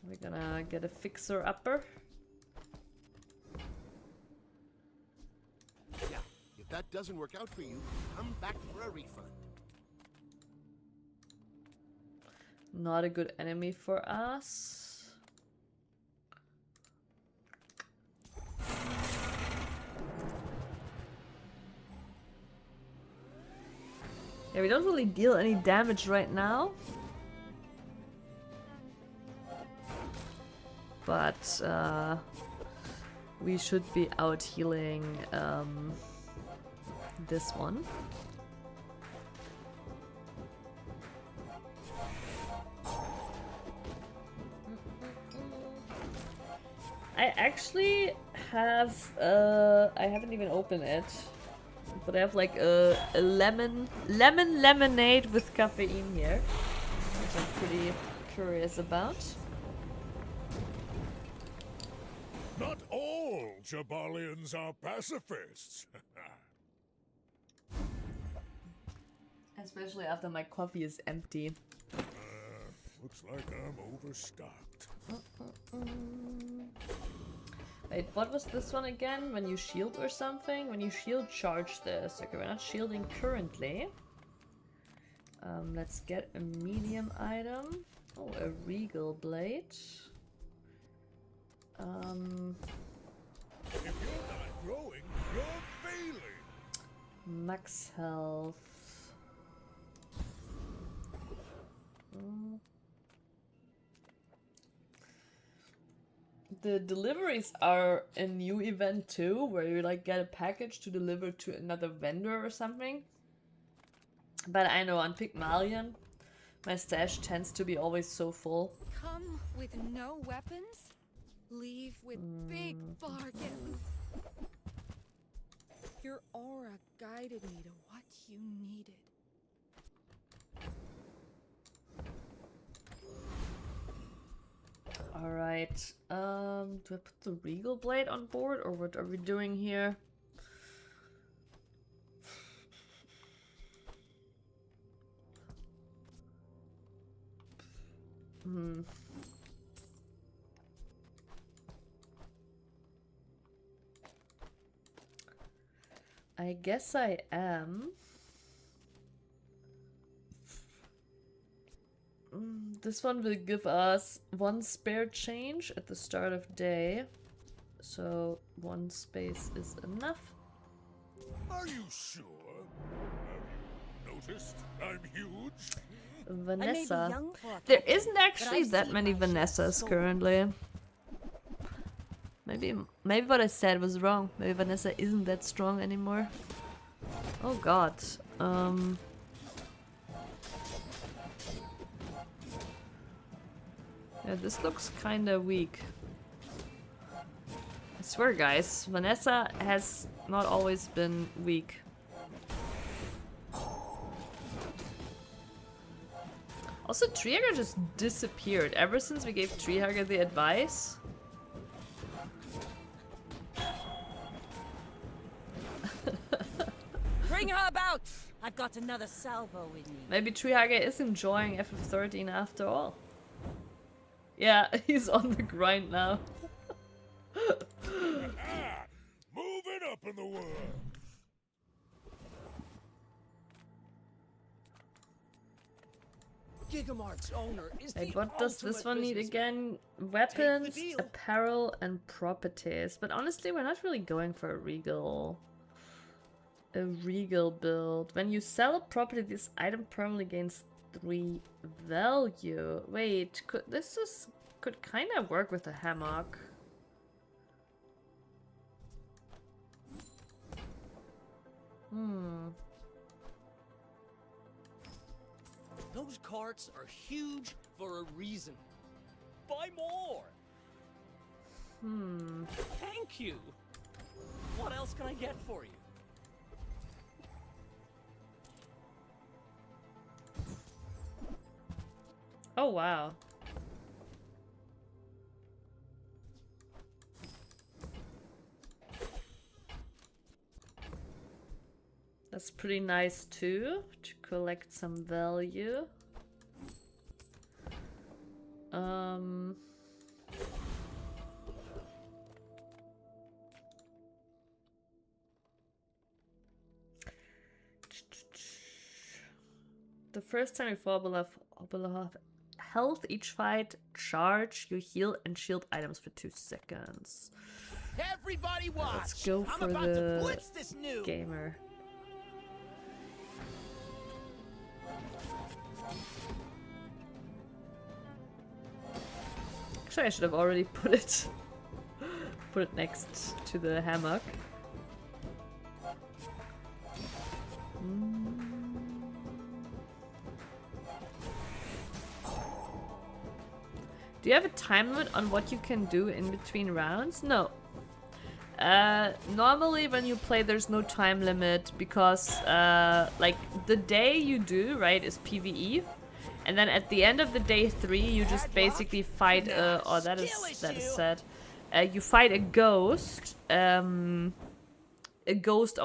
We're gonna get a fixer-upper. Yeah, if that doesn't work out for you, come back for a refund. Not a good enemy for us. Yeah, we don't really deal any damage right now. But we should be out healing this one. I actually have I haven't even opened it, but I have like a lemon lemonade with caffeine here, which I'm pretty curious about. Not all Jabalians are pacifists. Especially after my coffee is empty. Looks like I'm overstocked. Wait, what was this one again? When you shield or something? When you shield, charge this. Okay, we're not shielding currently. Let's get a medium item. Oh, a regal blade. If you're not growing, you're failing. Max health. The deliveries are a new event too, where you like get a package to deliver to another vendor or something. But I know on Pygmalion, my stash tends to be always so full. Come with no weapons, leave with big bargains. Your aura guided me to what you needed. Alright, do I put the regal blade on board, or what are we doing here? I guess I am. This one will give us 1 spare change at the start of day. So 1 space is enough. Are you sure? Have you noticed I'm huge? Vanessa. There isn't actually that many Vanessas currently. Maybe what I said was wrong. Maybe Vanessa isn't that strong anymore. Oh god. Yeah, this looks kinda weak. I swear guys, Vanessa has not always been weak. Also, Treehugger just disappeared ever since we gave Treehugger the advice. Bring her about! I've got another salvo with me. Maybe Treehugger is enjoying FF13 after all. Yeah, he's on the grind now. Moving up in the world. Gigamart's owner is Like, the what does this ultimate one need businessman. again? Weapons, deal. apparel, and properties. But honestly, we're not really going for a regal build. When you sell a property, this item permanently gains 3 value. Wait, could kind of work with a hammock. Those carts are huge for a reason. Buy more. Thank you. What else can I get for you? Oh wow. That's pretty nice too, to collect some value. The first time you fall below health each fight, charge, you heal and shield items for 2 seconds. Everybody watch. Let's go I'm for about to the blitz this new. gamer. Actually, I should have already put it next to the hammock. Do you have a time limit on what you can do in between rounds? No. Normally when you play there's no time limit because like the day you do, right, is PvE. And then at the end of the day 3 you just basically fight oh that is sad. You fight a ghost of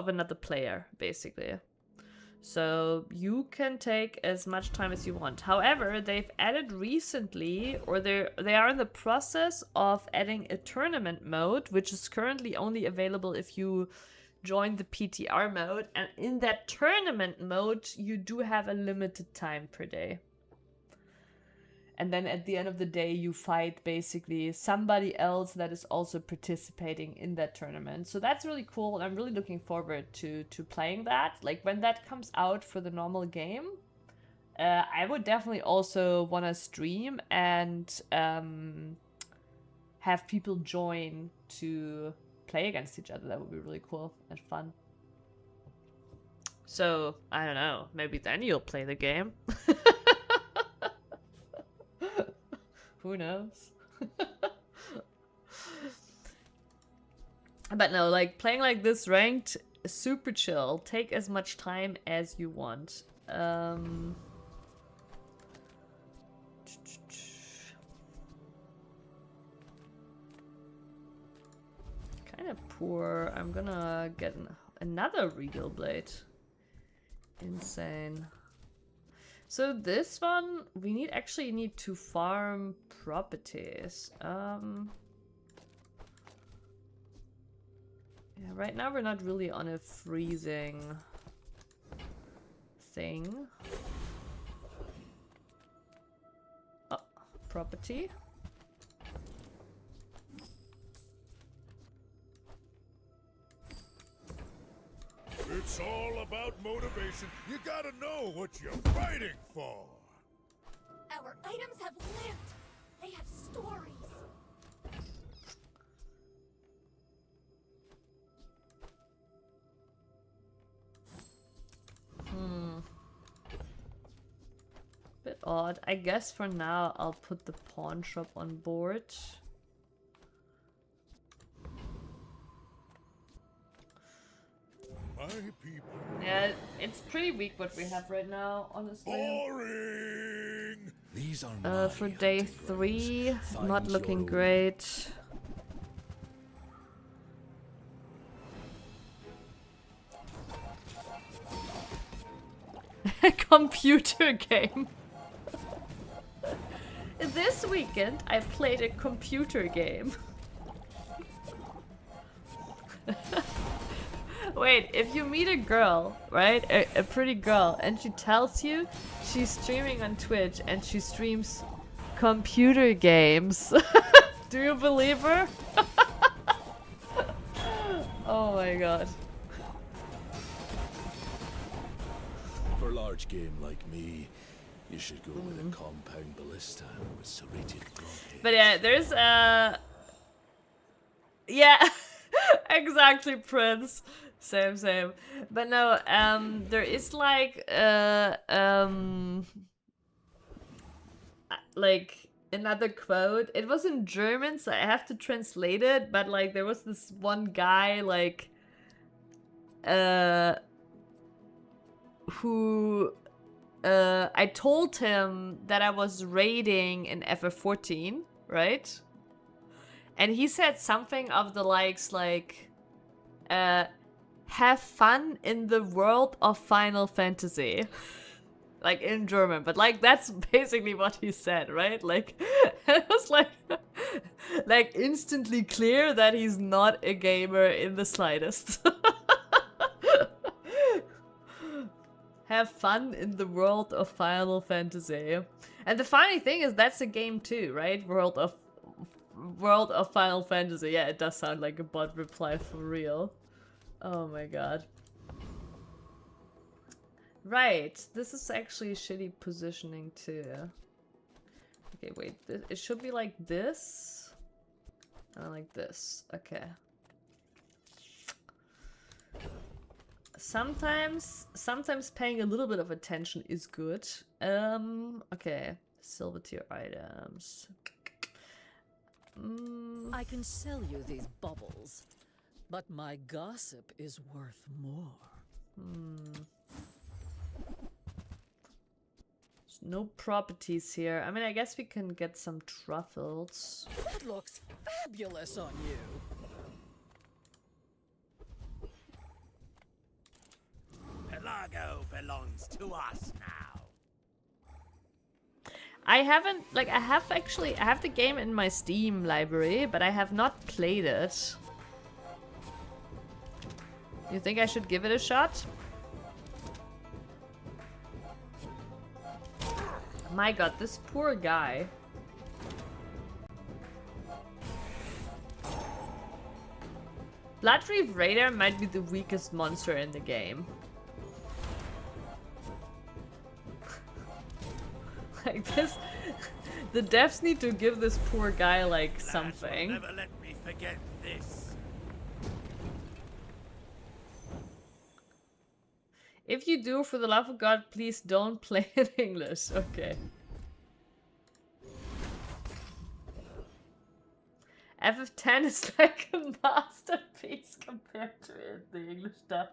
another player, basically. So you can take as much time as you want. However, they've added recently, or they are in the process of adding a tournament mode, which is currently only available if you join the PTR mode. And in that tournament mode, you do have a limited time per day. And then at the end of the day, you fight basically somebody else that is also participating in that tournament. So that's really cool. And I'm really looking forward to playing that. Like when that comes out for the normal game, I would definitely also want to stream and have people join to play against each other. That would be really cool and fun. So, I don't know. Maybe then you'll play the game. Who knows? But no, like playing like this ranked, super chill. Take as much time as you want. Kind of poor. I'm gonna get another Regal Blade. Insane. So this one, we actually need to farm properties. Yeah, right now we're not really on a freezing thing. Oh, property. It's all about motivation. You gotta know what you're fighting for. Our items have lived. They have stories. Bit odd. I guess for now I'll put the pawn shop on board. Yeah, it's pretty weak what we have right now, honestly. Boring. These are for day 3, not looking great. Computer game. This weekend I played a computer game. Wait, if you meet a girl, right, a pretty girl, and she tells you she's streaming on Twitch and she streams computer games, do you believe her? Oh my god. For a large game like me, you should go with a compound ballista with serrated blockade. But yeah, there's yeah, exactly, Prince. Same. But no, there is like another quote. It was in German, so I have to translate it, but like there was this one guy like who I told him that I was raiding in FF14, right? And he said something of the likes like have fun in the world of Final Fantasy. Like in German, but like that's basically what he said, right? Like it was like instantly clear that he's not a gamer in the slightest. Have fun in the world of Final Fantasy. And the funny thing is that's a game too, right? World of Final Fantasy. Yeah, it does sound like a bot reply for real. Oh my god. Right, this is actually shitty positioning too. Okay, wait. It should be like this. And like this. Okay. Sometimes paying a little bit of attention is good. Okay. Silver tier items. I can sell you these bubbles, but my gossip is worth more. There's no properties here. I mean, I guess we can get some truffles. That looks fabulous on you. Pelago belongs to us now. I haven't, like, I have the game in my Steam library, but I have not played it. You think I should give it a shot? My god, this poor guy. Bloodreef Raider might be the weakest monster in the game. Like this, the devs need to give this poor guy like something. Never let me forget this. If you do, for the love of God, please don't play in English. Okay. FF10 is like a masterpiece compared to it, the English dub.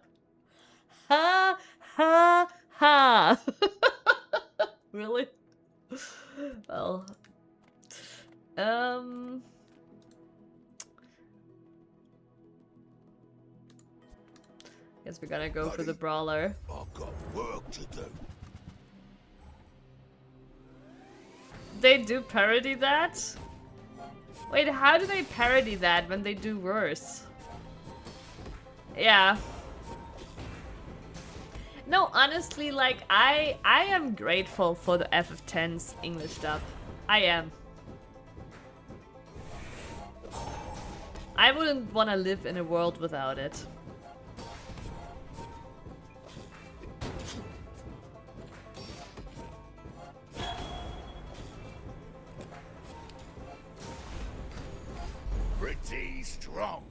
Ha ha ha. Really? Well, guess we're gonna go for the brawler. I've got work to do. They do parody that? Wait, how do they parody that when they do worse? Yeah. No, honestly, like, I am grateful for the FF10's English dub. I am. I wouldn't want to live in a world without it. Pretty strong.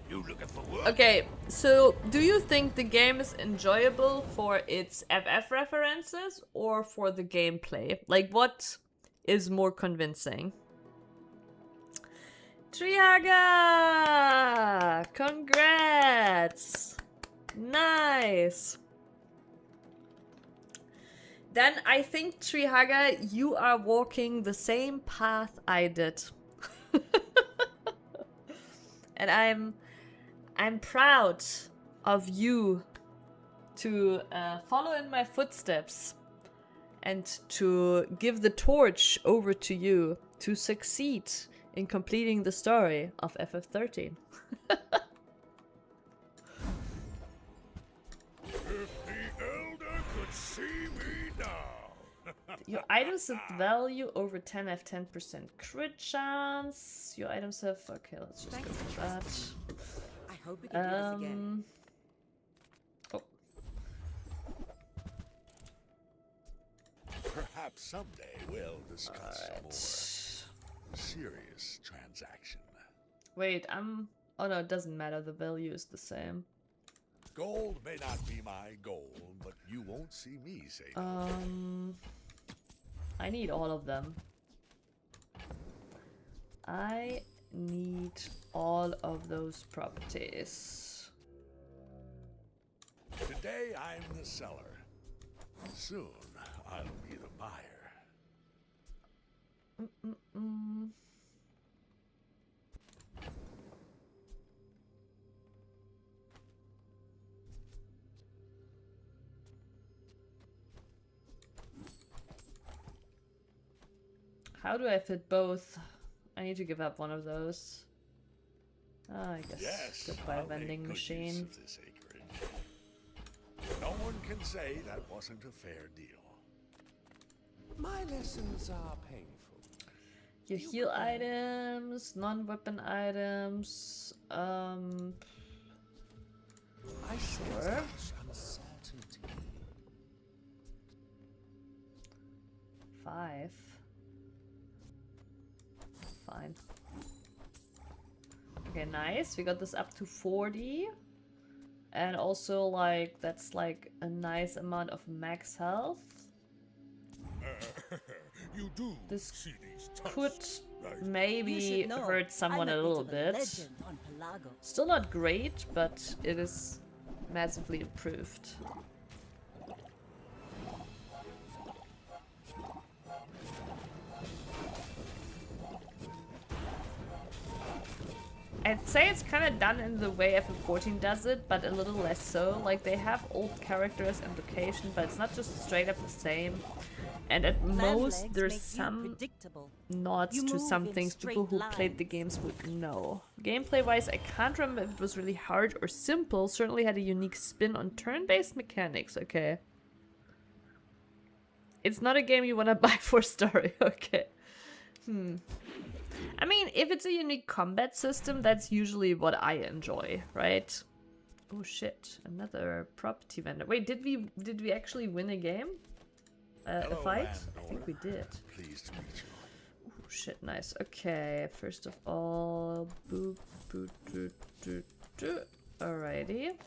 You looking for work? Okay, so do you think the game is enjoyable for its FF references or for the gameplay? Like, what is more convincing? Trihaga! Congrats! Nice! Then I think, Trihaga, you are walking the same path I did. And I'm proud of you to follow in my footsteps and to give the torch over to you to succeed in completing the story of FF13. If the elder could see me now. Your items have value over 10 have 10% crit chance. Your items have... Okay, let's just go for that. I hope we can do this again. Oh. Perhaps someday we'll discuss a more serious transaction. Wait, oh no, it doesn't matter. The value is the same. Gold may not be my goal, but you won't see me say no. I need all of them. I need all of those properties. Today I'm the seller. Soon I'll be the buyer. How do I fit both? I need to give up one of those. I guess Yes, goodbye I'll make vending good machine. use of this acreage. No one can say that wasn't a fair deal. My lessons are painful. Your heal items, non-weapon items. I sense Sure. much uncertainty. 5. fine. Okay, nice. We got this up to 40. And also, like, that's like a nice amount of max health. You do This see these could tusks, right? maybe hurt someone a little bit. Still not great, but it is massively improved. I'd say it's kind of done in the way FF14 does it, but a little less so. Like, they have old characters and location, but it's not just straight up the same. And at most, there's some nods to some things people who played the games would know. Gameplay-wise, I can't remember if it was really hard or simple. Certainly had a unique spin on turn-based mechanics, okay. It's not a game you want to buy for story, okay. I mean, if it's a unique combat system, that's usually what I enjoy, right? Oh shit, another property vendor. Wait, did we actually win a game? A fight? I think we did. Pleased to meet you. Oh shit, nice. Okay, first of all, boop, boop, boop, boop, boop. Alrighty.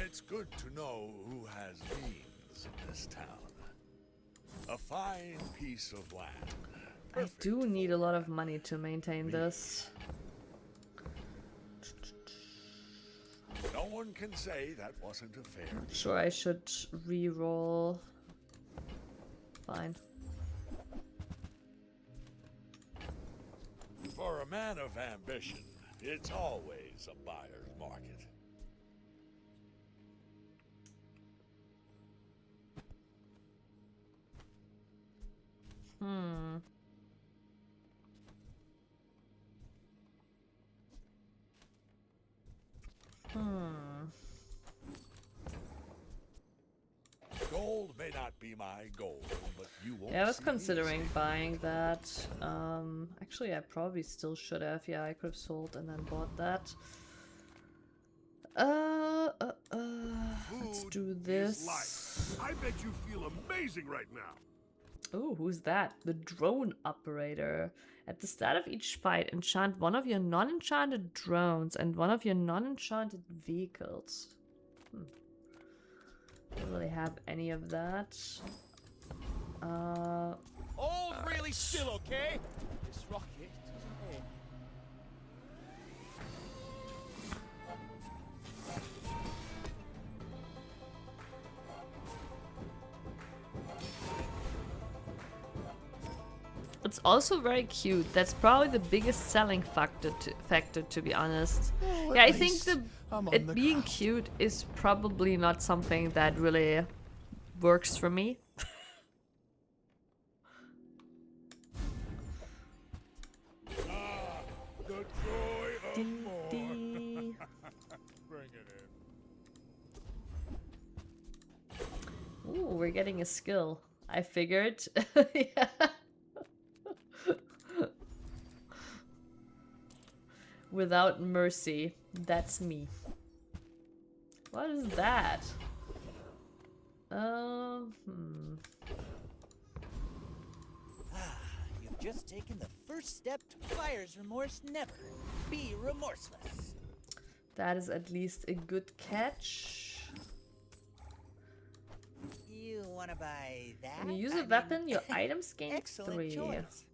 It's good to know who has means in this town. A fine piece of land. I do need a lot of money to maintain this. No one can say that wasn't a fair deal. Sure, I should re-roll. Fine. For a man of ambition, it's always a buyer's market. Gold may not be my goal, but you won't. Yeah, I was considering buying that. Actually, I probably still should have. Yeah, I could have sold and then bought that. Let's do this. I bet you feel amazing right now. Oh, who's that? The drone operator. At the start of each fight, enchant one of your non-enchanted drones and one of your non-enchanted vehicles. Don't really have any of that. Hold really still, okay? This rocket doesn't end. It's also very cute. That's probably the biggest selling factor, to be honest. Oh, Yeah, I think it being cute is probably not something that really works for me. The joy of more. Bring it in. Ooh, we're getting a skill. I figured. Yeah. Without mercy. That's me. What is that? You've just taken the first step to buyer's remorse never. Be remorseless. That is at least a good catch. You want to buy that? When you use a weapon, your items gain excellent 3. choice.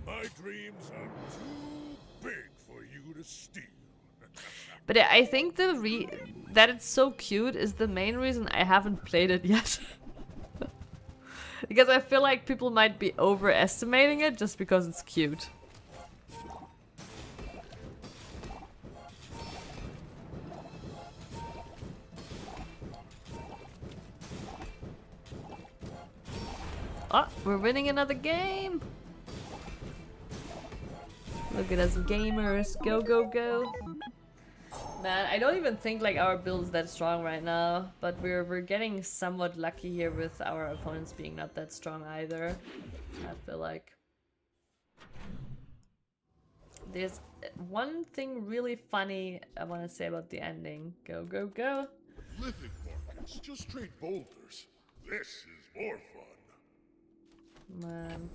My dreams are too big for you to steal. But yeah, I think that it's so cute is the main reason I haven't played it yet. Because I feel like people might be overestimating it just because it's cute. Oh, we're winning another game! Look at us gamers, go go go! Man, I don't even think like our build is that strong right now, but we're getting somewhat lucky here with our opponents being not that strong either. I feel like there's one thing really funny I want to say about the ending. Go go go! Living markets, just trade boulders. This is more fun. Man.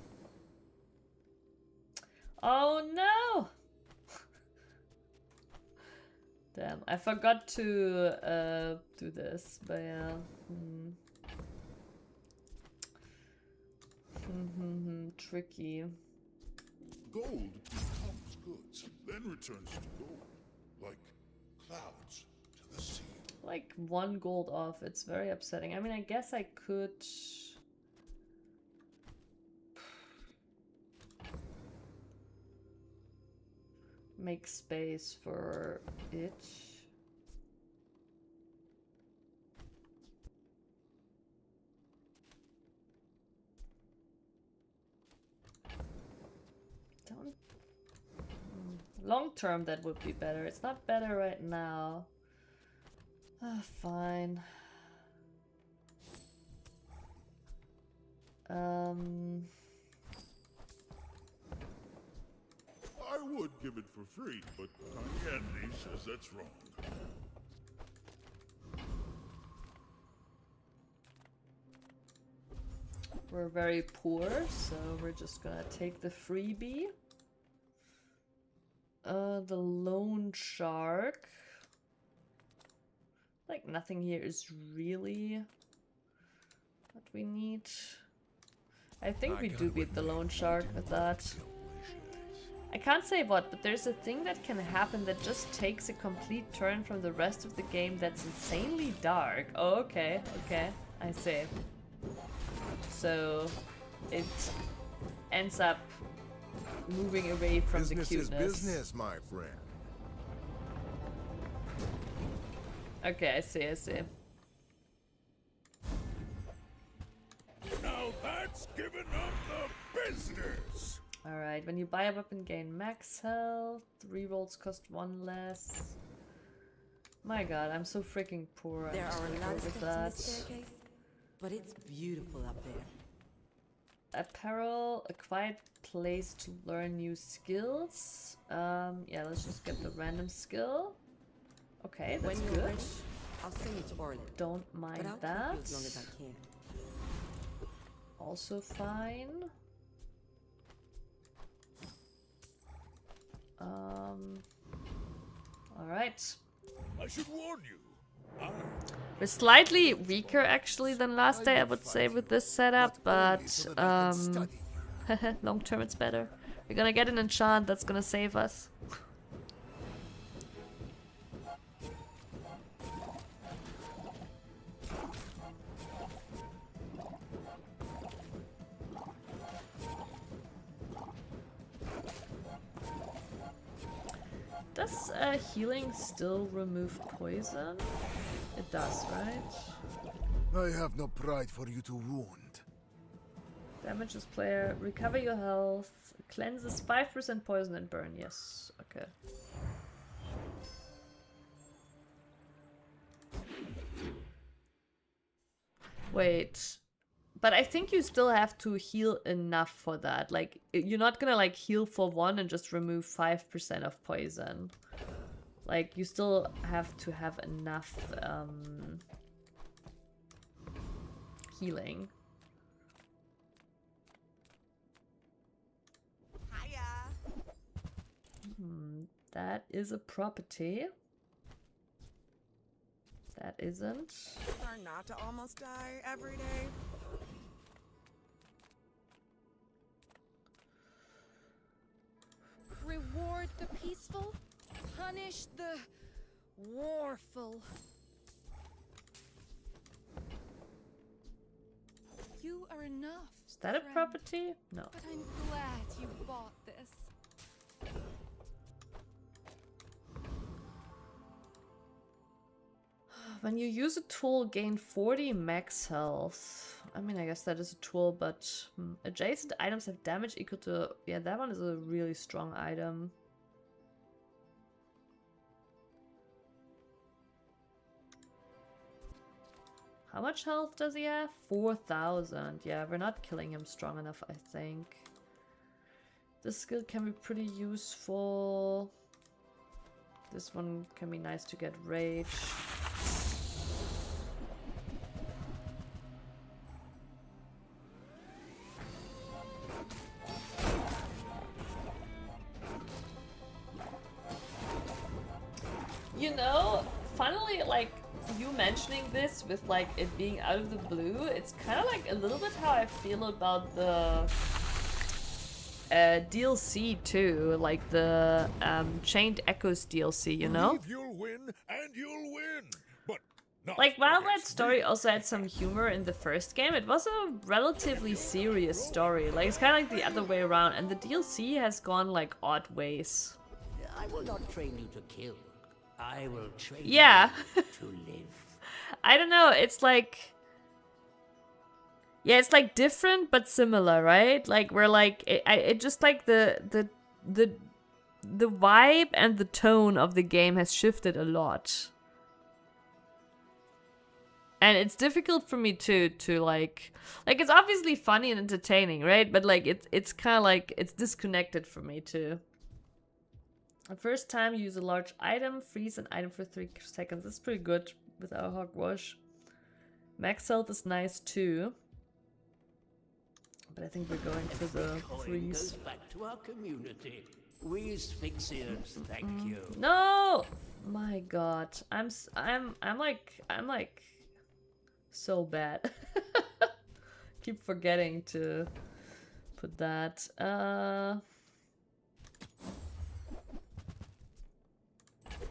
Oh no! Damn, I forgot to do this, but yeah. Tricky. Gold becomes goods, then returns to gold, like clouds to the sea. Like 1 gold off, it's very upsetting. I mean, I guess I could... make space for it. Don't... Long term that would be better. It's not better right now. Ah, fine. I would give it for free, but Tiny Andy says that's wrong. We're very poor, so we're just gonna take the freebie. The loan shark. Like nothing here is really what we need. I think we do beat the loan shark with that. I can't say what, but there's a thing that can happen that just takes a complete turn from the rest of the game that's insanely dark. Oh, okay, okay, I see. So it ends up moving away from the cuteness. Business is business, my friend. Okay, I see, I see. Now that's giving up the business. Alright, when you buy a weapon, gain max health. Rerolls cost 1 less. My god, I'm so freaking poor. There I'm just are a gonna lot go of with steps in that. the staircase, but it's beautiful up there. Apparel, a quiet place to learn new skills. Yeah, let's just get the random skill. Okay, that's when you're good. ready, I'll send you to Orland. Don't mind but I'll that. keep you as long as I can. Also fine. Alright. I should warn you. We're slightly weaker actually than last day, I would say, with this setup, but long term it's better. We're gonna get an enchant that's gonna save us. Does healing still remove poison? It does, right? I have no pride for you to wound. Damages player, recover your health, cleanses 5% poison and burn. Yes, okay. Wait, but I think you still have to heal enough for that. Like, you're not gonna like heal for 1 and just remove 5% of poison. Like, you still have to have enough healing. That is a property. That isn't. Try not to almost die every day. Reward the peaceful, punish the warful. You are enough. Is that a friend. property? No. But I'm glad you bought this. When you use a tool, gain 40 max health. I mean, I guess that is a tool, but adjacent items have damage equal to... Yeah, that one is a really strong item. How much health does he have? 4,000. Yeah, we're not killing him strong enough, I think. This skill can be pretty useful. This one can be nice to get rage. funnily, like, you mentioning this with, like, it being out of the blue, it's kind of like a little bit how I feel about the DLC too, like the Chained Echoes DLC, you know? Believe you'll win, and you'll win. But not Like, while that against story me. also had some humor in the first game, it was a relatively serious story. Like, it's kind of like the other way around, and the DLC has gone, like, odd ways. I will not train you to kill. I will train Yeah. you to live. I don't know, it's like... Yeah, it's like different but similar, right? Like, we're like... It just like the vibe and the tone of the game has shifted a lot. And it's difficult for me to like it's obviously funny and entertaining, right? But like it's kind of like it's disconnected for me too. The first time use a large item, freeze an item for 3 seconds. That's pretty good with our hogwash. Max health is nice too. But I think we're going for the freeze. Goes back to our community. We Asphyxians thank you. No! My god. I'm like so bad. Keep forgetting to put that.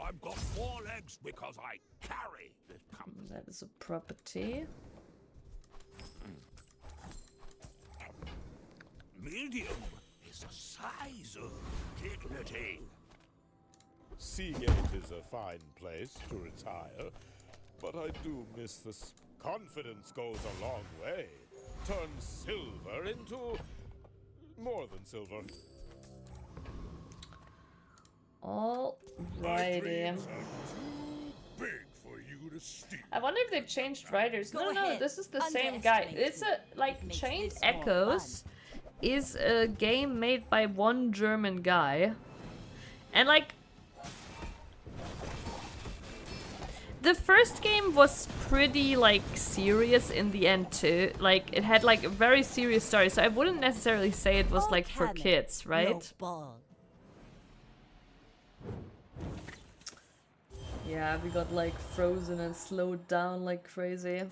I've got 4 legs because I carry this company. That is a property. Medium is the size of dignity. Seagate is a fine place to retire, but I do miss this. Confidence goes a long way. Turns silver into more than silver. Alrighty. Big for you to steal. I wonder if they changed writers. Go No, ahead. this is the same guy. Underestimate It's a like makes Chained this more Echoes is a game made by one German guy. And like the first game was pretty like serious in the end too. Like it had like a very serious story. So I wouldn't necessarily say it was like for kids, right? Yeah, we got like frozen and slowed down like crazy.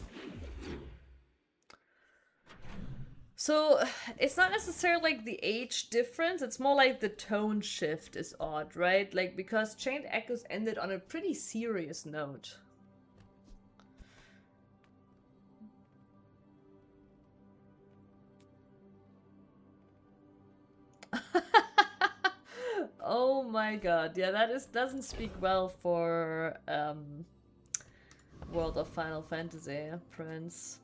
So it's not necessarily like the age difference, it's more like the tone shift is odd, right? Like because Chained Echoes ended on a pretty serious note. Oh my god, yeah, that doesn't speak well for World of Final Fantasy, Prince.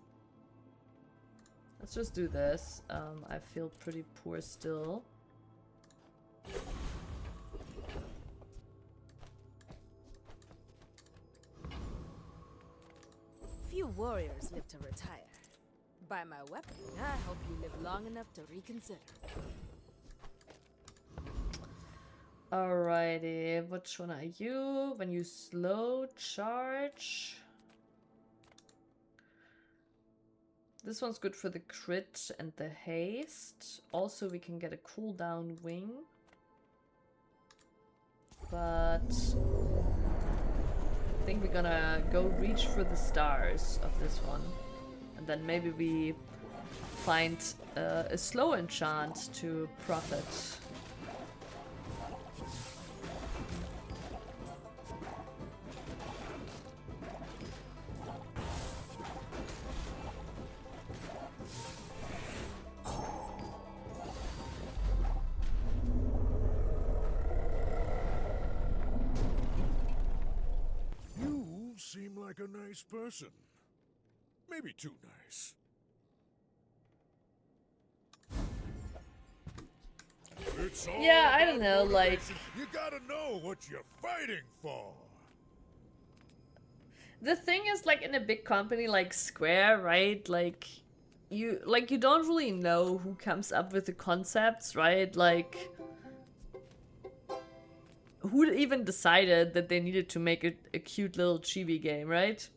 Let's just do this. I feel pretty poor still. Few warriors live to retire. By my weapon, I hope you live long enough to reconsider. Alrighty, which one are you? When you slow charge. This one's good for the crit and the haste. Also, we can get a cooldown wing. But I think we're gonna go reach for the stars of this one. And then maybe we find a slow enchant to profit. You seem like a nice person. Maybe too nice. It's all Yeah, I don't about know, like... motivation. You gotta know what you're fighting for. The thing is, like, in a big company like Square, right? Like, you don't really know who comes up with the concepts, right? Like, who even decided that they needed to make a cute little chibi game, right?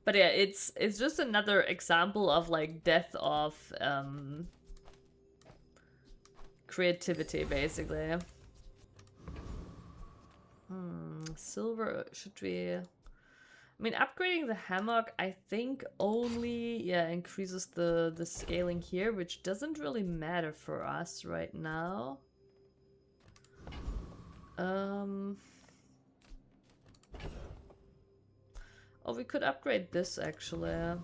But yeah, it's just another example of like death of creativity, basically. Silver, should we... I mean, upgrading the hammock, I think only, yeah, increases the scaling here, which doesn't really matter for us right now. Oh, we could upgrade this, actually.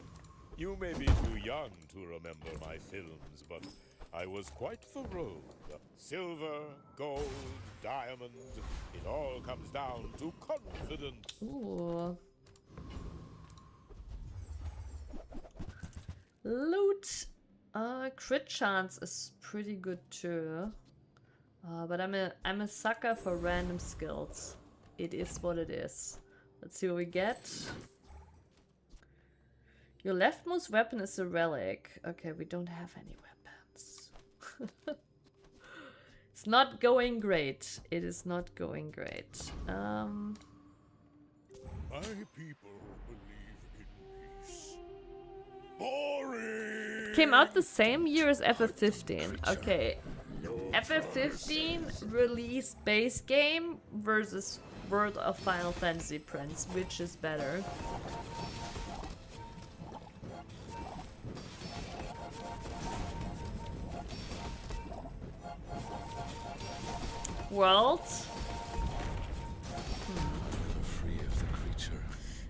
You may be too young to remember my films, but I was quite the rogue. Silver, gold, diamond, it all comes down to confidence. Ooh. Loot. Crit chance is pretty good too. But I'm a sucker for random skills. It is what it is. Let's see what we get. Your leftmost weapon is a relic. Okay, we don't have any weapons. It's not going great. It is not going great. My people believe in peace. Boring! Came out the same year as FF15. Okay. FF15 released base game versus World of Final Fantasy Prince. Which is better? World.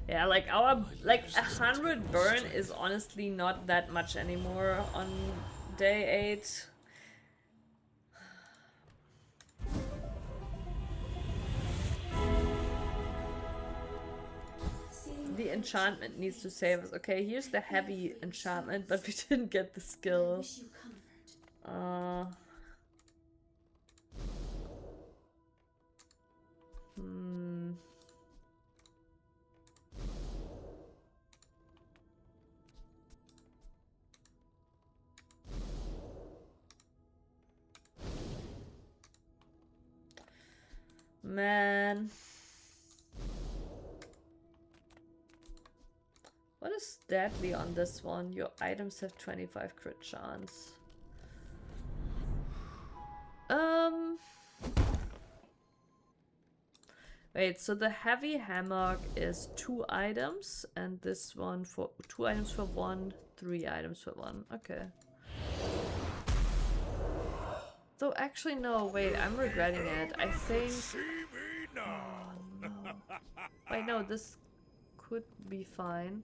Yeah, like our 100 burn is honestly not that much anymore on day 8. The enchantment needs to save us. Okay, here's the heavy enchantment, but we didn't get the skill. Man. What is deadly on this one? Your items have 25 crit chance. Wait, so the heavy hammock is 2 items, and this one for 2 items for 1, 3 items for 1. Okay. So actually, no, wait, I'm regretting it. I think... Oh, no. Wait, no, this could be fine.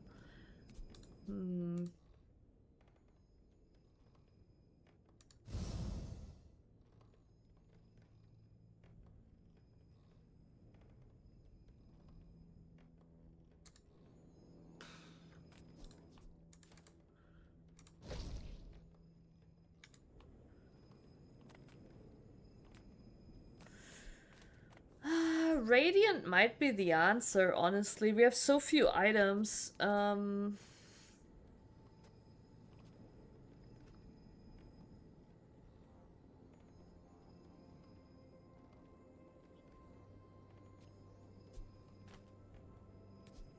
Radiant might be the answer, honestly. We have so few items.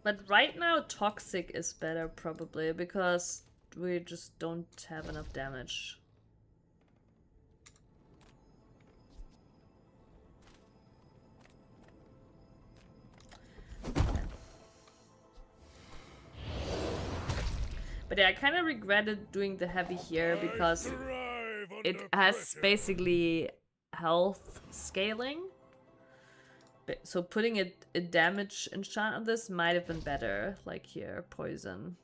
But right now, Toxic is better, probably, because we just don't have enough damage. But yeah, I kind of regretted doing the heavy here because it has basically health scaling. So putting a damage enchant on this might have been better. Like here, poison.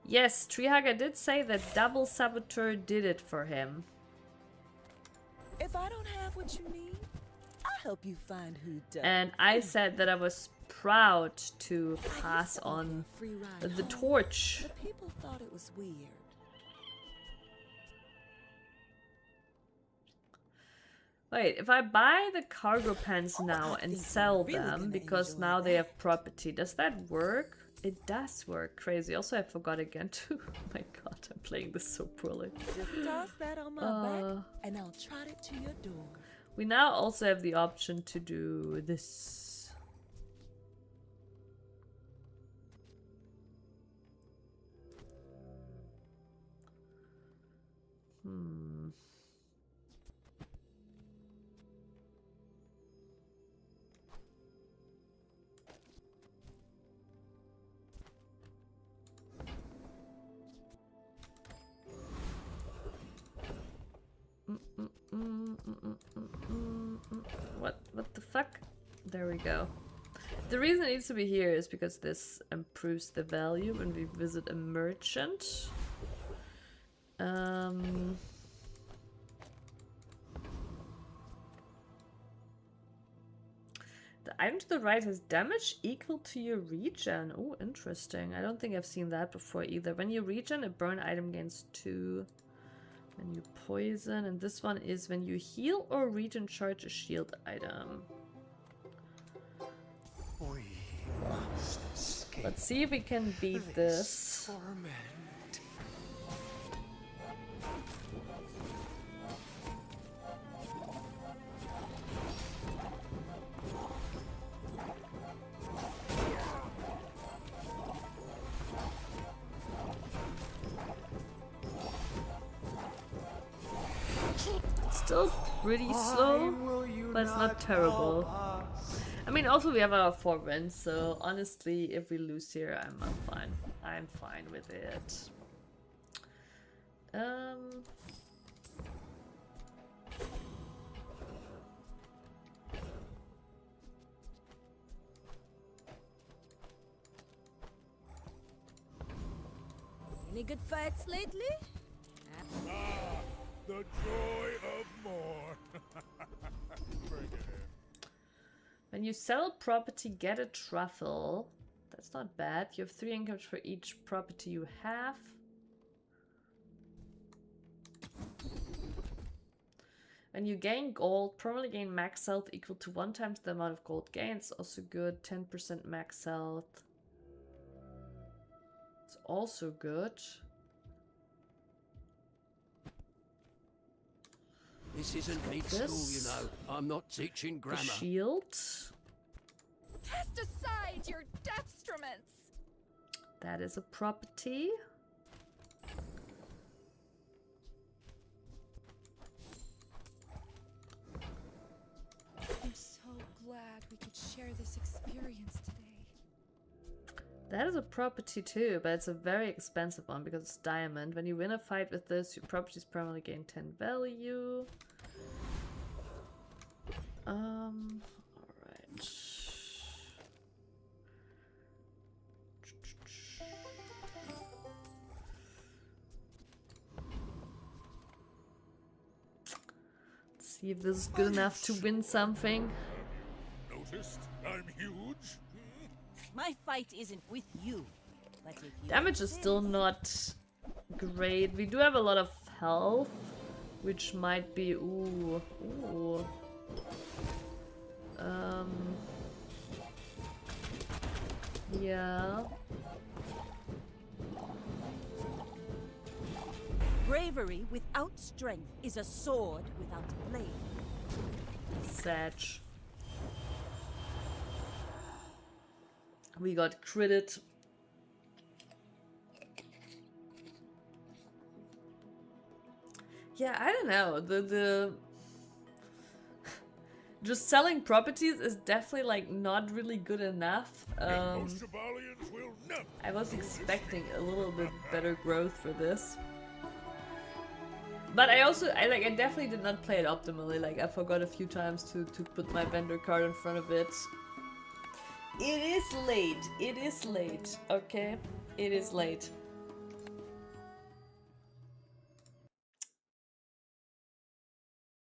Yes, Treehugger did say that Double Saboteur did it for him. If I don't have what you need, I'll help you find who does. And I said that I was proud to pass on the torch. But people thought it was weird. Wait, if I buy the cargo pants now and sell them because now they have property, does that work? It does work. Crazy. Also, I forgot again too. Oh my god, I'm playing this so poorly. Just toss that on my back and I'll trot it to your door. We now also have the option to do this. What the fuck? There we go. The reason it needs to be here is because this improves the value when we visit a merchant. The item to the right has damage equal to your regen. Oh, interesting. I don't think I've seen that before either. When you regen, a burn item gains 2. When you poison, and this one is when you heal or regen charge a shield item. We must escape. Let's see if we can beat this. Torment. Still pretty slow, but it's not terrible. I mean, also we have our 4 wins, so honestly, if we lose here, I'm fine. I'm fine with it. Any good fights lately? Ah, the joy of more. Bring it in. When you sell property, get a truffle. That's not bad. You have 3 incomes for each property you have. When you gain gold, permanently gain max health equal to 1 times the amount of gold gained. It's also good. 10% max health. It's also good. This isn't mid school, you know. I'm not teaching grammar. The shield. Cast aside your destruments. That is a property. I'm so glad we could share this experience today. That is a property too, but it's a very expensive one because it's diamond. When you win a fight with this, your properties permanently gain 10 value. Alright. Let's see if this is good enough to win something. Noticed? I'm huge. My fight isn't with you, but if you Damage is still not great. We do have a lot of health, which might be ooh. Yeah. Bravery without strength is a sword without a blade. Satch. We got critted. Yeah, I don't know. The just selling properties is definitely like not really good enough. I was expecting a little bit better growth for this. But I definitely did not play it optimally. Like I forgot a few times to put my vendor card in front of it. It is late. It is late. Okay? It is late.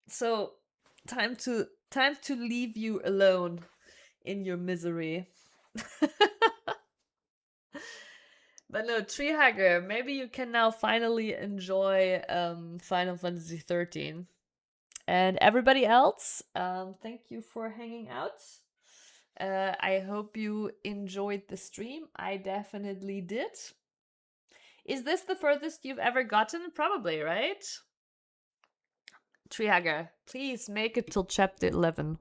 So, time to leave you alone in your misery. But no, Treehugger, maybe you can now finally enjoy Final Fantasy 13. And everybody else, thank you for hanging out. I hope you enjoyed the stream. I definitely did. Is this the furthest you've ever gotten? Probably, right? Treehugger, please make it till chapter 11.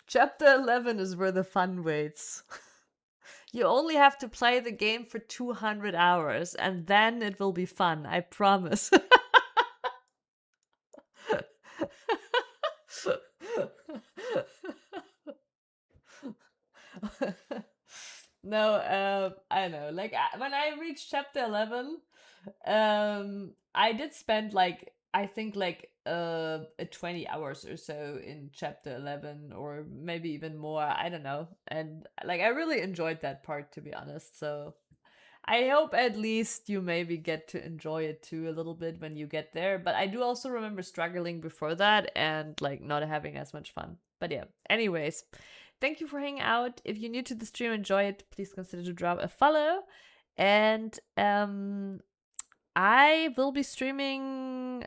Chapter 11 is where the fun waits. You only have to play the game for 200 hours and then it will be fun, I promise. No, I know. Like when I reached chapter 11, I did spend like I think like 20 hours or so in chapter 11, or maybe even more, I don't know. And like I really enjoyed that part, to be honest. So I hope at least you maybe get to enjoy it too a little bit when you get there. But I do also remember struggling before that and like not having as much fun. But yeah, anyways, thank you for hanging out. If you're new to the stream, enjoy it, please consider to drop a follow. And I will be streaming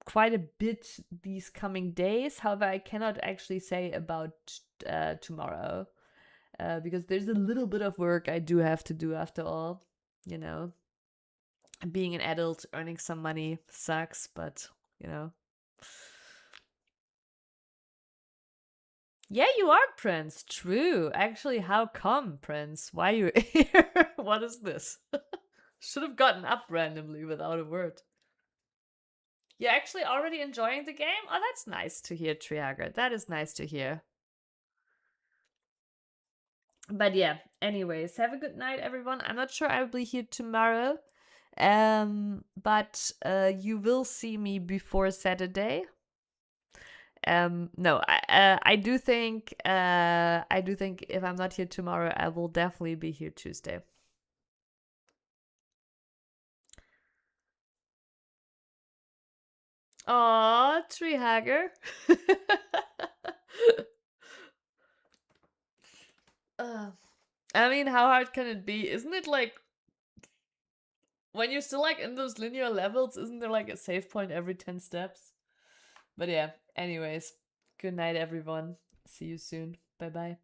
quite a bit these coming days. However, I cannot actually say about tomorrow. Because there's a little bit of work I do have to do after all. You know, being an adult, earning some money sucks, but you know. Yeah, you are Prince. True. Actually, how come, Prince? Why are you here? What is this? Should have gotten up randomly without a word. You're actually already enjoying the game? Oh, that's nice to hear, Triager. That is nice to hear. But yeah, anyways, have a good night, everyone. I'm not sure I'll be here tomorrow. But you will see me before Saturday. No, I do think if I'm not here tomorrow, I will definitely be here Tuesday. Aw, Treehagger. I mean, how hard can it be? Isn't it like when you're still like in those linear levels, isn't there like a save point every 10 steps? But yeah, anyways, good night, everyone. See you soon. Bye bye.